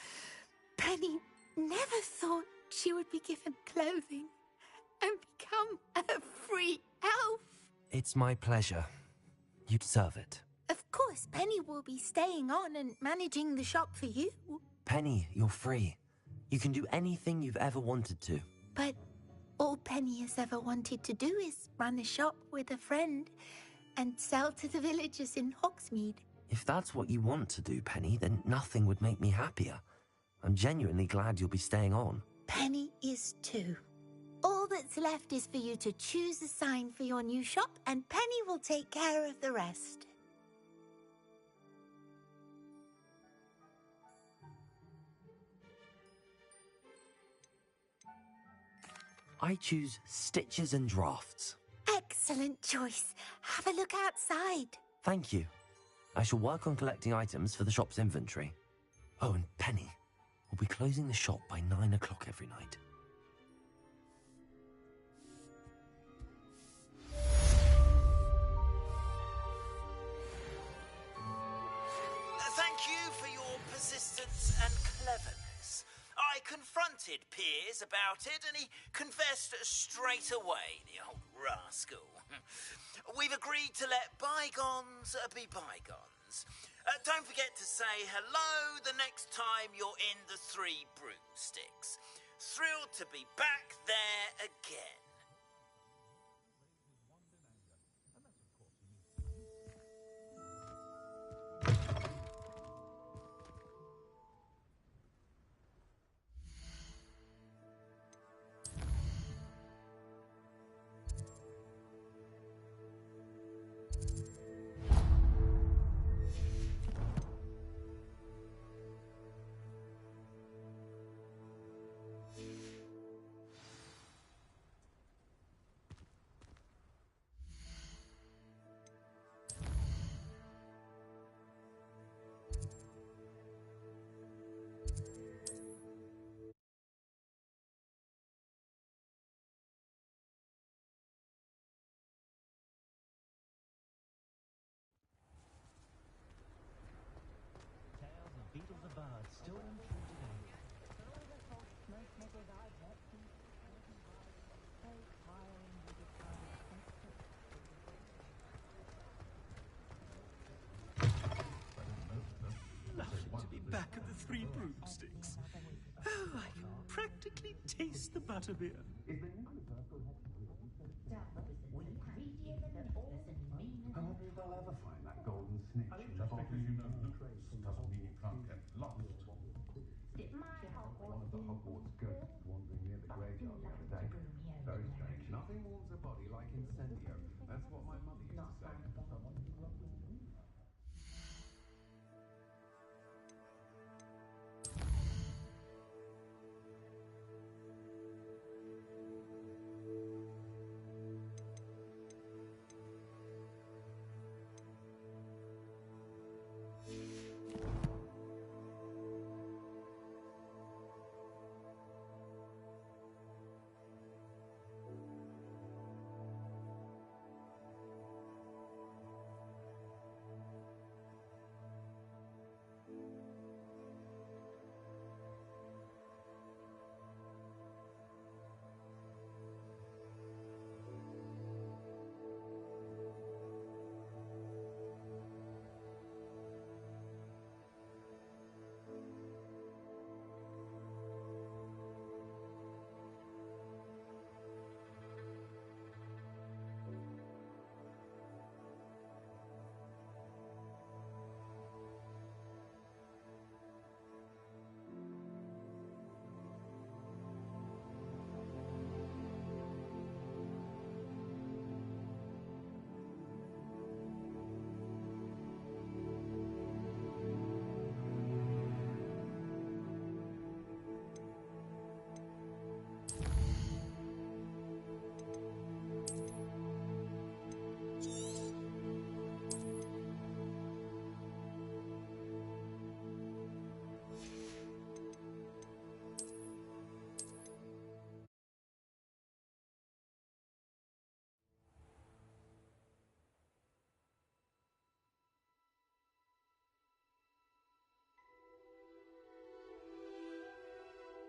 Penny never thought she would be given clothing and become a free elf. It's my pleasure. You deserve it. Of course, Penny will be staying on and managing the shop for you. Penny, you're free. You can do anything you've ever wanted to. But all Penny has ever wanted to do is run a shop with a friend and sell to the villagers in Hogsmeade. If that's what you want to do, Penny, then nothing would make me happier. I'm genuinely glad you'll be staying on. Penny is too. All that's left is for you to choose a sign for your new shop, and Penny will take care of the rest. I choose Stitches and Drafts. Excellent choice. Have a look outside. Thank you. I shall work on collecting items for the shop's inventory. Oh, and Penny, we'll be closing the shop by 9 o'clock every night. Thank you for your persistence and cleverness. I confronted Piers about it, and he confessed straight away, the old rascal. We've agreed to let bygones be bygones. Don't forget to say hello the next time you're in the Three Broomsticks. Thrilled to be back there again. Let me taste the butterbeer. I wonder if they'll ever find that golden snitch in the bottom of the Doesn't mean you can't get lost. One of the Hogwarts ghosts wandering near the graveyard the other day. Very strange. Nothing warms a body like incendio. That's what my mother used to say.